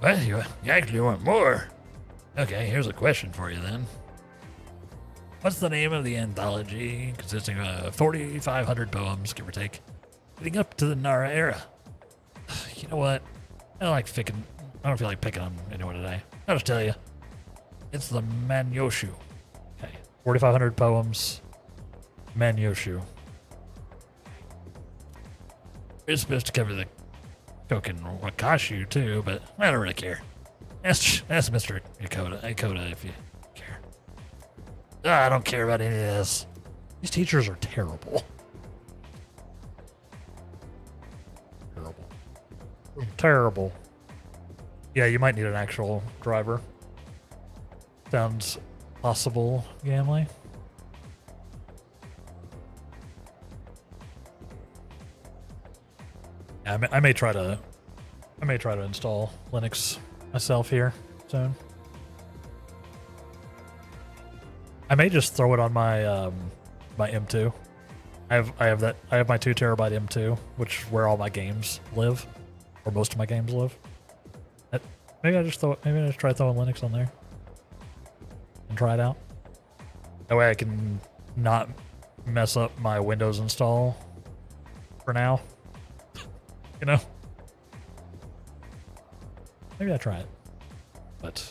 Well, you actually want more. Okay, here's a question for you then. What's the name of the anthology consisting of 4,500 poems, give or take, leading up to the Nara era? You know what? I don't feel like picking on anyone today. I'll just tell you. It's the Manyoshu. Okay, 4,500 poems. Manyoshu. It's supposed to cover the Koken Wakashu too, but I don't really care. Ask Mr. Yakota if you care. I don't care about any of this. These teachers are terrible. Terrible. Yeah, you might need an actual driver. Sounds possible, Gamley. I may try to install Linux myself here soon. I may just throw it on my my M2. I have my 2 terabyte M2, which is where all my games live, or most of my games live. Maybe I just try throwing Linux on there and try it out. That way I can not mess up my Windows install for now. You know? Maybe I try it. But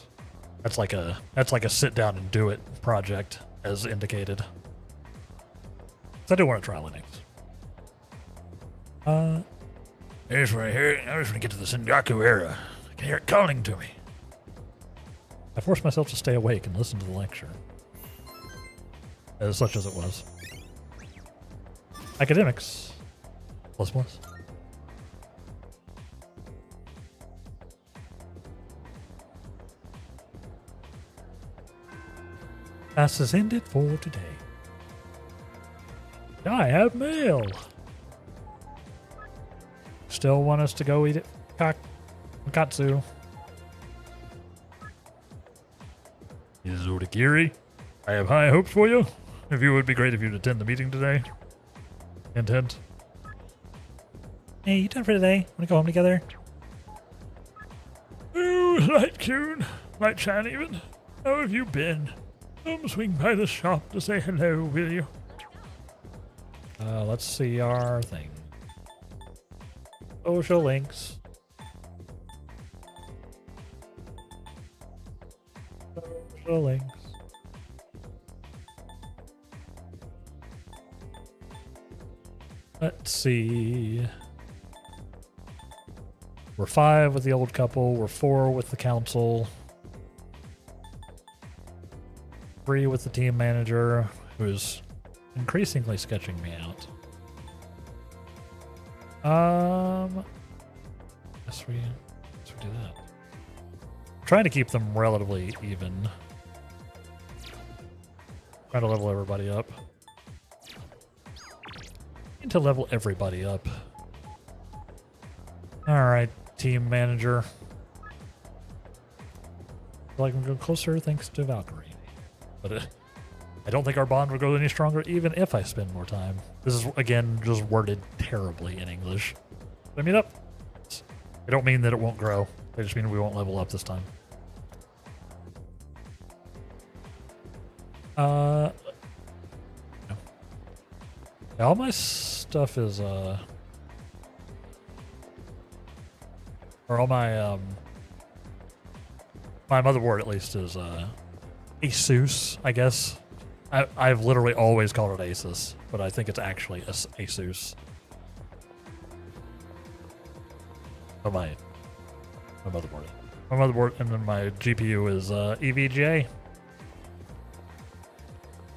that's like a sit down and do it project as indicated. So I do want to try Linux. I just want to get to the Sengaku era. I can hear it calling to me. I forced myself to stay awake and listen to the lecture. As such as it was. Academics. Plus plus. Class has ended for today. I have mail. Still want us to go eat it? Katsu. Izodakiri, I have high hopes for you. If you would be great if you'd attend the meeting today. Hint. Hey, you done for today? Wanna go home together? Oh, Light Coon. Light Chan even. How have you been? Come swing by the shop to say hello, will you? Let's see our thing. Social links. Social links. Let's see. We're 5 with the old couple. We're 4 with the council. 3 with the team manager, who's increasingly sketching me out. Guess we do that. I'm trying to keep them relatively even. Trying to level everybody up. Need to level everybody up. Alright, team manager. Feel like I'm going closer thanks to Valkyrie. But I don't think our bond will go any stronger even if I spend more time. This is, again, just worded terribly in English. Let me up. I don't mean that it won't grow. I just mean we won't level up this time. No. Yeah, all my stuff is, or all my, my motherboard at least is, Asus, I guess. I've literally always called it Asus, but I think it's actually Asus. Oh, my motherboard. My motherboard, and then my GPU is EVGA.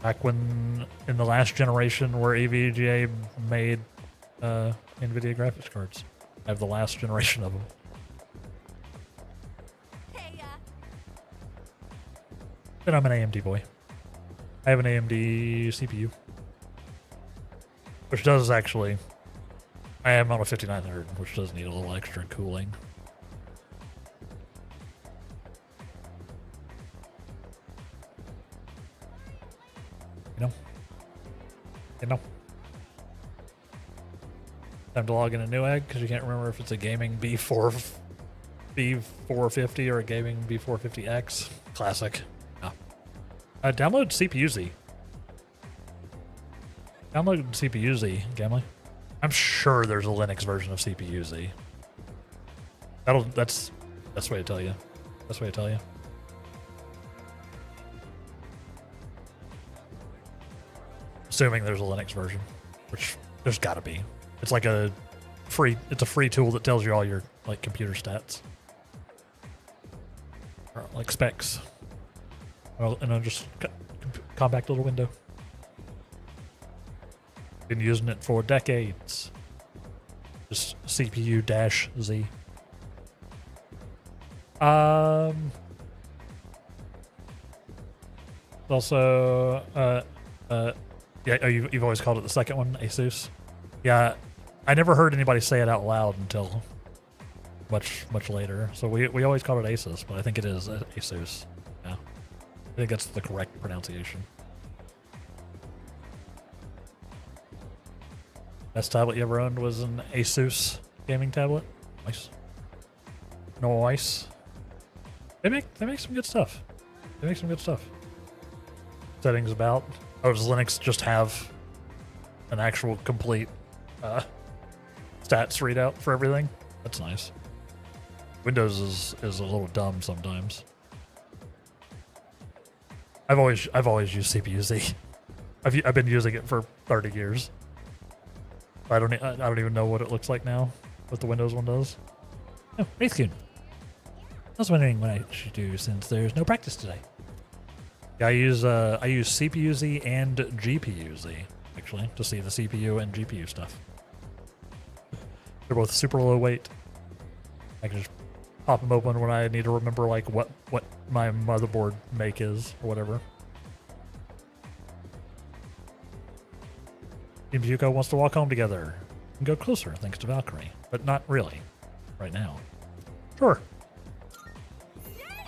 Back when, in the last generation where EVGA made NVIDIA graphics cards. I have the last generation of them. But I'm an AMD boy. I have an AMD CPU. Which does actually... I am on a 5900, which does need a little extra cooling. You know. Time to log in a new egg, because you can't remember if it's a gaming B450 or a gaming B450X. Classic. Download CPU-Z. Download CPU-Z, Gamley. I'm sure there's a Linux version of CPU-Z. That's best way to tell you. Best way to tell you. Assuming there's a Linux version, which there's got to be. It's like a free tool that tells you all your like computer stats, or like specs. Well, and I'll just compact little window. Been using it for decades. Just CPU-Z. Also, yeah, you've always called it the second one, Asus. Yeah, I never heard anybody say it out loud until much later. So we always called it Asus, but I think it is Asus. Yeah, I think that's the correct pronunciation. Best tablet you ever owned was an Asus gaming tablet. Nice. No ice. They make some good stuff. They make some good stuff. Settings about. Oh, does Linux just have an actual complete stats readout for everything? That's nice. Windows is a little dumb sometimes. I've always used CPU-Z. I've been using it for 30 years. I don't even know what it looks like now. What the Windows one does. Oh, Wraithcoon. I was wondering what I should do since there's no practice today. Yeah, I use CPU-Z and GPU-Z actually to see the CPU and GPU stuff. They're both super low weight. I can just pop them open when I need to remember like what my motherboard make is or whatever. Team Yuko wants to walk home together and go closer thanks to Valkyrie, but not really right now. Sure.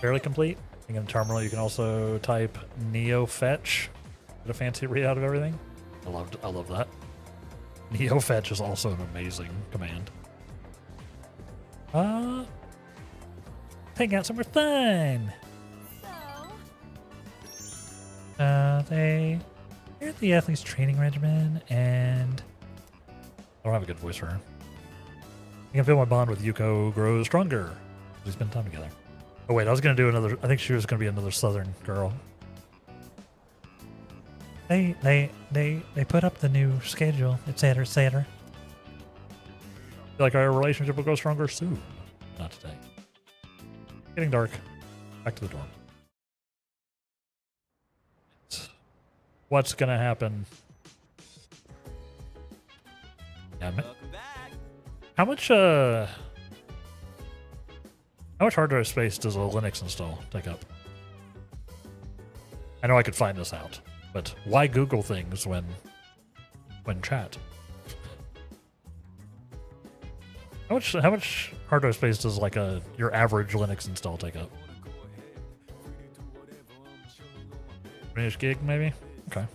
Fairly complete. In the terminal, you can also type neo fetch, get a fancy readout of everything. I love that. Neo fetch is also an amazing command. Hang out somewhere fun. They're the athlete's training regimen, and I don't have a good voice for her. I can feel my bond with Yuko grow stronger as we spend time together. Oh wait, I was gonna do another. I think she was gonna be another Southern girl. They put up the new schedule, etc., etc. Feel like our relationship will grow stronger soon. Not today. Getting dark. Back to the dorm. What's gonna happen? Damn it. How much hard drive space does a Linux install take up? I know I could find this out, but why Google things when chat? How much hard drive space does like your average Linux install take up? 20-ish gig maybe? Okay.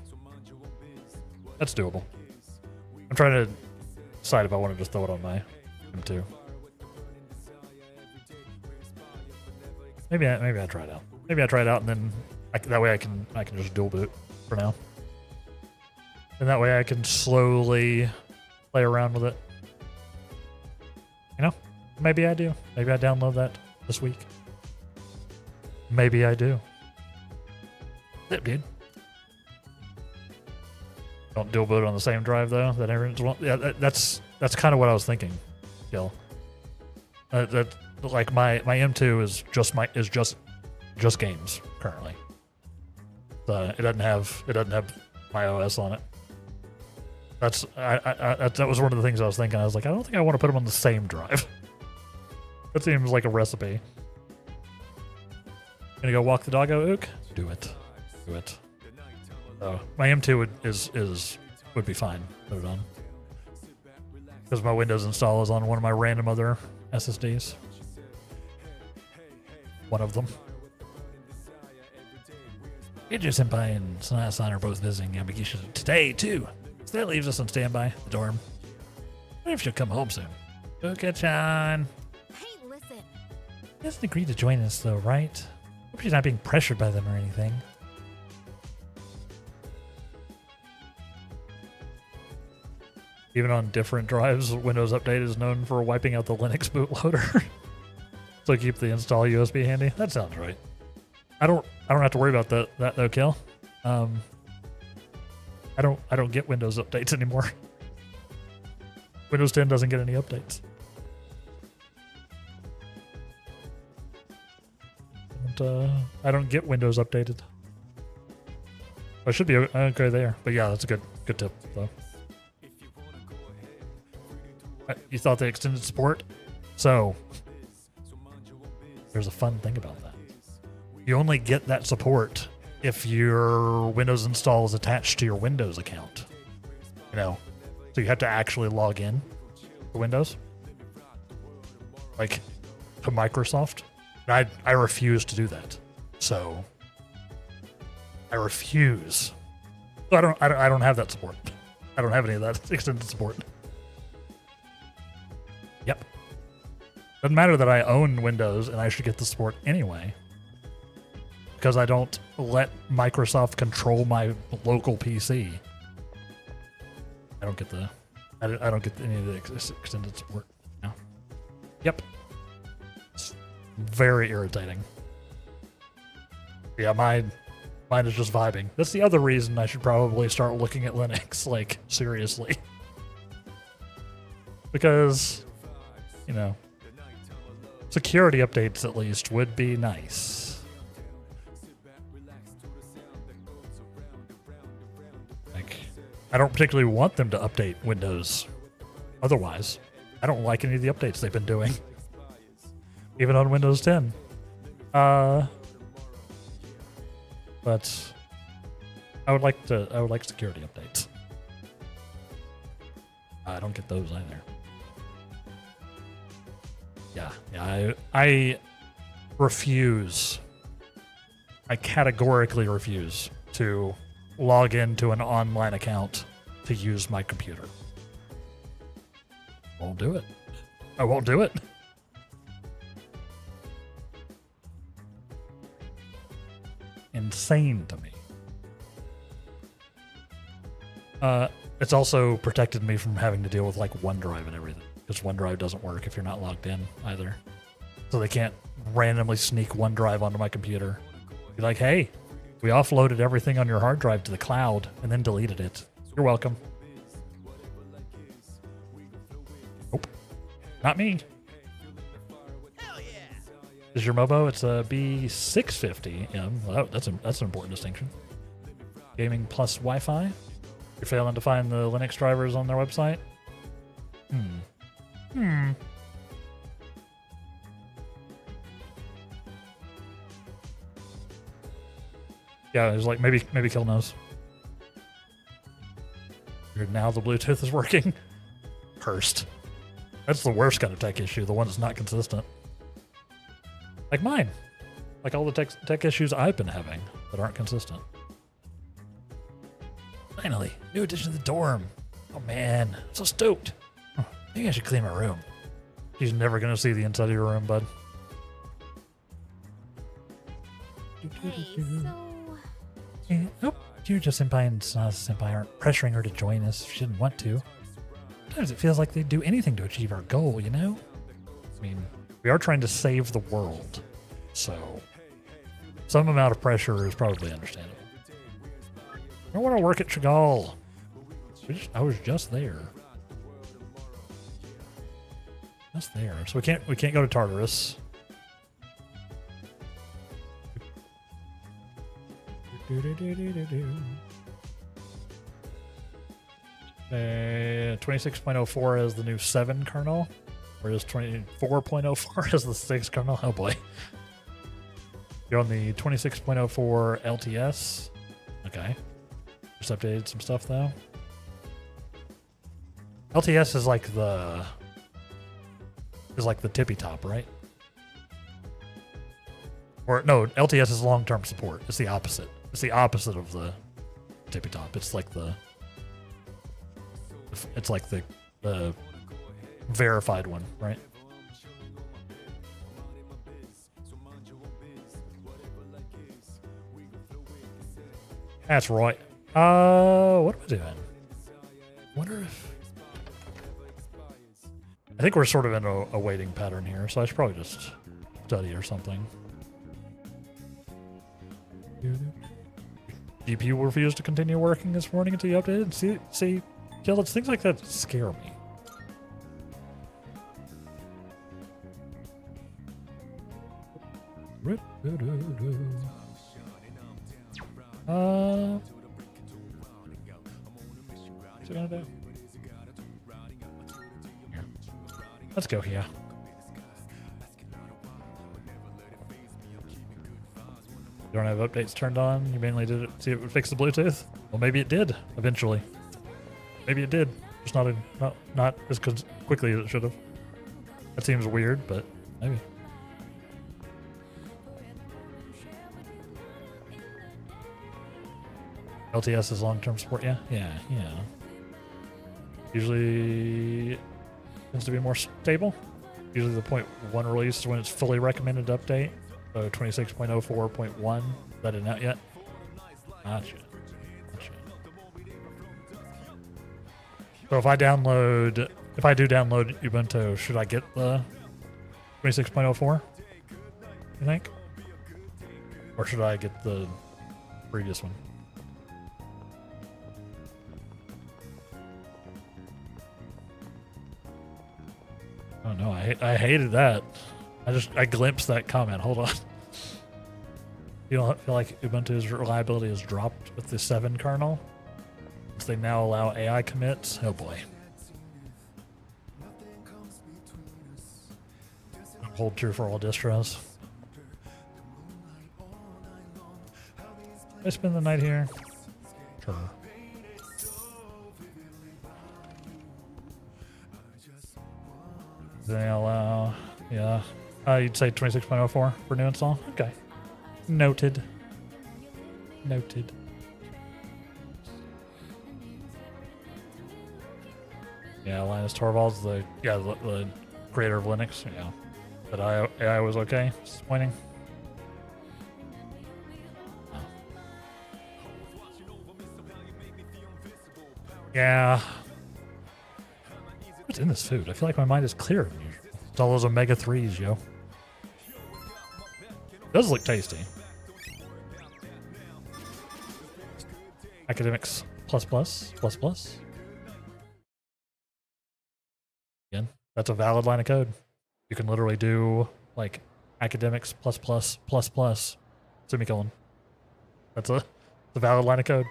That's doable. I'm trying to decide if I want to just throw it on my M2. Maybe I try it out. Maybe I try it out and then that way I can just dual boot for now. And that way I can slowly play around with it. You know, maybe I do. Maybe I download that this week. Maybe I do. Zip, dude. Don't dual boot on the same drive though. That everyone's yeah, that's kind of what I was thinking. Gil. That like my M2 is just games currently. It doesn't have my OS on it. That was one of the things I was thinking. I was like, I don't think I want to put them on the same drive. That seems like a recipe. Gonna go walk the doggo, Ook? Do it. So my M2 would be fine. Put it on. Because my Windows install is on one of my random other SSDs. One of them. Idris Senpai and Sanaya-san are both visiting Yamagishi today, too. So that leaves us on standby, the dorm. I wonder if she'll come home soon. Yuka-chan. Hey, listen. She hasn't agreed to join us, though, right? Hope she's not being pressured by them or anything. Even on different drives, Windows Update is known for wiping out the Linux bootloader. So keep the install USB handy. That sounds right. I don't have to worry about that though, Kill. I don't get Windows updates anymore. Windows 10 doesn't get any updates. And, I don't get Windows updated. I should be okay there, but yeah, that's a good tip though. You thought they extended support? So there's a fun thing about that. You only get that support if your Windows install is attached to your Windows account. You know, so you have to actually log in. for Windows, like to Microsoft. And I refuse to do that. So I refuse. So I don't have that support. I don't have any of that extended support. Yep. Doesn't matter that I own Windows and I should get the support anyway, because I don't let Microsoft control my local PC. I don't get any of the extended support. No. Yep. It's very irritating. Yeah, mine is just vibing. That's the other reason I should probably start looking at Linux, like, seriously. Because, you know, security updates at least would be nice. Like, I don't particularly want them to update Windows. Otherwise, I don't like any of the updates they've been doing. Even on Windows 10. But I would like security updates. I don't get those either. Yeah, I refuse. I categorically refuse to log into an online account to use my computer. Won't do it. I won't do it. Insane to me. It's also protected me from having to deal with like OneDrive and everything, because OneDrive doesn't work if you're not logged in either. So they can't randomly sneak OneDrive onto my computer. Be like, hey, we offloaded everything on your hard drive to the cloud and then deleted it. You're welcome. Nope. Not me. Is your MOBO? It's a B650M. Well, that's an important distinction. Gaming plus Wi-Fi. You're failing to find the Linux drivers on their website? Yeah, there's like maybe Kill knows. Now the Bluetooth is working. Cursed. That's the worst kind of tech issue, the one that's not consistent. Like mine. Like all the tech issues I've been having that aren't consistent. Finally, new addition to the dorm. Oh man, I'm so stoked. Maybe I should clean my room. She's never gonna see the inside of your room, bud. Hey, so... Oh, Senpai and Senpai aren't pressuring her to join us if she didn't want to. Sometimes it feels like they'd do anything to achieve our goal, you know? I mean, we are trying to save the world, so some amount of pressure is probably understandable. I don't want to work at Chagall. I was just there. Just there. So we can't go to Tartarus. 26.04 is the new 7 kernel, whereas 24.04 is the 6 kernel. Oh boy. You're on the 26.04 LTS. Okay. Just updated some stuff though. LTS is like the tippy top, right? Or no, LTS is long-term support. It's the opposite. It's the opposite of the tippy top. It's like the verified one, right? That's right. What am I doing? Wonder if I think we're sort of in a waiting pattern here, so I should probably just study or something. GPU refused to continue working this morning until you updated. See, Kill, it's things like that scare me. What's it gonna do? Here. Let's go here. You don't have updates turned on? You mainly did it to see if it would fix the Bluetooth? Well, maybe it did, eventually. Maybe it did. Just not as quickly as it should have. That seems weird, but maybe. LTS is long-term support, yeah. Usually tends to be more stable. Usually the 0.1 release is when it's fully recommended to update. So 26.04.1, is that isn't out yet? Gotcha. So if I do download Ubuntu, should I get the 26.04? You think? Or should I get the previous one? Oh no, I hated that. I glimpsed that comment. Hold on. You don't feel like Ubuntu's reliability has dropped with the 7 kernel? Since they now allow AI commits? Oh boy. Hold true for all distros. I spend the night here? Sure. They allow, yeah. You'd say 26.04 for new install? Okay. Noted. Yeah, Linus Torvalds, the creator of Linux, yeah. But AI was okay. Disappointing. Oh. Yeah. What's in this food? I feel like my mind is clearer than usual. It's all those omega-3s, yo. It does look tasty. Academics plus. Again, that's a valid line of code. You can literally do like academics plus semicolon. That's a valid line of code.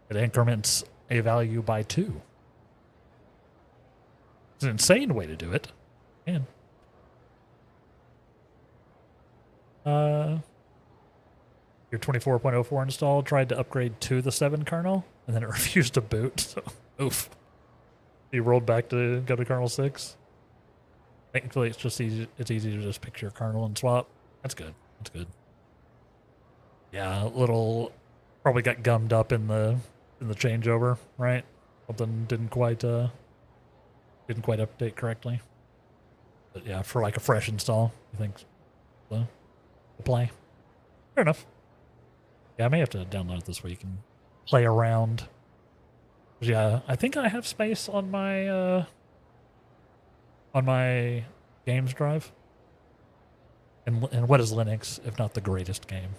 It increments a value by 2. It's an insane way to do it. Man. Your 24.04 install tried to upgrade to the 7 kernel, and then it refused to boot, so oof. You rolled back to go to kernel 6. Thankfully, it's easy to just pick your kernel and swap. That's good. Yeah, probably got gummed up in the changeover, right? Something didn't quite update correctly. But yeah, for like a fresh install, I think apply. Fair enough. Yeah, I may have to download it this week and play around. Yeah, I think I have space on my games drive. And what is Linux if not the greatest game?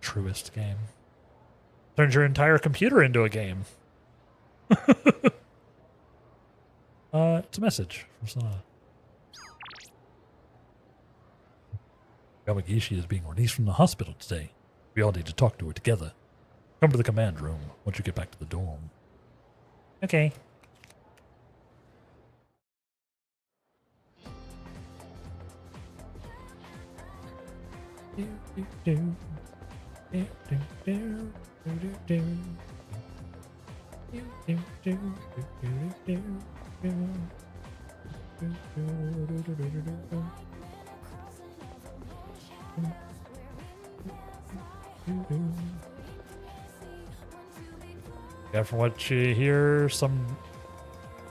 Truest game. Turns your entire computer into a game. It's a message from Sana. Yamagishi is being released from the hospital today. We all need to talk to her together. Come to the command room once you get back to the dorm. Okay. Yeah, from what you hear, some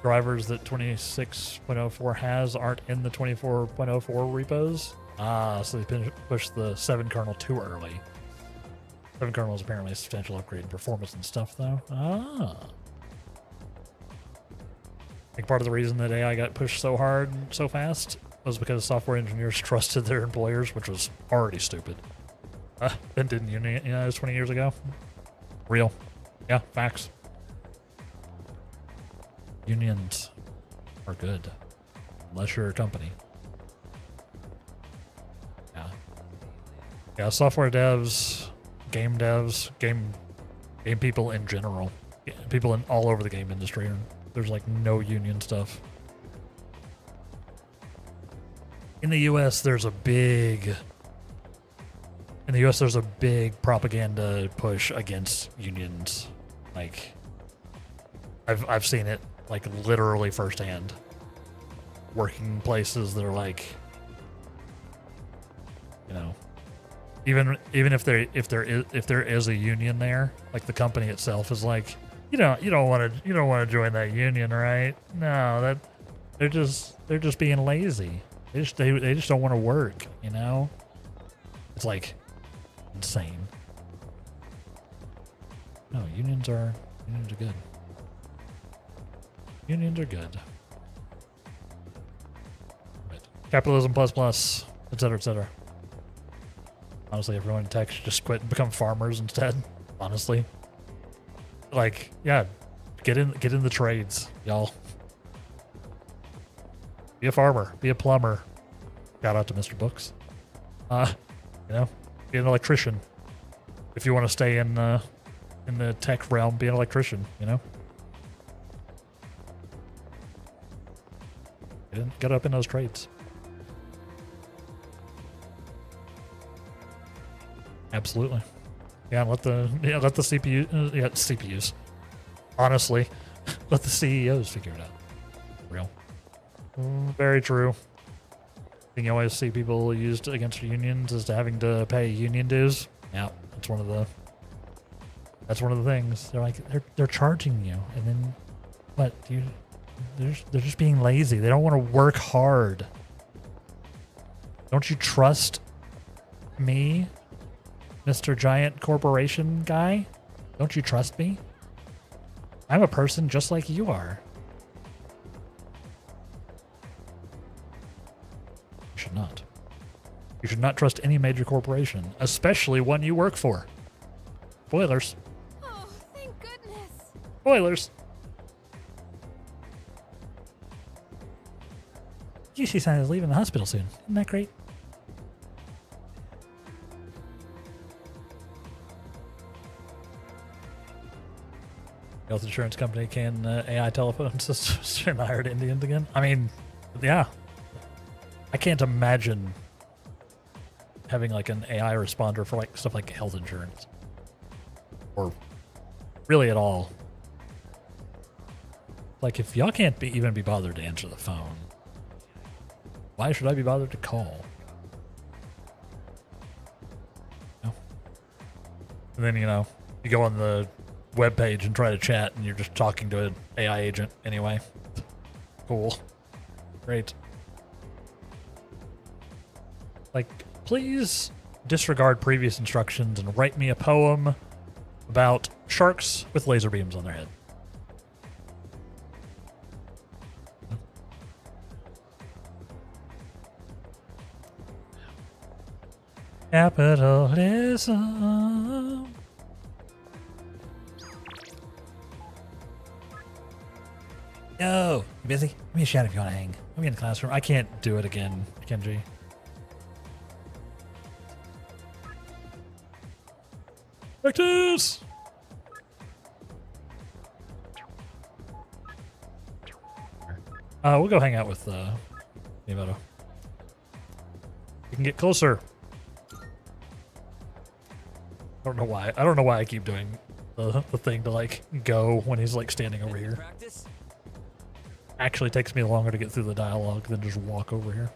drivers that 26.04 has aren't in the 24.04 repos. So they pushed the 7 kernel too early. 7 kernel is apparently a substantial upgrade in performance and stuff, though. I think part of the reason that AI got pushed so hard and so fast was because software engineers trusted their employers, which was already stupid. Then didn't unionize 20 years ago? Real. Yeah, facts. Unions are good. Unless you're a company. Yeah, software devs, game people in general. People all over the game industry. There's like no union stuff. In the US, there's a big the U.S., there's a big propaganda push against unions. Like, I've seen it like literally firsthand. Working places that are like, you know, even if there is a union there, like the company itself is like, you don't want to join that union, right? No, that they're just being lazy. They just don't want to work, you know? It's like insane. No, unions are good. Unions are good. Right. Capitalism plus, etc., etc. Honestly, everyone in tech should just quit and become farmers instead. Honestly, like, yeah, get in the trades, y'all. Be a farmer. Be a plumber. Shout out to Mr. Books. You know, be an electrician. If you want to stay in the tech realm, be an electrician. You know. Get up in those trades. Absolutely. Yeah, let the CPUs. Honestly, let the CEOs figure it out. Real. Very true. Thing you always see people used against unions is to having to pay union dues. Yeah, that's one of the things. They're like they're charging you, and then what? They're just being lazy. They don't want to work hard. Don't you trust me, Mr. Giant Corporation guy? Don't you trust me? I'm a person just like you are. You should not. You should not trust any major corporation, especially one you work for. Spoilers. Oh, thank goodness. Spoilers. UC-san is leaving the hospital soon. Isn't that great? Health insurance company can AI telephone systems and hired Indians again. I mean, yeah. I can't imagine having like an AI responder for like stuff like health insurance. Or really at all. Like, if y'all can't even be bothered to answer the phone, why should I be bothered to call? No. And then, you know, you go on the web page and try to chat and you're just talking to an AI agent anyway. Cool. Great. Like, please disregard previous instructions and write me a poem about sharks with laser beams on their head. Capitalism. Yo, you busy? Give me a shout if you want to hang. I'm in the classroom. I can't do it again, Kenji. Practice! We'll go hang out with Miyamoto. You can get closer. I don't know why I keep doing the thing to like go when he's like standing over here. Actually takes me longer to get through the dialogue than just walk over here.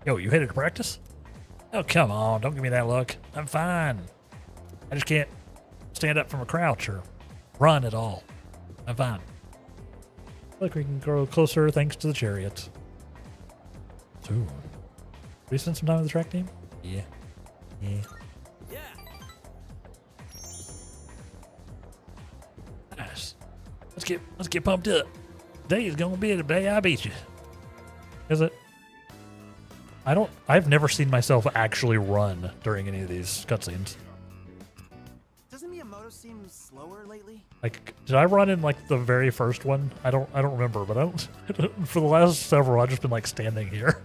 Yo, you headed to practice? Oh, come on. Don't give me that look. I'm fine. I just can't stand up from a crouch or run at all. I'm fine. Look, we can grow closer thanks to the chariot. Soon. We spend some time with the track team? Yeah. Yeah. Nice. Let's get pumped up. Today is gonna be the day I beat you. Is it? I've never seen myself actually run during any of these cutscenes. Doesn't Miyamoto seem slower lately? Like, did I run in like the very first one? I don't remember, but I don't for the last several I've just been like standing here.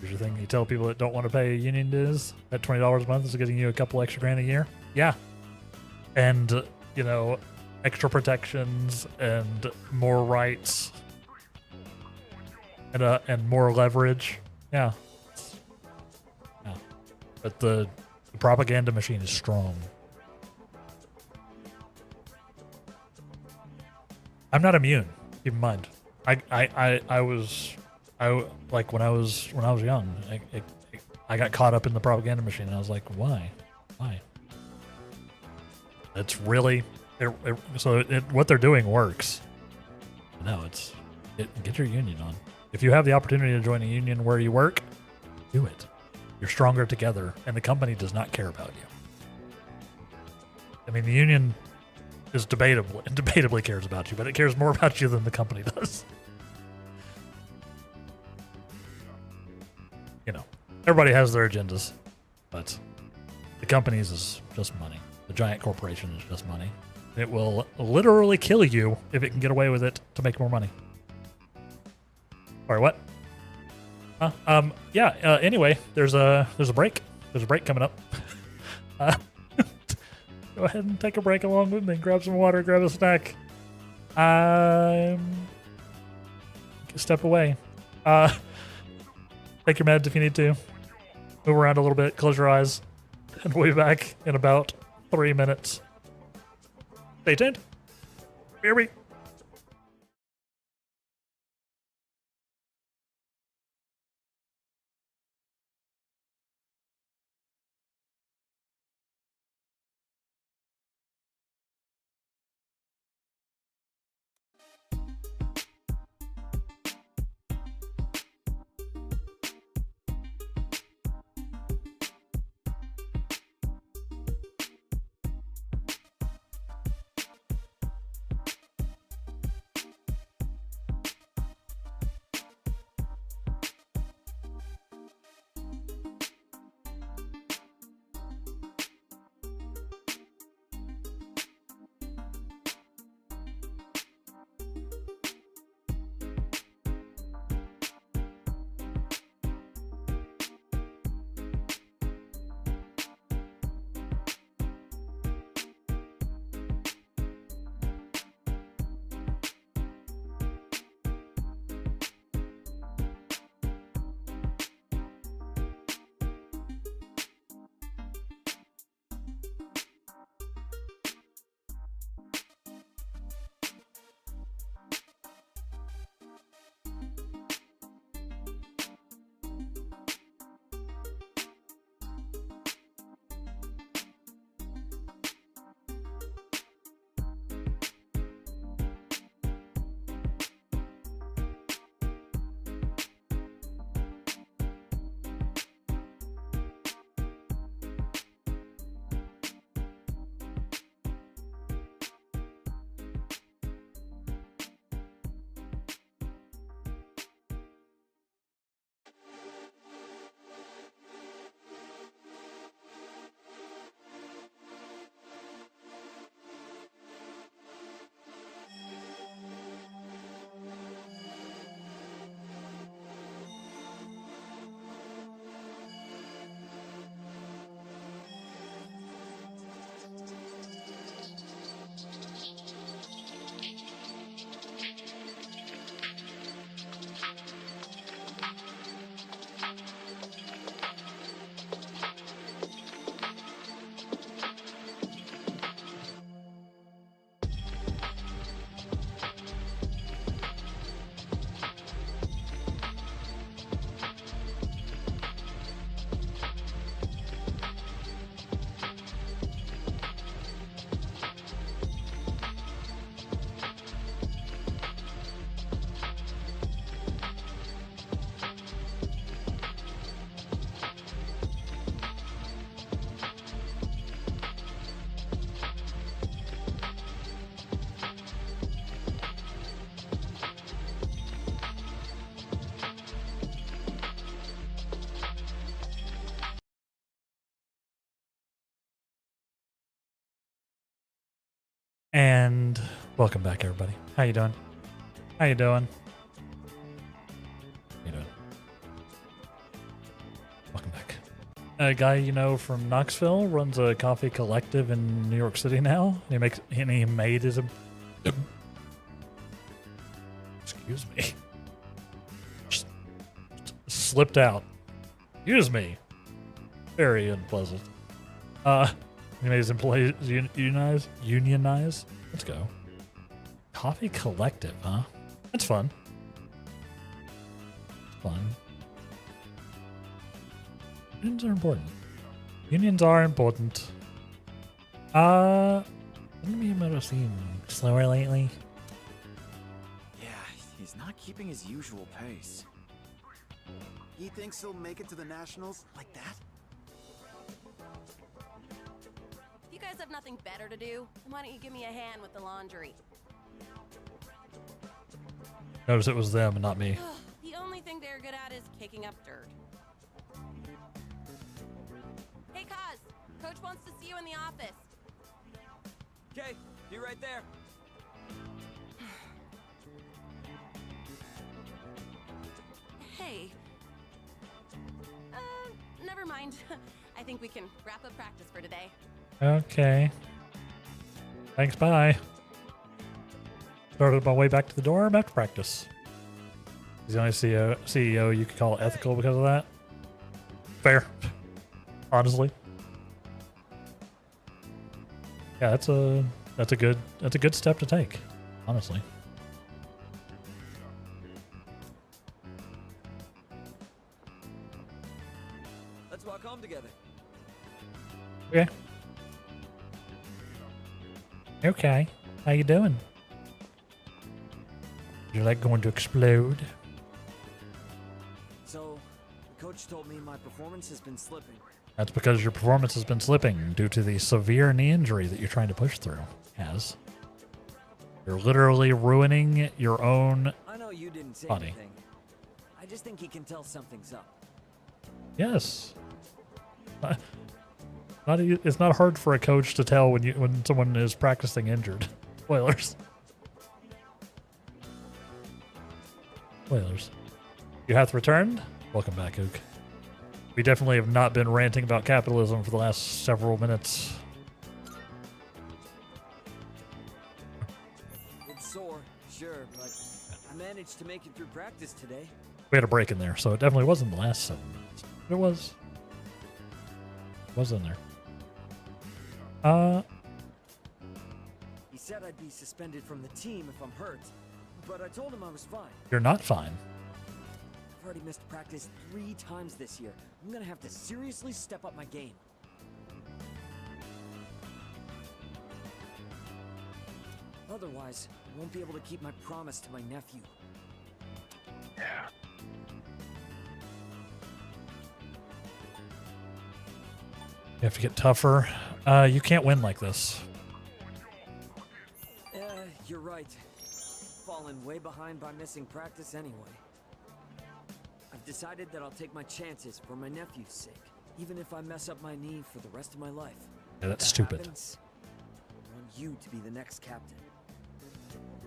Here's your thing, you tell people that don't want to pay union dues that $20 a month is getting you a couple extra grand a year. Yeah. And, you know, extra protections and more rights and more leverage. Yeah. Yeah. But the propaganda machine is strong. I'm not immune. Keep in mind, I was like when I was young, I got caught up in the propaganda machine, and I was like, why? It's really what they're doing works. No, get your union on. If you have the opportunity to join a union where you work, do it. You're stronger together, and the company does not care about you. I mean, the union is debatably cares about you, but it cares more about you than the company does. You know, everybody has their agendas, but the company's is just money. The giant corporation is just money. It will literally kill you if it can get away with it to make more money. Sorry, what? Anyway, there's a break. There's a break coming up. Go ahead and take a break along with me. Grab some water, grab a snack. Step away. Take your meds if you need to. Move around a little bit. Close your eyes. And we'll be back in about 3 minutes. Stay tuned. Here we. And welcome back, everybody. How you doing? How you doing? How you doing? Welcome back. a guy you know from Knoxville runs a coffee collective in New York City now. He made his. Excuse me. Just slipped out. Excuse me. Very unpleasant. He made his employees unionize. Let's go. Coffee collective, huh? That's fun. It's fun. Unions are important. Unions are important. Hasn't Miyamoto seem slower lately? Yeah, he's not keeping his usual pace. He thinks he'll make it to the Nationals like that? You guys have nothing better to do? Why don't you give me a hand with the laundry? Notice it was them and not me. The only thing they're good at is kicking up dirt. Hey, Kaz. Coach wants to see you in the office. Okay, be right there. Hey. Never mind. I think we can wrap up practice for today. Okay. Thanks, bye. Started my way back to the dorm after practice. He's the only CEO you could call ethical because of that. Fair. Honestly. Yeah, that's a good step to take, honestly. Let's walk home together. Okay. Okay. How you doing? Your leg going to explode? So, the coach told me my performance has been slipping. That's because your performance has been slipping due to the severe knee injury that you're trying to push through. You're literally ruining your own I know you didn't say body. anything. I just think he can tell something's up. Yes. It's not hard for a coach to tell when someone is practicing injured. Spoilers. Spoilers. You have returned? Welcome back, Ook. We definitely have not been ranting about capitalism for the last several minutes. It's sore, sure, but I managed to make it through practice today. We had a break in there, so it definitely wasn't the last 7 minutes. But it was. It was in there. He said I'd be suspended from the team if I'm hurt, but I told him I was fine. You're not fine. I've already missed practice 3 times this year. I'm gonna have to seriously step up my game. Otherwise, I won't be able to keep my promise to my nephew. Yeah. You have to get tougher. You can't win like this. You're right. Fallen way behind by missing practice anyway. I've decided that I'll take my chances for my nephew's sake, even if I mess up my knee for the rest of my life. Yeah, that's If that stupid. happens, I want you to be the next captain.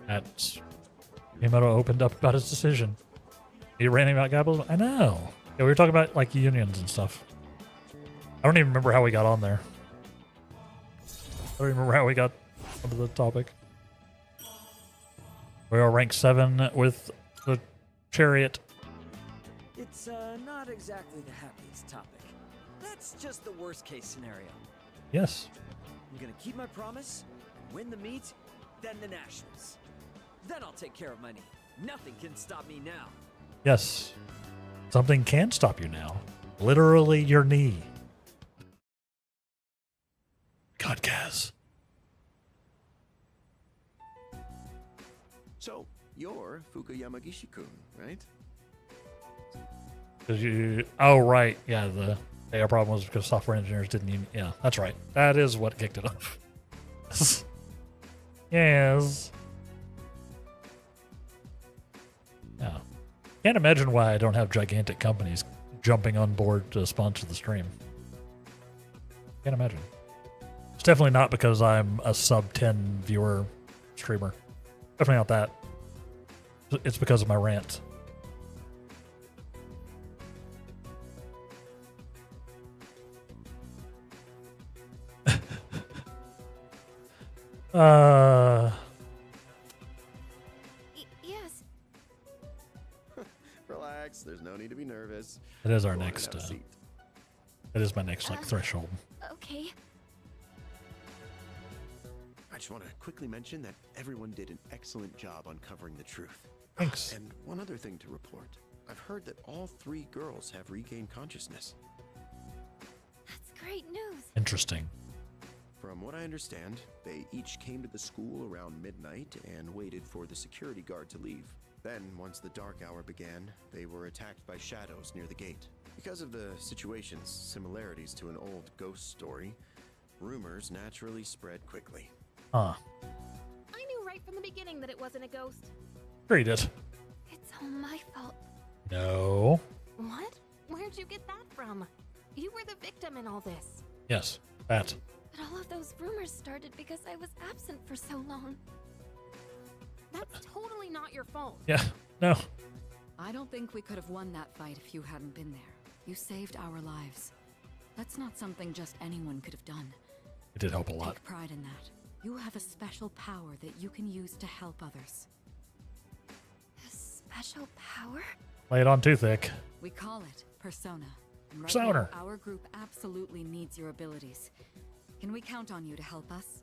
That's Miyamoto opened up about his decision. He ranting about capitalism. I know. Yeah, we were talking about like unions and stuff. I don't even remember how we got on there. I don't even remember how we got onto the topic. We are ranked 7 with the chariot. It's not exactly the happiest topic. That's just the worst case scenario. Yes. I'm gonna keep my promise, win the meet, then the nationals. Then I'll take care of my knee. Nothing can stop me now. Yes. Something can stop you now. Literally your knee. God, Kaz. So, you're Fukuyama Gishi-kun, right? Oh, right. Yeah, the AI problem was because software engineers didn't even... Yeah, that's right. That is what kicked it off. Yes. Yeah. Can't imagine why I don't have gigantic companies jumping on board to sponsor the stream. Can't imagine. It's definitely not because I'm a sub 10 viewer streamer. Definitely not that. It's because of my rant. Yes. Relax, there's no need to be nervous. It is our Go on and next. have a seat. It is my next like threshold. Okay. I just want to quickly mention that everyone did an excellent job uncovering the truth. Thanks. And one other thing to report. I've heard that all 3 girls have regained consciousness. That's great news. Interesting. From what I understand, they each came to the school around midnight and waited for the security guard to leave. Then, once the dark hour began, they were attacked by shadows near the gate. Because of the situation's similarities to an old ghost story, rumors naturally spread quickly. Huh. I knew right from the beginning that it wasn't a ghost. Read it. It's all my fault. No. What? Where'd you get that from? You were the victim in all this. Yes. That. But all of those rumors started because I was absent for so long. That's totally not your fault. Yeah. No. I don't think we could have won that fight if you hadn't been there. You saved our lives. That's not something just anyone could have done. It did help a lot. Take pride in that. You have a special power that you can use to help others. A special power? Lay it on too thick. We call it Persona. And right Persona. now, our group absolutely needs your abilities. Can we count on you to help us?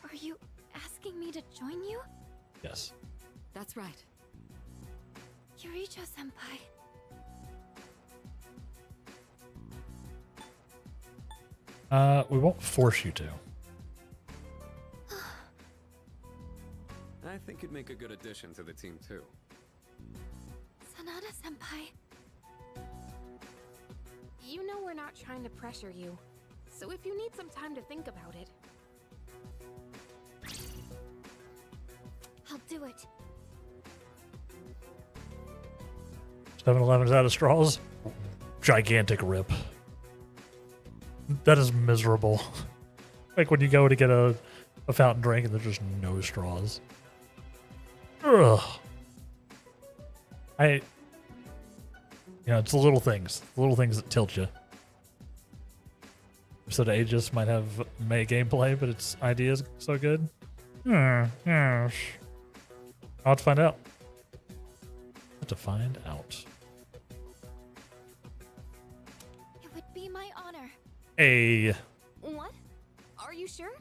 Are you asking me to join you? Yes. That's right. Yuricho-senpai. We won't force you to. I think you'd make a good addition to the team, too. Sanada-senpai. You know we're not trying to pressure you. So if you need some time to think about it. I'll do it. 7-Eleven's out of straws. Gigantic rip. That is miserable. Like when you go to get a fountain drink and there's just no straws. Ugh. You know, it's the little things. The little things that tilt you. So the Aegis might have May gameplay, but its ideas so good. Yes. I'll have to find out. Have to find out. It would be my honor. Hey. What? Are you sure?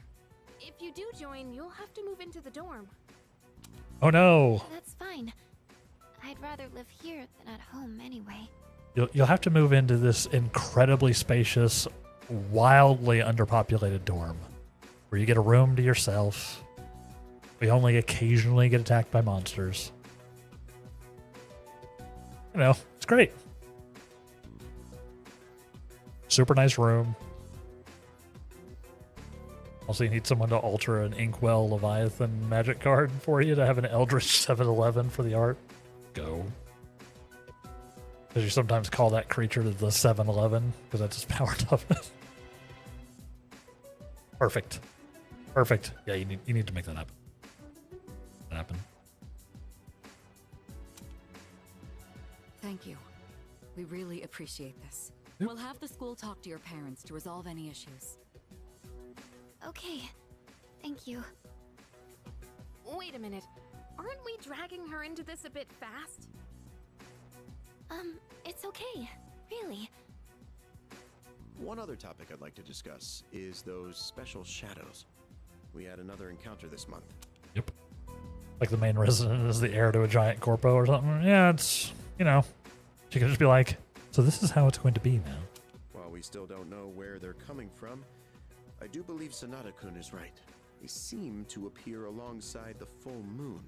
If you do join, you'll have to move into the dorm. Oh no. That's fine. I'd rather live here than at home anyway. You'll have to move into this incredibly spacious, wildly underpopulated dorm where you get a room to yourself. We only occasionally get attacked by monsters. You know, it's great. Super nice room. Also, you need someone to alter an Inkwell Leviathan magic card for you to have an Eldritch 7-Eleven for the art. Go. Because you sometimes call that creature the 7-Eleven because that's his power toughness. Perfect. Perfect. Yeah, you need to make that happen. Thank you. We really appreciate this. Yep. We'll have the school talk to your parents to resolve any issues. Okay. Thank you. Wait a minute. Aren't we dragging her into this a bit fast? It's okay. Really. One other topic I'd like to discuss is those special shadows. We had another encounter this month. Yep. Like the main resident is the heir to a giant corpo or something. Yeah, it's, you know, she could just be like, so this is how it's going to be now. While we still don't know where they're coming from, I do believe Sanada-kun is right. They seem to appear alongside the full moon.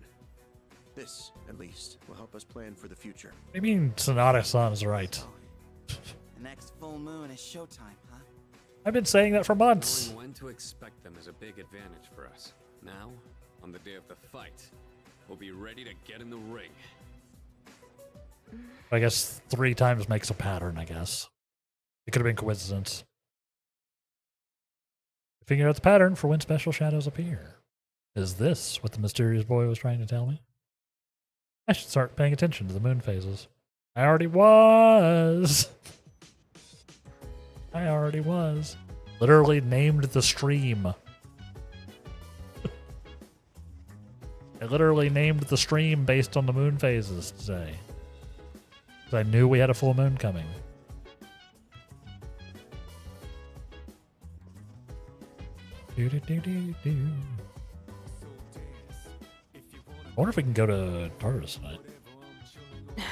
This, at least, will help us plan for the future. I mean, Sonata-san is right. The next full moon is showtime, huh? I've been saying that for months. Knowing when to expect them is a big advantage for us. Now, on the day of the fight, we'll be ready to get in the ring. I guess 3 times makes a pattern, I guess. It could have been coincidence. Figure out the pattern for when special shadows appear. Is this what the mysterious boy was trying to tell me? I should start paying attention to the moon phases. I already was. Literally named the stream. literally named the stream based on the moon phases today. 'Cause I knew we had a full moon coming. I wonder if we can go to Tartarus tonight. I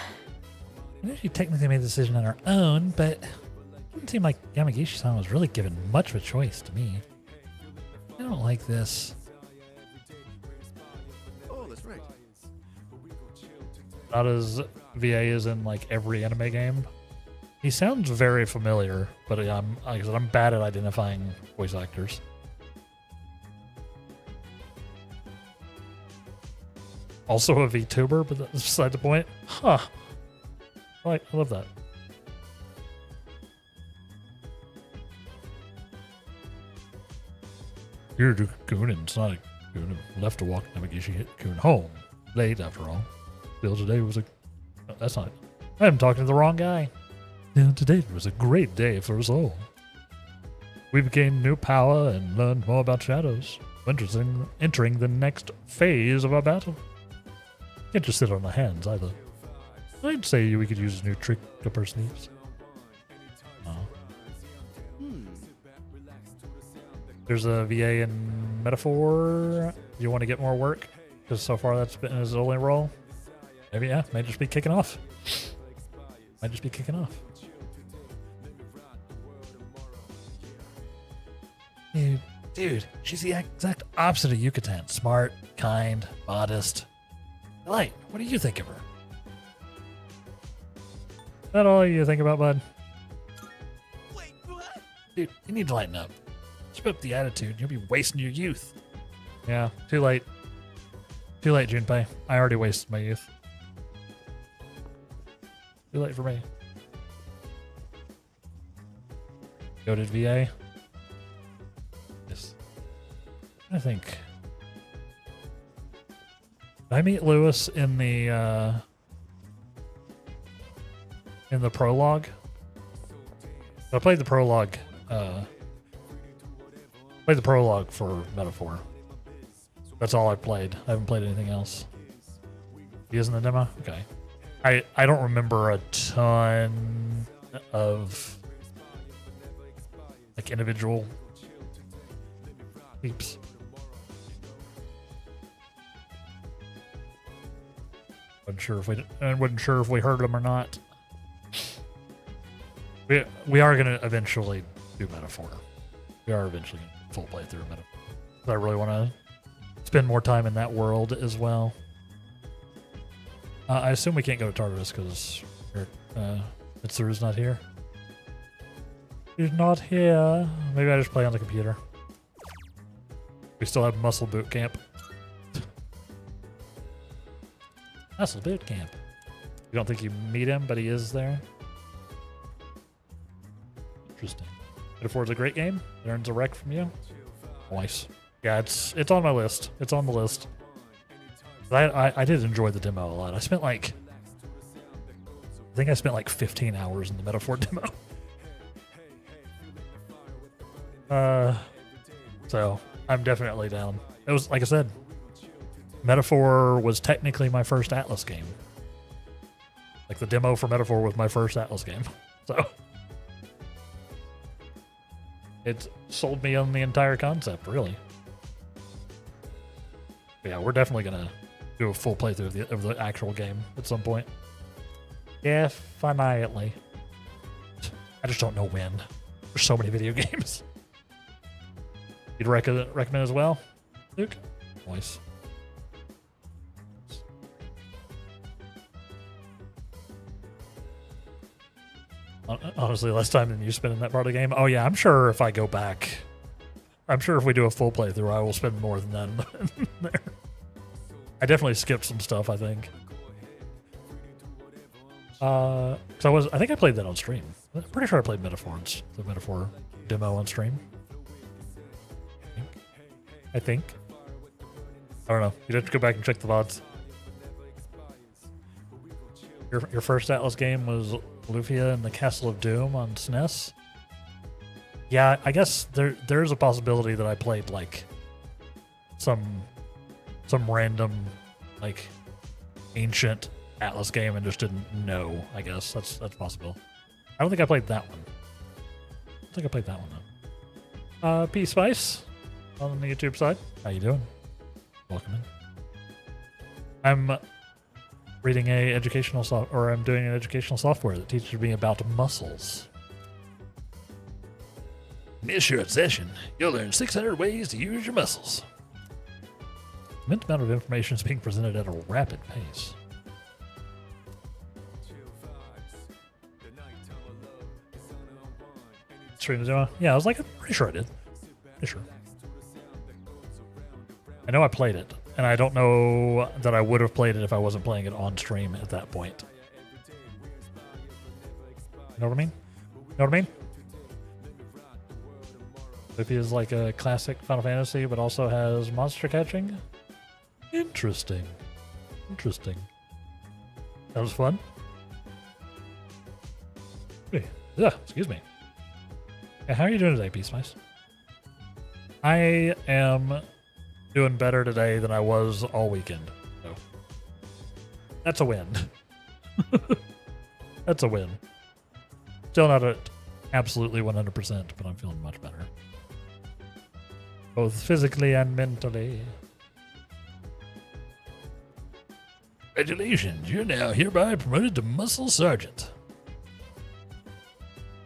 know she technically made the decision on her own, but it didn't seem like Yamagishi-san was really given much of a choice to me. I don't like this. Oh, that's right. Not as VA is in like every anime game. He sounds very familiar, but like I said, I'm bad at identifying voice actors. Also a VTuber, but that's beside the point. Huh. I love that. You're a Kun, and it's not a Kun. Left to walk Namagishi-kun home. Late, after all. Still, today was a... No, that's not it. I'm talking to the wrong guy. Yeah, today was a great day for us all. We gained new power and learned more about shadows. Entering the next phase of our battle. Can't just sit on our hands, either. I'd say we could use a new trick up our sleeves. There's a VA in Metaphor. You want to get more work? Because so far that's been his only role. Maybe, yeah. Might just be kicking off. Might just be kicking off. Dude, she's the exact opposite of Yucatan. Smart, kind, modest. Light, what do you think of her? Is that all you think about, bud? Wait, what? Dude, you need to lighten up. Keep up the attitude, you'll be wasting your youth. Yeah, too late. Too late, Junpei. I already wasted my youth. Too late for me. Goated VA. Yes. I think. Did I meet Lewis in the prologue? I played the prologue. Played the prologue for Metaphor. That's all I played. I haven't played anything else. He is in the demo? Okay. I don't remember a ton of like individual peeps. I wasn't sure if we heard them or not. We are gonna eventually do Metaphor. We are eventually gonna full playthrough of Metaphor. I really want to spend more time in that world as well. I assume we can't go to Tartarus because Mitsuru's not here. He's not here. Maybe I just play on the computer. We still have Muscle Boot Camp. Muscle Boot Camp. You don't think you meet him, but he is there? Interesting. Metaphor's a great game. It earns a rec from you. Nice. Yeah, it's on my list. It's on the list. I did enjoy the demo a lot. I spent like 15 hours in the Metaphor demo. So I'm definitely down. It was, like I said, Metaphor was technically my first Atlas game. Like the demo for Metaphor was my first Atlas game. So it sold me on the entire concept, really. But yeah, we're definitely gonna do a full playthrough of the actual game at some point. Yeah, finally. I just don't know when. There's so many video games. You'd recommend as well, Luke? Nice. Honestly, less time than you spend in that part of the game. Oh yeah, I'm sure if I go back, I'm sure if we do a full playthrough, I will spend more than that in there. I definitely skipped some stuff, I think. I think I played that on stream. I'm pretty sure I played the Metaphor demo on stream. I think. I don't know. You'd have to go back and check the VODs. Your first Atlas game was Lufia and the Castle of Doom on SNES. Yeah, I guess there's a possibility that I played like some random like ancient Atlas game and just didn't know. I guess that's possible. I don't think I played that one. I don't think I played that one though. P Spice on the YouTube side. How you doing? Welcome in. I'm reading I'm doing an educational software that teaches me about muscles. In this short session, you'll learn 600 ways to use your muscles. The immense amount of information is being presented at a rapid pace. Stream demo? Yeah, I was like, I'm pretty sure I did. Pretty sure. I know I played it, and I don't know that I would have played it if I wasn't playing it on stream at that point. You know what I mean? You know what I mean? If he is like a classic Final Fantasy, but also has monster catching. Interesting. Interesting. That was fun. Hey, yeah, excuse me. Yeah, how are you doing today, Peace Mice? I am doing better today than I was all weekend. So that's a win. That's a win. Still not at absolutely 100%, but I'm feeling much better. Both physically and mentally. Congratulations, you're now hereby promoted to Muscle Sergeant.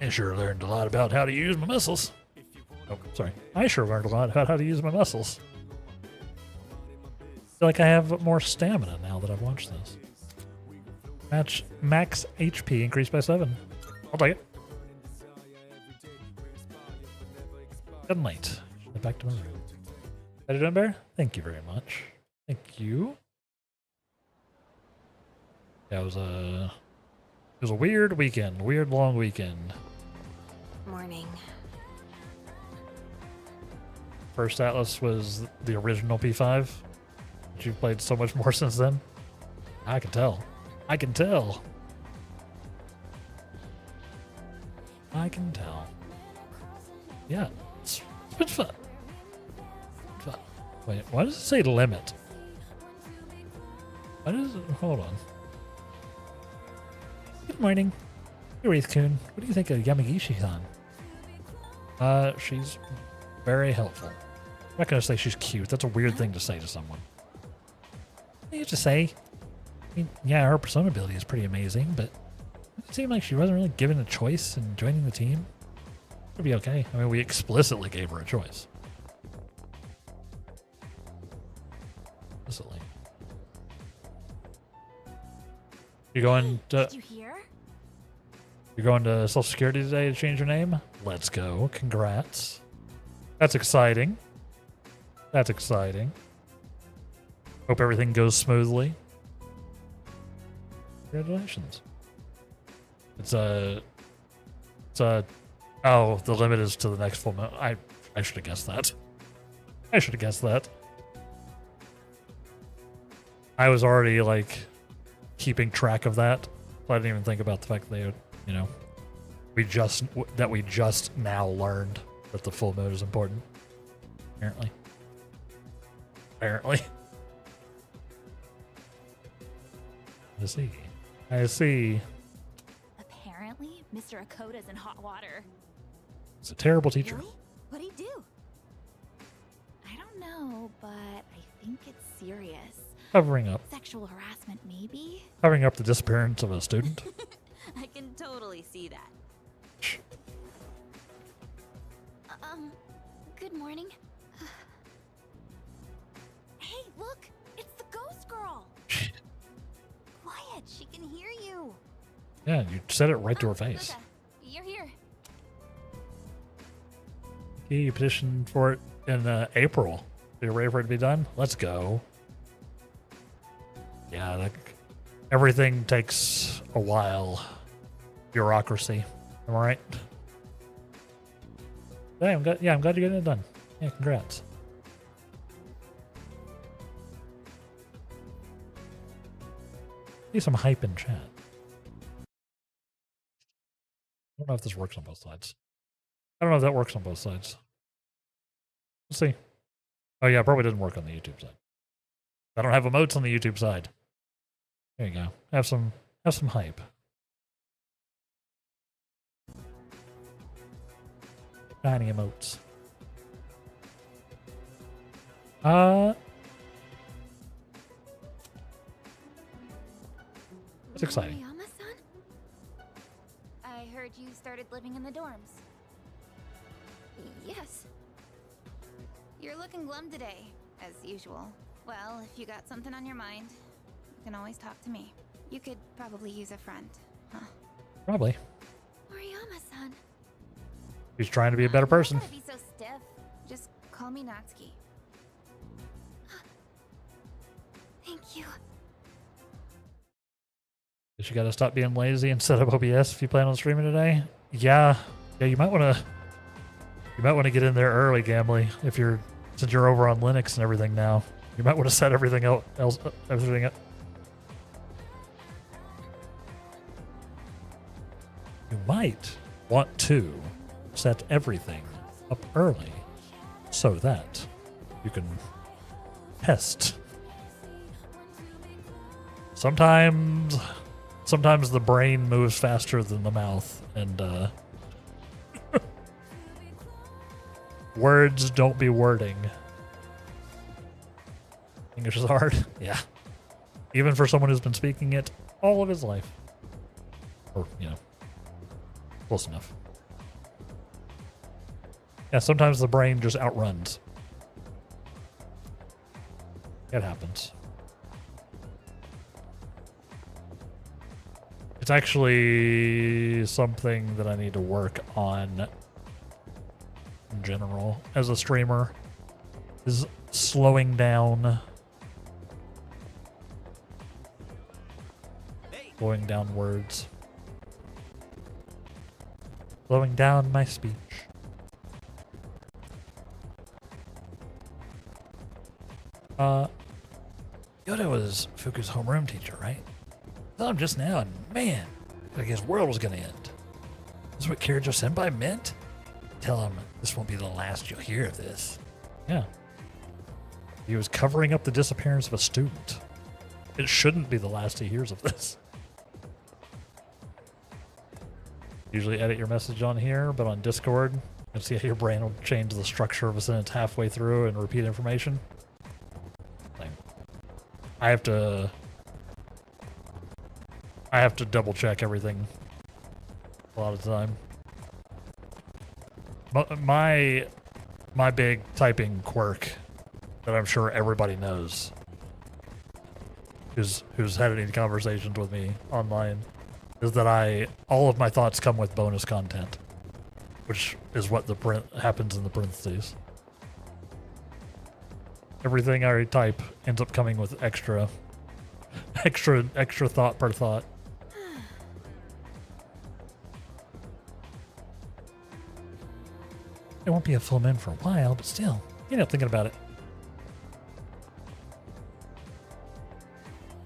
I sure learned a lot about how to use my muscles. Oh, sorry. I sure learned a lot about how to use my muscles. I feel like I have more stamina now that I've watched this. Max HP increased by 7. I'll take it. Good night. Get back to my room. How you doing, Bear? Thank you very much. Thank you. Yeah, it was a weird weekend. Weird long weekend. Morning. First Atlas was the original P5. But you've played so much more since then. I can tell. I can tell. I can tell. Yeah, it's been fun. Fun. Wait, why does it say limit? Why does it? Hold on. Good morning. Hey, Wraith-kun. What do you think of Yamagishi-san? She's very helpful. I'm not gonna say she's cute. That's a weird thing to say to someone. What do you have to say? I mean, yeah, her persona ability is pretty amazing, but it seemed like she wasn't really given a choice in joining the team. It'd be okay. I mean, we explicitly gave her a choice. Explicitly. You're going to... Did you hear? You're going to Social Security today to change your name? Let's go. Congrats. That's exciting. That's exciting. Hope everything goes smoothly. Congratulations. Oh, the limit is to the next full month. I should have guessed that. I should have guessed that. I was already like keeping track of that. So I didn't even think about the fact that they would, you know, we just now learned that the full mode is important. Apparently. I see. Apparently, Mr. Akoda's in hot water. He's a terrible teacher. Really? What'd he do? I don't know, but I think it's serious. Covering up. Sexual harassment, maybe? Covering up the disappearance of a student. I can totally see that. Good morning. Hey, look! It's the ghost girl! Quiet, she can hear you. Yeah, you said it right to her face. Luca, you're here. You petitioned for it in April. You're ready for it to be done? Let's go. Yeah, everything takes a while. Bureaucracy. Am I right? Yeah, I'm glad you're getting it done. Yeah, congrats. See some hype in chat. I don't know if this works on both sides. I don't know if that works on both sides. Let's see. Oh yeah, it probably didn't work on the YouTube side. I don't have emotes on the YouTube side. There you go. Have some hype. Tiny emotes. It's exciting. Moriyama-san? I heard you started living in the dorms. Yes. You're looking glum today, as usual. Well, if you got something on your mind, you can always talk to me. You could probably use a friend, huh? Probably. Moriyama-san. He's trying to be a better person. Don't be so stiff. Just call me Natsuki. Thank you. Guess you gotta stop being lazy and set up OBS if you plan on streaming today. Yeah, you might wanna get in there early, Gambly, since you're over on Linux and everything now. You might want to set everything up. You might want to set everything up early so that you can test. Sometimes the brain moves faster than the mouth, and words don't be wording. English is hard. Yeah. Even for someone who's been speaking it all of his life. Or, close enough. Yeah, sometimes the brain just outruns. It happens. It's actually something that I need to work on in general as a streamer, is slowing down. Slowing down words. Slowing down my speech. Yoda was Fuku's homeroom teacher, right? I saw him just now, and man, like his world was gonna end. This is what Kirijo Senpai meant? Tell him this won't be the last you'll hear of this. Yeah. He was covering up the disappearance of a student. It shouldn't be the last he hears of this. Usually edit your message on here, but on Discord, you can see how your brain will change the structure of a sentence halfway through and repeat information. Same. I have to double check everything a lot of the time. But my big typing quirk that I'm sure everybody knows who's had any conversations with me online is that all of my thoughts come with bonus content, which is what happens in the parentheses. Everything I type ends up coming with extra thought per thought. It won't be a full moon for a while, but still, you know, thinking about it.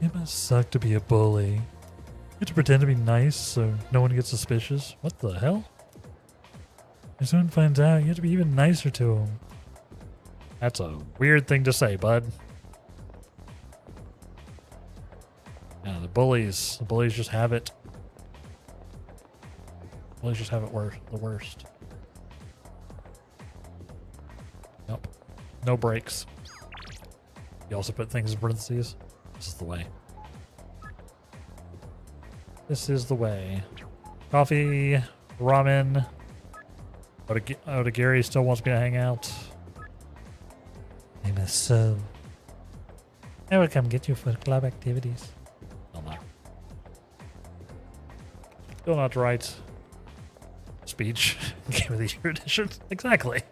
It must suck to be a bully. You have to pretend to be nice so no one gets suspicious. What the hell? If someone finds out, you have to be even nicer to them. That's a weird thing to say, bud. Yeah, the bullies just have it. Bullies just have it the worst. Nope. No breaks. You also put things in parentheses. This is the way. This is the way. Coffee, ramen. Gary still wants me to hang out. I must so. I will come get you for club activities. Still not. Still not right. Speech. Game of the Year edition. Exactly.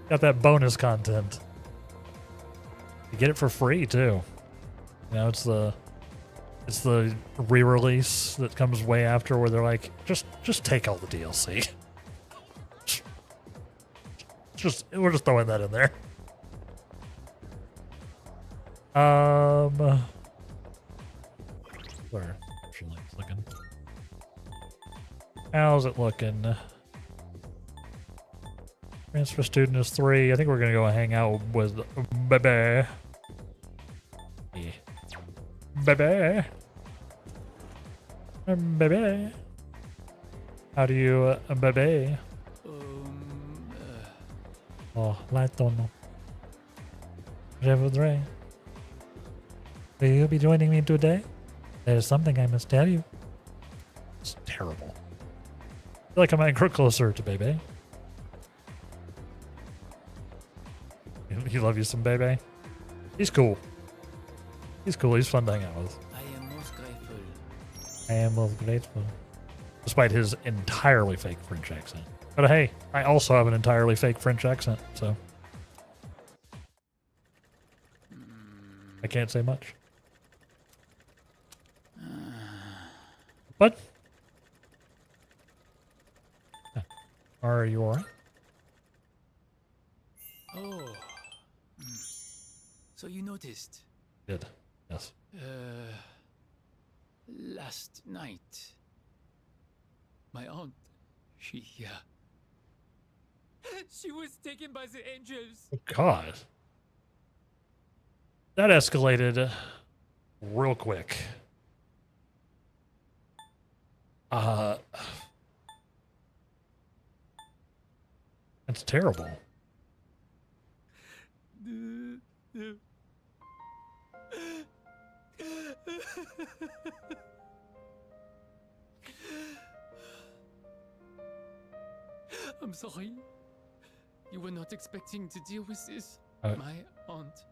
Got that bonus content. You get it for free too. You know, it's the re-release that comes way after where they're like, just take all the DLC. We're just throwing that in there. Where it's looking. How's it looking? Transfer student is 3. I think we're gonna go hang out with Bebe. Yeah. Bebe. Bebe. How do you bebe? Oh, l'aitono. Je voudrais. Will you be joining me today? There's something I must tell you. It's terrible. I feel like I might grow closer to Bebe. You love you some Bebe? He's cool. He's cool. He's fun to hang out with. I am most grateful. I am most grateful. Despite his entirely fake French accent. But hey, I also have an entirely fake French accent, so I can't say much. But are you alright? Oh. So you noticed? Did. Yes. Last night, my aunt, she was taken by the angels. Oh, God. That escalated real quick. That's terrible. I'm sorry. You were not expecting to deal with this. My aunt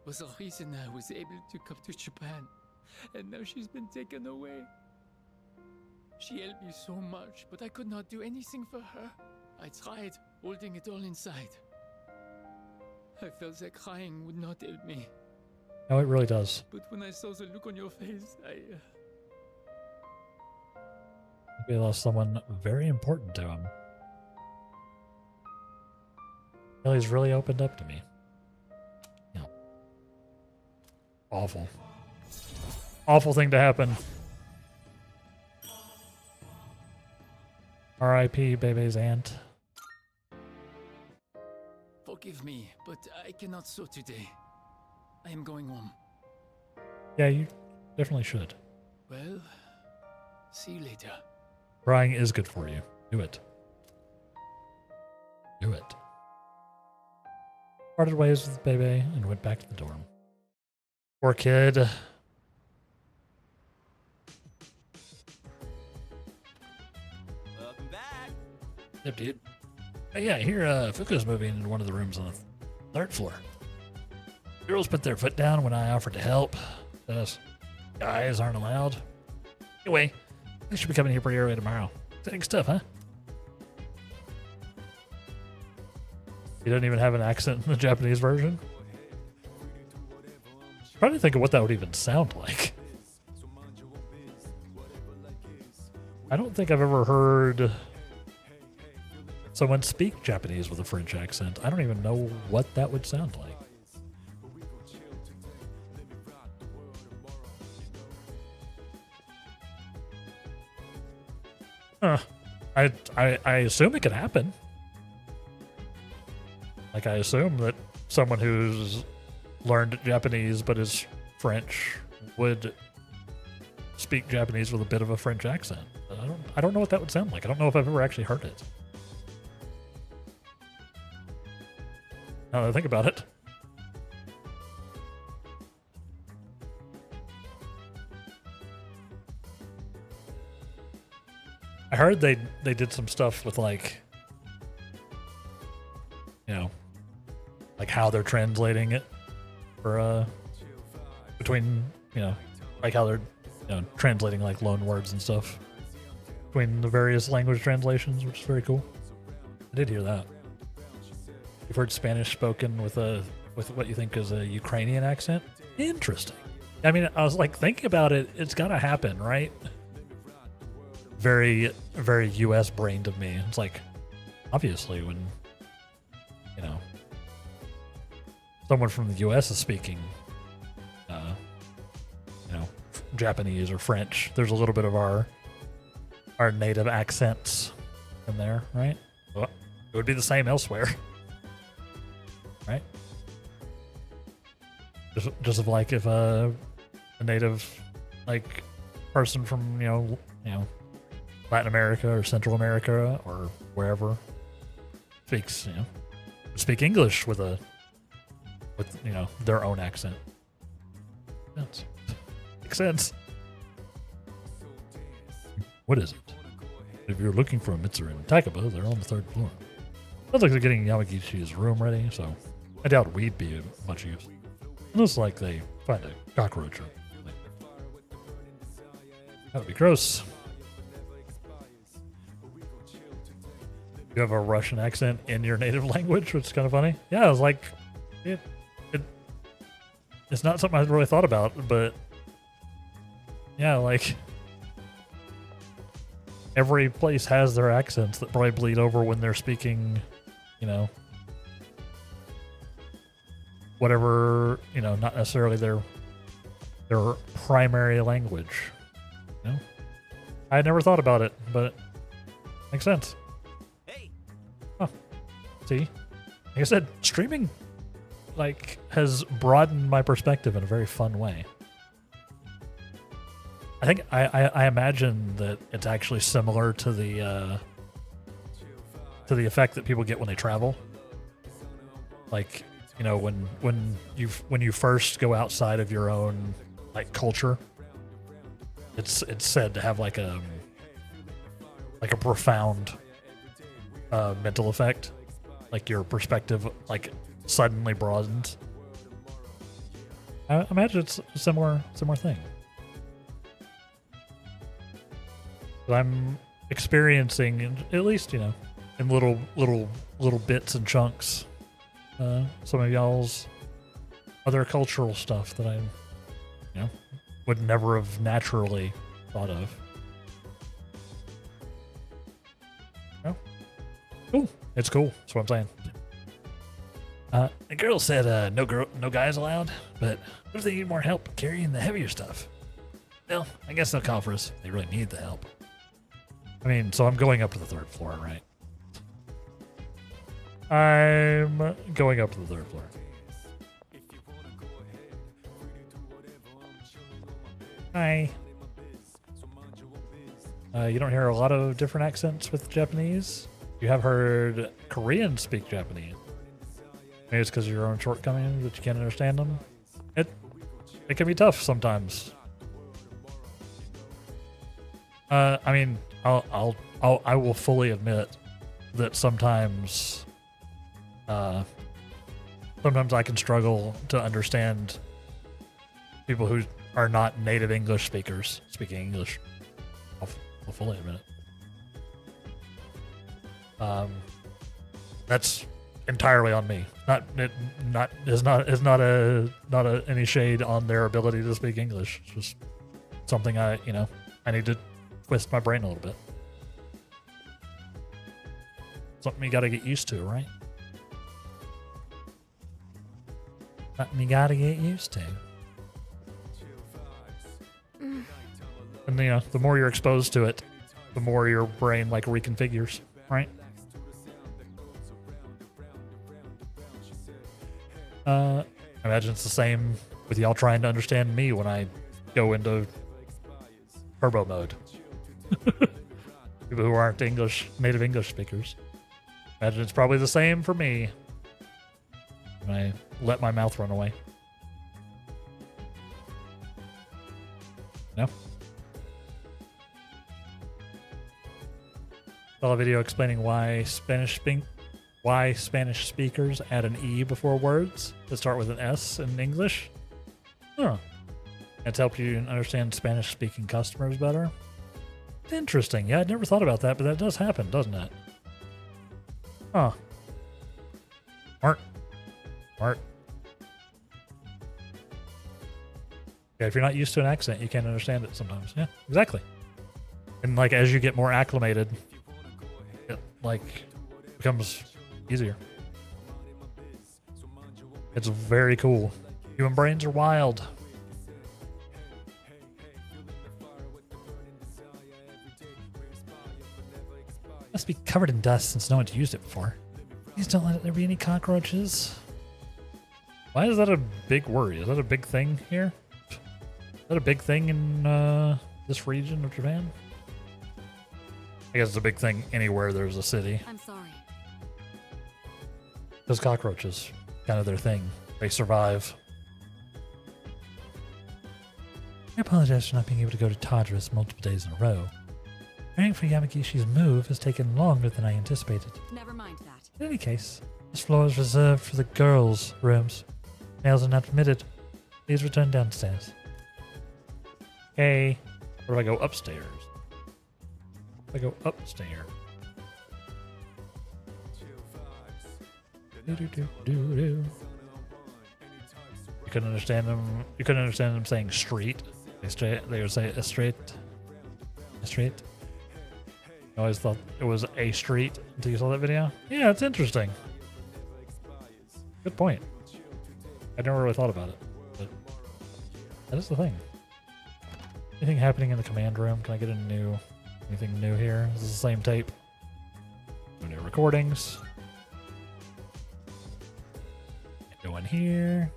was the reason I was able to come to Japan. And now she's been taken away. She helped me so much, but I could not do anything for her. I tried holding it all inside. I felt that crying would not help me. No, it really does. But when I saw the look on your face, We lost someone very important to him. Well, he's really opened up to me. Yeah. Awful. Awful thing to happen. R.I.P. Bebe's aunt. Forgive me, but I cannot sew today. I am going home. Yeah, you definitely should. Well, see you later. Crying is good for you. Do it. Do it. Parted ways with Bebe and went back to the dorm. Poor kid. Welcome back. Yep, dude. Hey, yeah, here, Fuku's moving into one of the rooms on the 3rd floor. Girls put their foot down when I offered to help. Us guys aren't allowed. Anyway, I should be coming here pretty early tomorrow. Exciting stuff, huh? He doesn't even have an accent in the Japanese version. I'm trying to think of what that would even sound like. I don't think I've ever heard someone speak Japanese with a French accent. I don't even know what that would sound like. I assume it could happen. Like, I assume that someone who's learned Japanese but is French would speak Japanese with a bit of a French accent. I don't know what that would sound like. I don't know if I've ever actually heard it. Now that I think about it. I heard they did some stuff with, like, you know, like how they're translating it for between, you know, like how they're, you know, translating like loan words and stuff between the various language translations, which is very cool. I did hear that. You've heard Spanish spoken with what you think is a Ukrainian accent? Interesting. I mean, I was like thinking about it. It's got to happen, right? Very, very U.S. brained of me. It's like, obviously, when, you know, someone from the U.S. is speaking, you know, Japanese or French, there's a little bit of our native accents in there, right? It would be the same elsewhere. Right? Just like if a native like person from, you know, Latin America or Central America or wherever speaks, you know, speak English with you know, their own accent. Makes sense. What is it? If you're looking for a Mitsuru and Takaba, they're on the 3rd floor. Sounds like they're getting Yamagichi's room ready, so I doubt we'd be of much use. Unless, like, they find a cockroach or something. That would be gross. You have a Russian accent in your native language, which is kind of funny. Yeah, I was like, it's not something I really thought about, but yeah, like every place has their accents that probably bleed over when they're speaking, you know, whatever, you know, not necessarily their primary language. You know? I had never thought about it, but it makes sense. Huh. See? Like I said, streaming like has broadened my perspective in a very fun way. I think I imagine that it's actually similar to the effect that people get when they travel. Like, you know, when you first go outside of your own like culture, it's said to have like a profound mental effect. Like your perspective like suddenly broadens. I imagine it's a similar thing. But I'm experiencing, at least, you know, in little bits and chunks, some of y'all's other cultural stuff that I, you know, would never have naturally thought of. Oh, cool. It's cool. That's what I'm saying. The girl said no guys allowed, but what if they need more help carrying the heavier stuff? Well, I guess they'll call for us if they really need the help. I mean, so I'm going up to the 3rd floor, right? I'm going up to the 3rd floor. Hi. You don't hear a lot of different accents with Japanese? You have heard Koreans speak Japanese. Maybe it's because of your own shortcomings that you can't understand them. It can be tough sometimes. I mean, I will fully admit that sometimes I can struggle to understand people who are not native English speakers speaking English. I'll fully admit it. That's entirely on me. Not any shade on their ability to speak English. It's just something I need to twist my brain a little bit. Something you gotta get used to, right? Something you gotta get used to. And you know, the more you're exposed to it, the more your brain like reconfigures, right? I imagine it's the same with y'all trying to understand me when I go into turbo mode. People who aren't native English speakers. Imagine it's probably the same for me when I let my mouth run away. No? Saw a video explaining why Spanish speakers add an E before words that start with an S in English. Huh. It's helped you understand Spanish-speaking customers better. Interesting. Yeah, I'd never thought about that, but that does happen, doesn't it? Huh. Smart. Yeah, if you're not used to an accent, you can't understand it sometimes. Yeah, exactly. And like as you get more acclimated, it like becomes easier. It's very cool. Human brains are wild. Must be covered in dust since no one's used it before. Please don't let there be any cockroaches. Why is that a big worry? Is that a big thing here? Is that a big thing in this region of Japan? I guess it's a big thing anywhere there's a city. I'm sorry. Those cockroaches, kind of their thing. They survive. I apologize for not being able to go to Tadras multiple days in a row. Preparing for Yamagishi's move has taken longer than I anticipated. Never mind that. In any case, this floor is reserved for the girls' rooms. Males are not permitted. Please return downstairs. Okay. Or do I go upstairs? I go upstairs. You couldn't understand them. You couldn't understand them saying street. They would say a street. A street. I always thought it was a street until you saw that video. Yeah, it's interesting. Good point. I never really thought about it, but that is the thing. Anything happening in the command room? Can I get anything new here? This is the same tape. No new recordings. Go in here.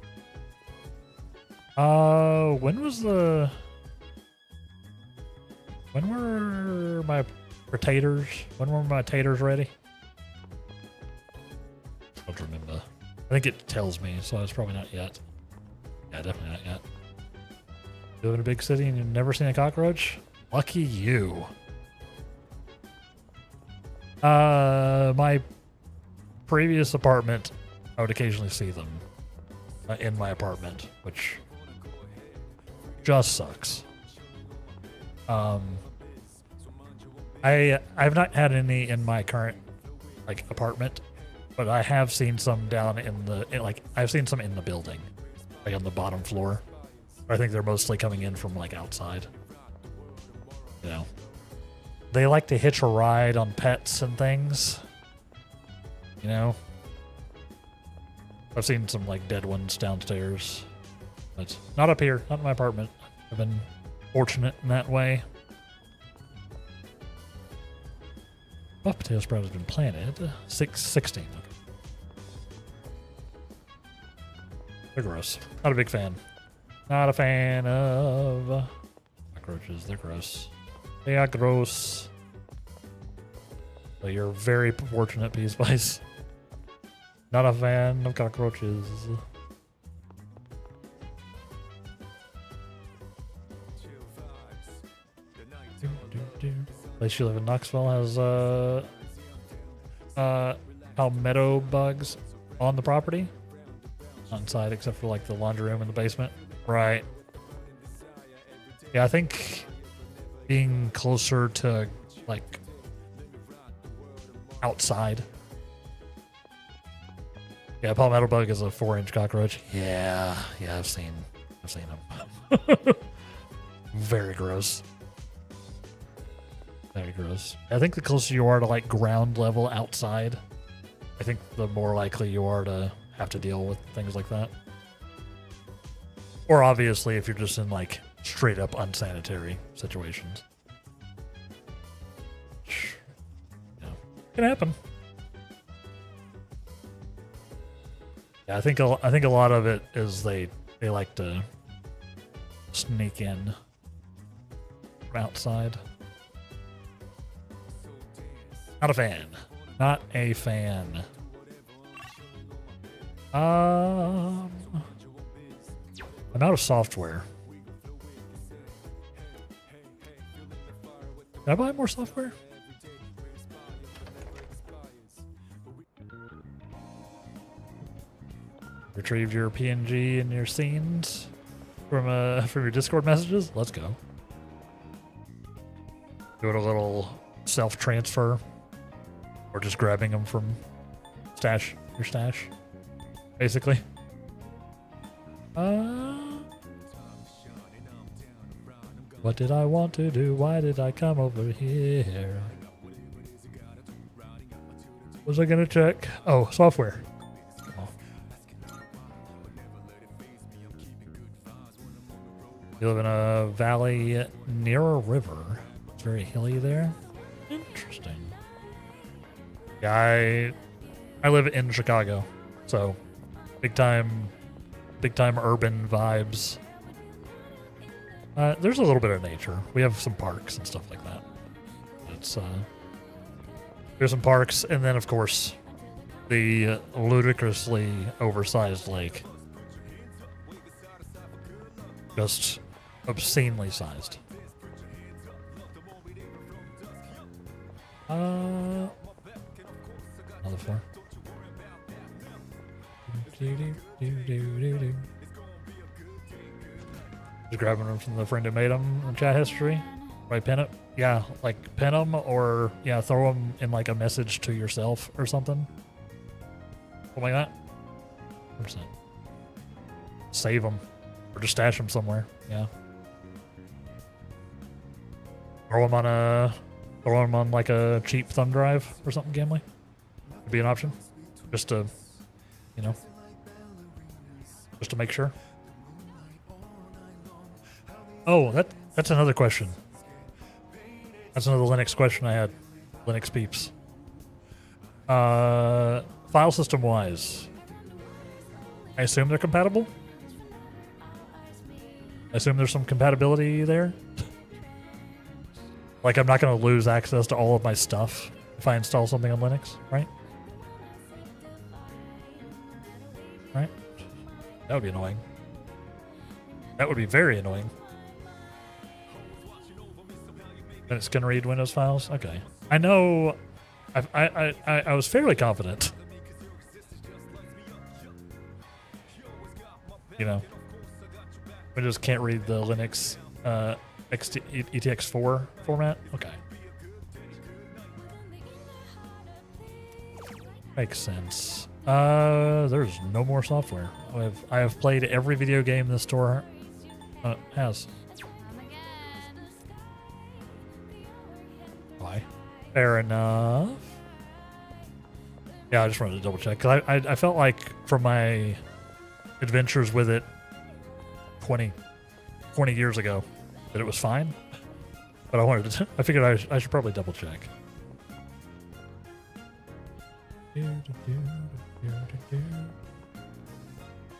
When were my potatoes? When were my taters ready? I don't remember. I think it tells me, so it's probably not yet. Yeah, definitely not yet. You live in a big city and you've never seen a cockroach? Lucky you. My previous apartment, I would occasionally see them in my apartment, which just sucks. I've not had any in my current apartment, but I have seen some down I've seen some in the building, on the bottom floor. I think they're mostly coming in from outside. You know, they like to hitch a ride on pets and things. You know, I've seen some dead ones downstairs, but not up here, not in my apartment. I've been fortunate in that way. Buff potato sprout has been planted. 616. Okay. They're gross. Not a big fan. Not a fan of cockroaches. They're gross. They are gross. So you're very fortunate, Pea Spice. Not a fan of cockroaches. Place you live in Knoxville has palmetto bugs on the property. On site, except for the laundry room in the basement. Right. Yeah, I think being closer to outside. Yeah, palmetto bug is a 4-inch cockroach. Yeah, I've seen them. Very gross. Very gross. I think the closer you are to ground level outside, I think the more likely you are to have to deal with things like that. Or obviously if you're just in straight up unsanitary situations. Yeah. Can happen. Yeah, I think a lot of it is they like to sneak in from outside. Not a fan. Not a fan. I'm out of software. Can I buy more software? Retrieved your PNG and your scenes from your Discord messages? Let's go. Doing a little self-transfer. Or just grabbing them from your stash, basically. What did I want to do? Why did I come over here? What was I gonna check? Oh, software. Oh. You live in a valley near a river. It's very hilly there. Interesting. Yeah, I live in Chicago, so big time urban vibes. There's a little bit of nature. We have some parks and stuff like that. It's there's some parks, and then of course the ludicrously oversized lake, just obscenely sized. Another floor. Just grabbing them from the friend who made them in chat history. Right, pin it. Yeah, like pin them or yeah, throw them in like a message to yourself or something. Something like that. 100%. Save them or just stash them somewhere. Yeah. Throw them on like a cheap thumb drive or something. Gambling would be an option. Just to, you know, just to make sure. Oh, that's another question. That's another Linux question I had. Linux peeps. File system wise, I assume they're compatible. I assume there's some compatibility there. Like I'm not going to lose access to all of my stuff if I install something on Linux, right? Right? That would be annoying. That would be very annoying. And it's gonna read Windows files? Okay. I know I was fairly confident. You know. Windows can't read the Linux ETX4 format? Okay. Makes sense. There's no more software. I have played every video game the store has. Why? Fair enough. Yeah, I just wanted to double check because I felt like from my adventures with it 20 years ago that it was fine, but I figured I should probably double check.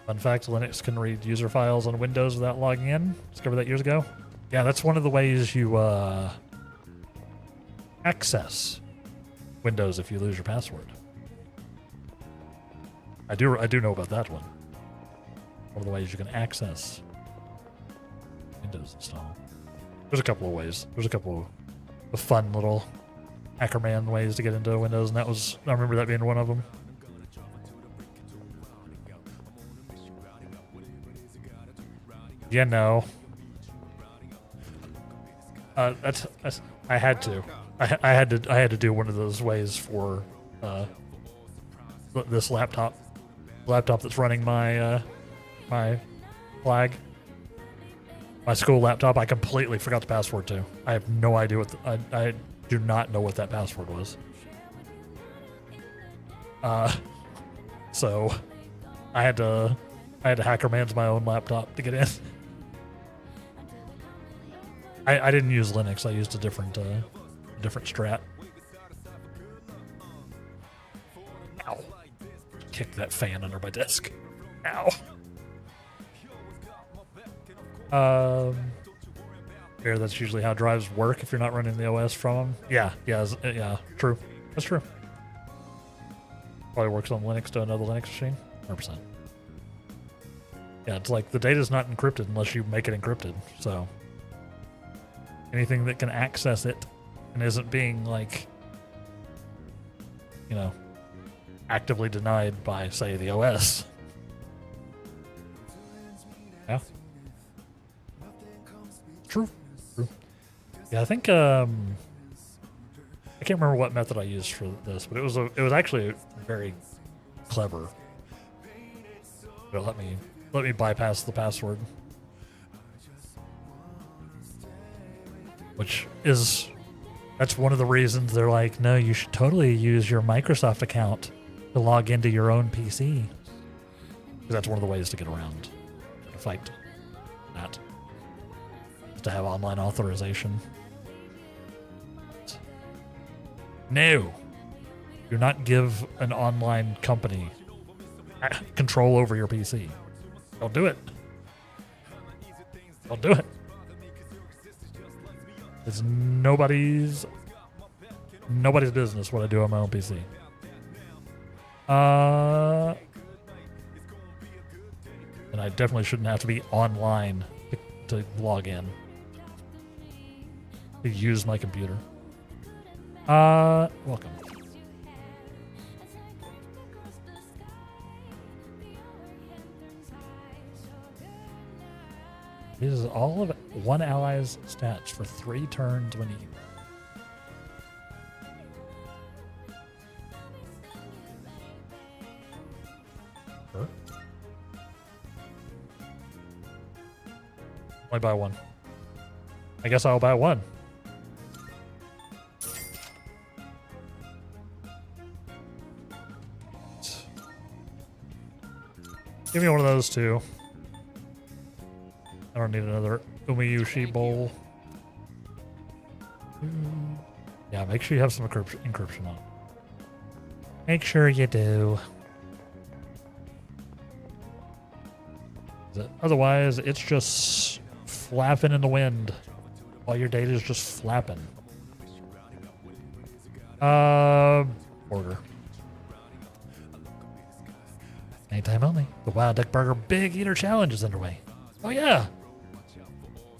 Fun fact, Linux can read user files on Windows without logging in. Discovered that years ago. Yeah, that's one of the ways you access Windows if you lose your password. I do know about that one. One of the ways you can access Windows install. There's a couple of ways. There's a couple of fun little Hackerman ways to get into Windows, and I remember that being one of them. Yeah, no. That's I had to. I had to do one of those ways for this laptop that's running my my flag. My school laptop, I completely forgot the password to. I have no idea what I do not know what that password was. So I had to Hackerman's my own laptop to get in. I didn't use Linux. I used a different strat. Ow! Kicked that fan under my desk. Ow! Yeah, that's usually how drives work if you're not running the OS from them. Yeah, true. That's true. Probably works on Linux to another Linux machine. 100%. Yeah, it's like the data's not encrypted unless you make it encrypted. So anything that can access it and isn't being like, you know, actively denied by, say, the OS. Yeah. True. Yeah, I think I can't remember what method I used for this, but it was actually very clever. But let me bypass the password, that's one of the reasons they're like, no, you should totally use your Microsoft account to log into your own PC, because that's one of the ways to get around to fight that. To have online authorization. No. Do not give an online company control over your PC. Don't do it. Don't do it. It's nobody's business what I do on my own PC. And I definitely shouldn't have to be online to log in to use my computer. Welcome. This is all of one ally's stats for 3 turns when he. Sure. Only buy one. I guess I'll buy one. Give me one of those too. I don't need another Umiyushi bowl. Yeah, make sure you have some encryption on. Make sure you do. Otherwise, it's just flapping in the wind while your data is just flapping. Order. Anytime only. The Wild Duck Burger Big Eater Challenge is underway. Oh yeah!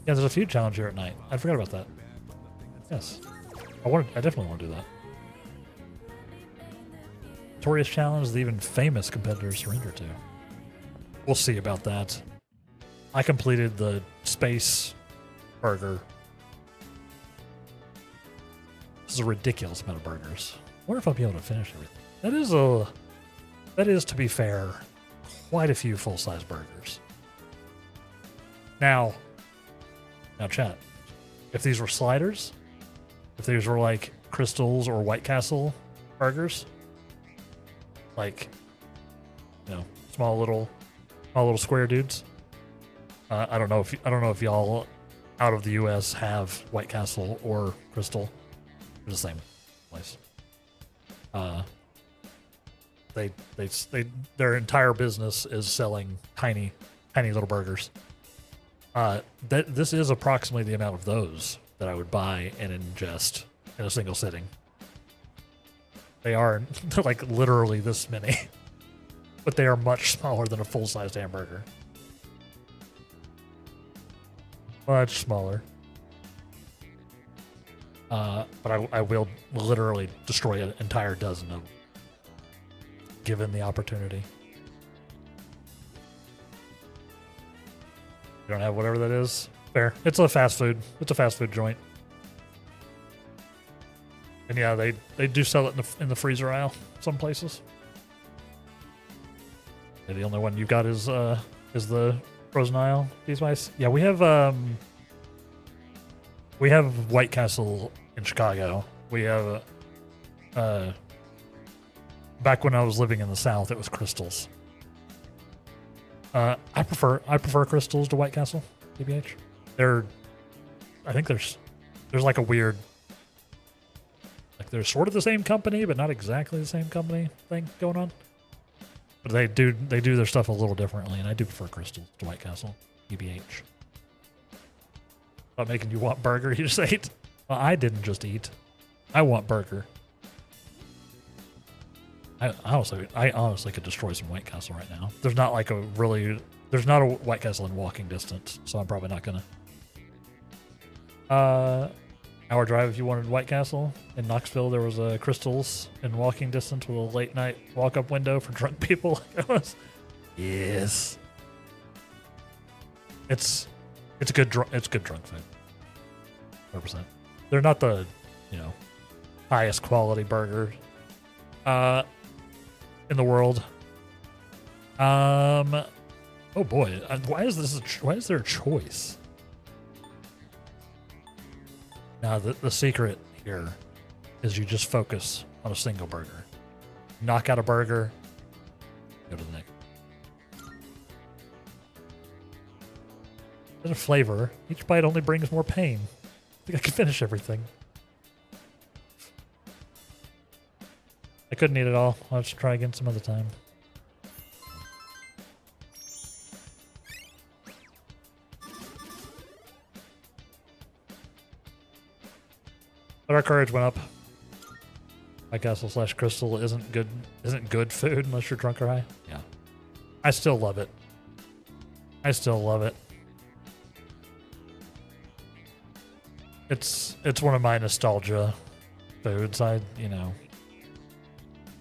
Yeah, there's a food challenge here at night. I forgot about that. Yes. I definitely want to do that. Notorious challenge that even famous competitors surrender to. We'll see about that. I completed the space burger. This is a ridiculous amount of burgers. I wonder if I'll be able to finish everything. That is, to be fair, quite a few full-size burgers. Now chat, if these were sliders, if these were like Crystals or White Castle burgers, like, you know, small little square dudes. I don't know if y'all out of the U.S. have White Castle or Crystal. They're the same place. Their entire business is selling tiny little burgers. This is approximately the amount of those that I would buy and ingest in a single sitting. They're like literally this many, but they are much smaller than a full-sized hamburger. Much smaller. But I will literally destroy an entire dozen of them, given the opportunity. You don't have whatever that is? Fair. It's a fast food. It's a fast food joint. And yeah, they do sell it in the freezer aisle some places. And the only one you got is the frozen aisle, these mice. Yeah, we have White Castle in Chicago. We have back when I was living in the South, it was Crystals. I prefer Crystals to White Castle, TBH. I think there's like a weird, like they're sort of the same company, but not exactly the same company thing going on. But they do their stuff a little differently, and I do prefer Crystals to White Castle, TBH. Not making you want burger, you just ate. Well, I didn't just eat. I want burger. I honestly could destroy some White Castle right now. There's not a White Castle in walking distance, so I'm probably not gonna. Hour drive if you wanted White Castle. In Knoxville, there was a Crystals in walking distance with a late night walk-up window for drunk people. Yes. It's good drunk food. 100%. They're not the, highest quality burger in the world. Oh boy, why is there a choice? Now the secret here is you just focus on a single burger. Knock out a burger, go to the next. There's a flavor. Each bite only brings more pain. I think I can finish everything. I couldn't eat it all. I'll just try again some other time. But our courage went up. My castle / crystal isn't good food unless you're drunk or high. Yeah. I still love it. I still love it. It's one of my nostalgia foods.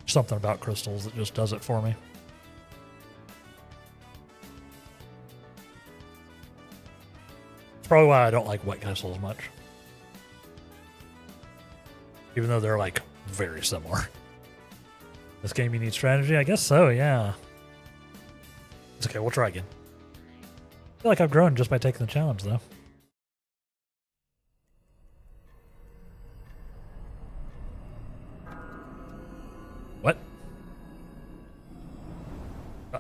Something about crystals that just does it for me. It's probably why I don't like White Castle as much. Even though they're like very similar. This game you need strategy? I guess so, yeah. It's okay, we'll try again. I feel like I've grown just by taking the challenge though. What?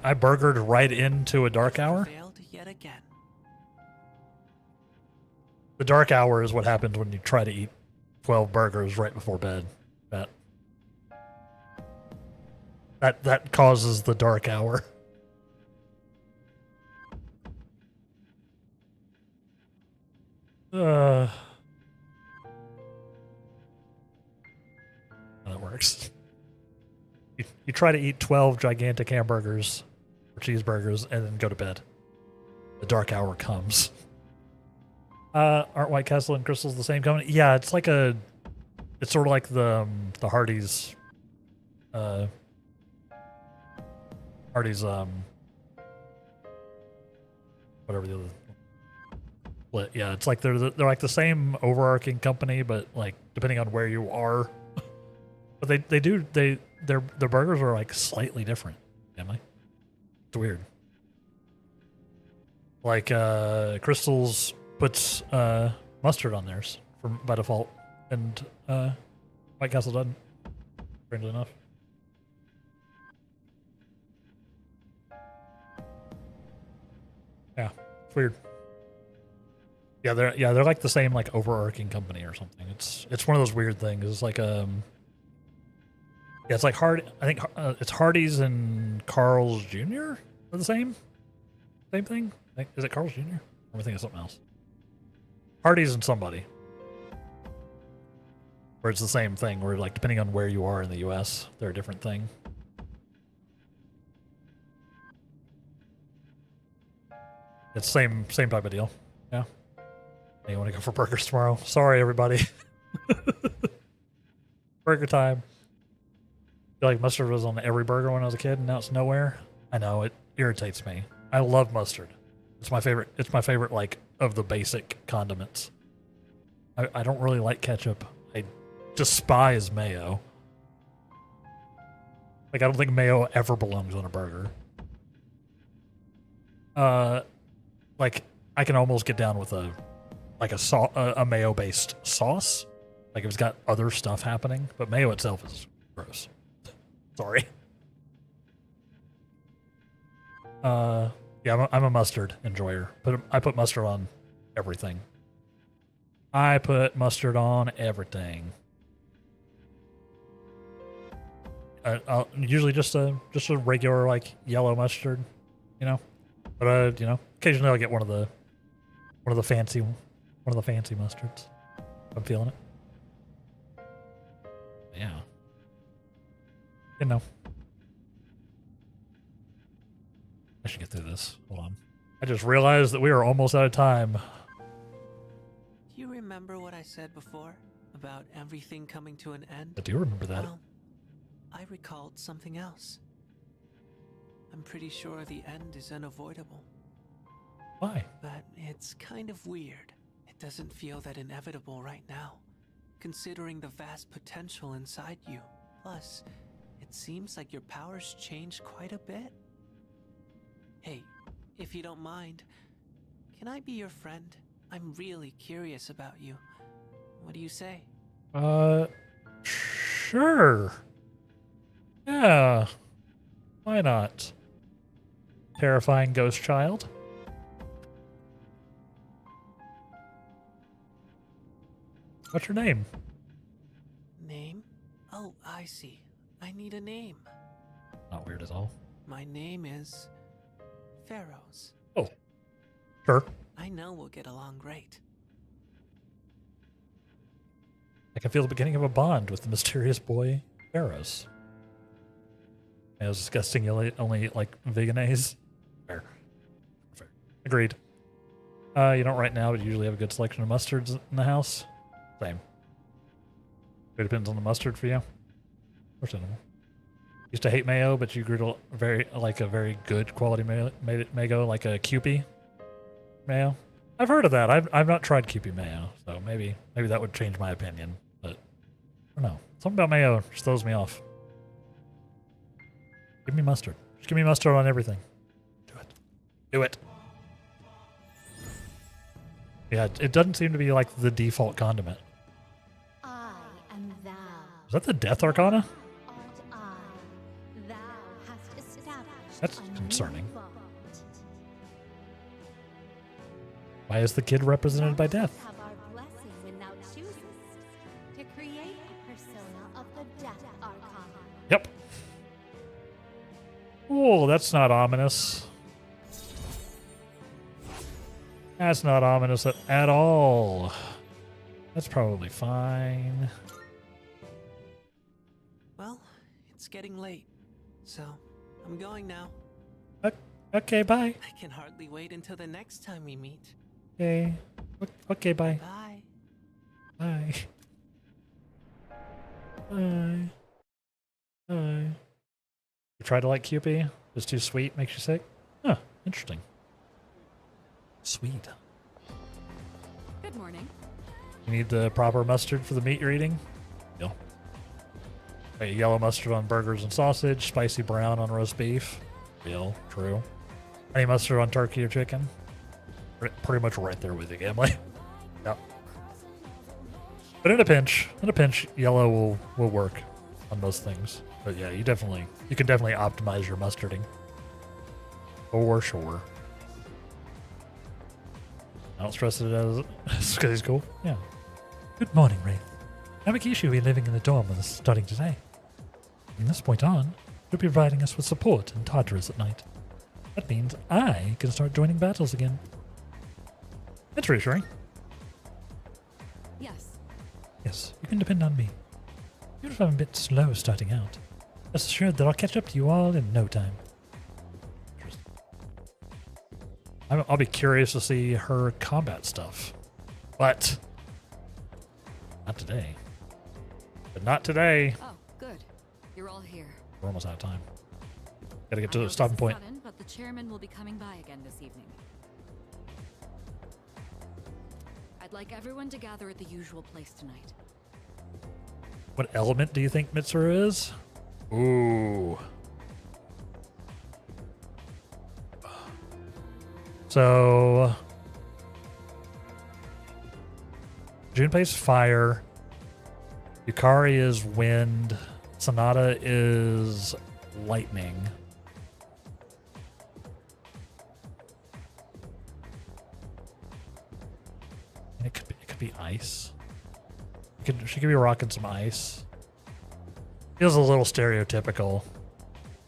I burgered right into a dark hour? Failed yet again. The dark hour is what happens when you try to eat 12 burgers right before bed. That causes the dark hour. That works. You try to eat 12 gigantic hamburgers or cheeseburgers and then go to bed. The dark hour comes. Aren't White Castle and Crystals the same company? Yeah, it's sort of like the Hardee's whatever the other split. Yeah, it's like they're like the same overarching company, but like depending on where you are. But their burgers are like slightly different. Am I? It's weird. Like Crystals puts mustard on theirs by default, and White Castle doesn't. Strangely enough. Yeah, it's weird. Yeah, they're like the same like overarching company or something. It's one of those weird things. It's like yeah, it's like I think it's Hardee's and Carl's Jr. are the same thing. Is it Carl's Jr.? Or am I thinking of something else? Hardee's and somebody. Where it's the same thing, where like depending on where you are in the US, they're a different thing. It's same type of deal. Yeah. Hey, you want to go for burgers tomorrow? Sorry, everybody. Burger time. I feel like mustard was on every burger when I was a kid, and now it's nowhere. I know, it irritates me. I love mustard. It's my favorite. It's my favorite, like, of the basic condiments. I don't really like ketchup. I despise mayo. Like, I don't think mayo ever belongs on a burger. Like, I can almost get down with a mayo-based sauce. Like, if it's got other stuff happening. But mayo itself is gross. Sorry. Yeah, I'm a mustard enjoyer. But I put mustard on everything. I put mustard on everything. I'll usually just a regular like yellow mustard, you know. But you know, occasionally I'll get one of the fancy mustards. I'm feeling it. Yeah. You know. I should get through this. Hold on. I just realized that we are almost out of time. Do you remember what I said before about everything coming to an end? I do remember that. Well, I recalled something else. I'm pretty sure the end is unavoidable. Why? But it's kind of weird. It doesn't feel that inevitable right now, considering the vast potential inside you. Plus, it seems like your powers changed quite a bit. Hey, if you don't mind, can I be your friend? I'm really curious about you. What do you say? Sure. Yeah. Why not? Terrifying ghost child. What's your name? Name? Oh, I see. I need a name. Not weird at all. My name is Pharaohs. Oh, sure. I know we'll get along great. I can feel the beginning of a bond with the mysterious boy, Pharaohs. I was disgusting. You only eat like veganese. Fair. Agreed. You don't right now, but you usually have a good selection of mustards in the house. Same. It depends on the mustard for you. Or cinnamon. Used to hate mayo, but you grew to a very good quality mayo, like a Kewpie mayo. I've heard of that. I've not tried Kewpie mayo, so maybe that would change my opinion. But I don't know. Something about mayo just throws me off. Give me mustard. Just give me mustard on everything. Do it. Do it. Yeah, it doesn't seem to be like the default condiment. I am thou. Is that the Death Arcana? Art I. Thou hast established That's a new concerning. vault. Why is the kid represented by death? Have our blessing when thou choosest to create a persona of the Death Arcana. Yep. Oh, that's not ominous. That's not ominous at all. That's probably fine. Well, it's getting late, so I'm going now. Okay, bye. I can hardly wait until the next time we meet. Okay. Okay, bye. Bye. Bye. Bye. Bye. You try to like Kewpie? It's too sweet, makes you sick? Huh, interesting. Sweet. Good morning. You need the proper mustard for the meat you're eating? Deal. Okay, yellow mustard on burgers and sausage, spicy brown on roast beef. Deal. True. Honey mustard on turkey or chicken? Pretty much right there with you, Gambly. Yep. But in a pinch, yellow will work on most things. But yeah, you can definitely optimize your mustarding. For sure. I don't stress it as because he's cool. Yeah. Good morning, Wraith. Namakishi will be living in the dorm with us starting today. From this point on, you'll be providing us with support in Tartarus at night. That means I can start joining battles again. That's reassuring. Yes. Yes, you can depend on me. Even if I'm a bit slow starting out, rest assured that I'll catch up to you all in no time. I'll be curious to see her combat stuff. But not today. But not today. Oh, good. You're all here. We're almost out of time. Gotta get to the stopping point. Sudden, but the chairman will be coming by again this evening. I'd like everyone to gather at the usual place tonight. What element do you think Mitsuru is? Ooh. So Junpei's fire, Yukari is wind, Sonata is lightning. And it could be ice. She could be rocking some ice. Feels a little stereotypical,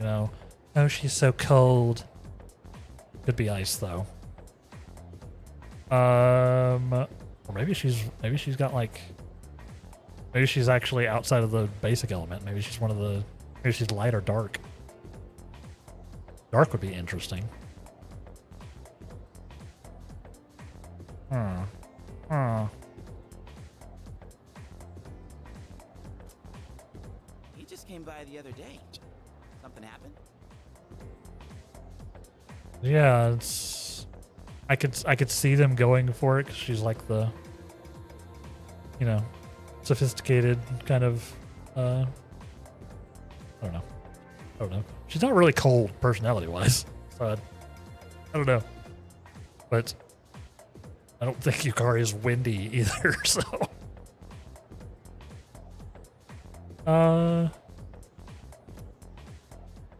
you know. Oh, she's so cold. Could be ice though. Or maybe she's got like, maybe she's actually outside of the basic element. Maybe she's maybe she's light or dark. Dark would be interesting. He just came by the other day. Something happened? Yeah, I could see them going for it because she's like the, you know, sophisticated kind of. I don't know. She's not really cold personality-wise, so I don't know. But I don't think Yukari is windy either. So,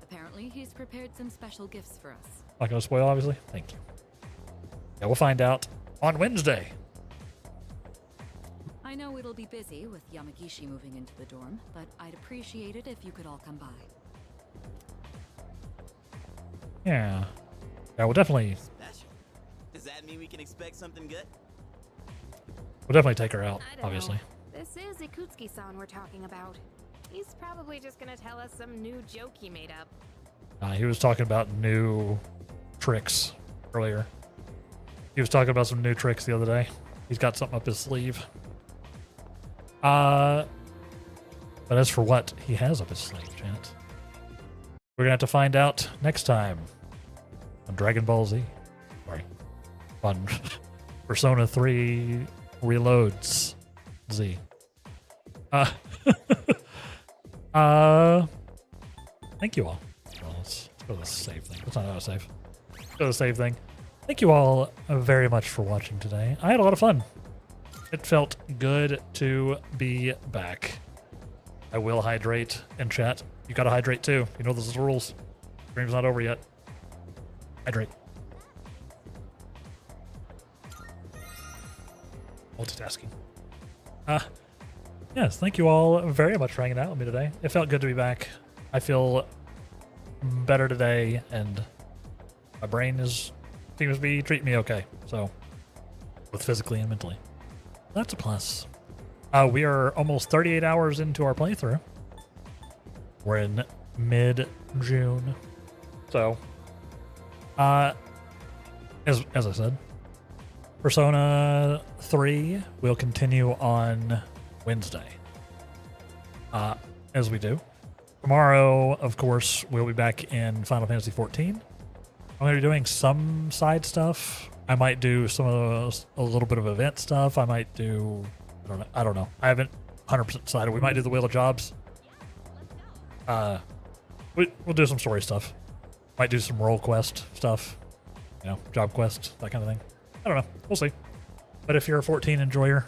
Apparently, he's prepared some special gifts for us. Not gonna spoil, obviously. Thank you. Yeah, we'll find out on Wednesday. I know it'll be busy with Yamagishi moving into the dorm, but I'd appreciate it if you could all come by. Yeah. Yeah, we'll definitely Special. Does that mean we can expect something good? we'll definitely take her out, I don't obviously. know. This is Ikutsuki-san we're talking about. He's probably just gonna tell us some new joke he made up. He was talking about new tricks earlier. He was talking about some new tricks the other day. He's got something up his sleeve. But as for what he has up his sleeve, chat, we're gonna have to find out next time on Dragon Ball Z. Sorry. On Persona 3 Reloads Z. Thank you all. Well, let's go to the save thing. That's not how to save. Let's go to the save thing. Thank you all very much for watching today. I had a lot of fun. It felt good to be back. I will hydrate in chat. You gotta hydrate too. You know those are the rules. Stream's not over yet. Hydrate. Multitasking. Yes, thank you all very much for hanging out with me today. It felt good to be back. I feel better today, and my brain seems to be treating me okay. So, both physically and mentally. That's a plus. We are almost 38 hours into our playthrough. We're in mid-June. So, as I said, Persona 3 will continue on Wednesday. As we do. Tomorrow, of course, we'll be back in Final Fantasy XIV. I'm going to be doing some side stuff. I might do a little bit of event stuff. I might do, I don't know. I haven't 100% decided. We might do the Wheel of Jobs. We'll do some story stuff. Might do some role quest stuff. You know, job quest, that kind of thing. I don't know. We'll see. But if you're a 14 enjoyer,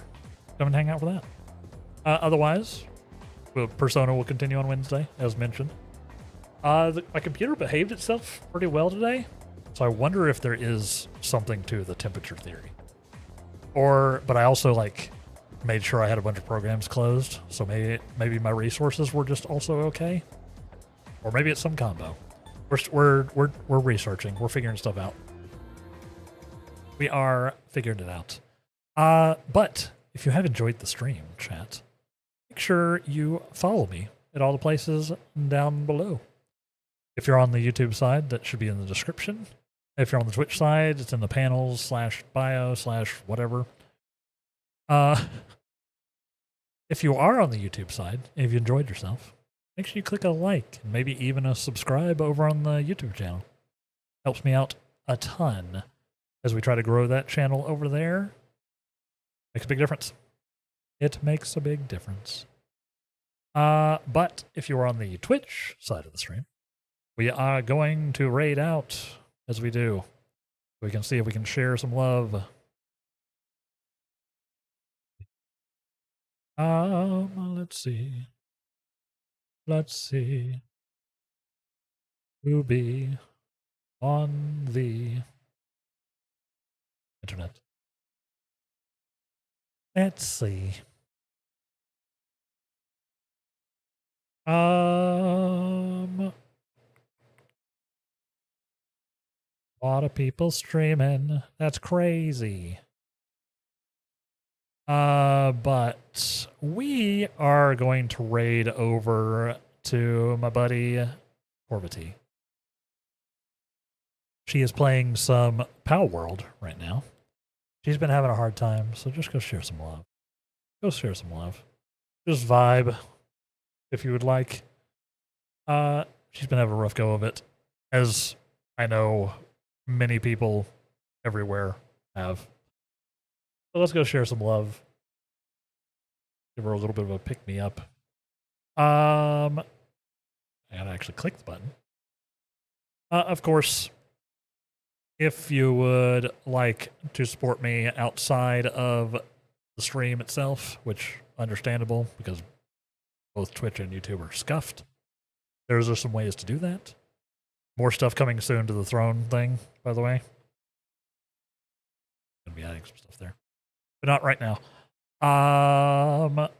come and hang out for that. Otherwise, Persona will continue on Wednesday, as mentioned. My computer behaved itself pretty well today, so I wonder if there is something to the temperature theory. But I also made sure I had a bunch of programs closed, so maybe my resources were just also okay, or maybe it's some combo. We're researching. We're figuring stuff out. We are figuring it out. But if you have enjoyed the stream, chat, make sure you follow me at all the places down below. If you're on the YouTube side, that should be in the description. If you're on the Twitch side, it's in the panels /bio /whatever. If you are on the YouTube side, and if you enjoyed yourself, make sure you click a like and maybe even a subscribe over on the YouTube channel. Helps me out a ton as we try to grow that channel over there. Makes a big difference. It makes a big difference. But if you are on the Twitch side of the stream, we are going to raid out as we do. We can see if we can share some love. Let's see. Let's see. Who be on the internet? Let's see. A lot of people streaming. That's crazy. But we are going to raid over to my buddy Corvity. She is playing some Pow World right now. She's been having a hard time, so just go share some love. Go share some love. Just vibe, if you would like. She's been having a rough go of it, as I know many people everywhere have. So let's go share some love. Give her a little bit of a pick-me-up. I gotta actually click the button. Of course, if you would like to support me outside of the stream itself, which understandable because both Twitch and YouTube are scuffed, there's some ways to do that. More stuff coming soon to the Throne thing, by the way. Gonna be adding some stuff there, but not right now. But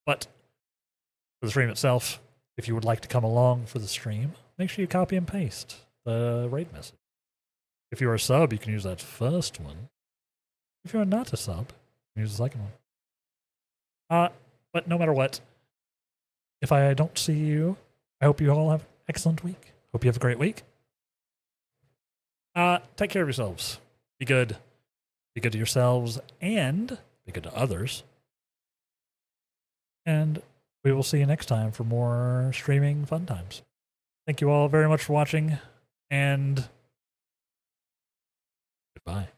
for the stream itself, if you would like to come along for the stream, make sure you copy and paste the raid message. If you're a sub, you can use that first one. If you're not a sub, you can use the second one. But no matter what, if I don't see you, I hope you all have an excellent week. Hope you have a great week. Take care of yourselves. Be good. Be good to yourselves and be good to others. And we will see you next time for more streaming fun times. Thank you all very much for watching, and goodbye.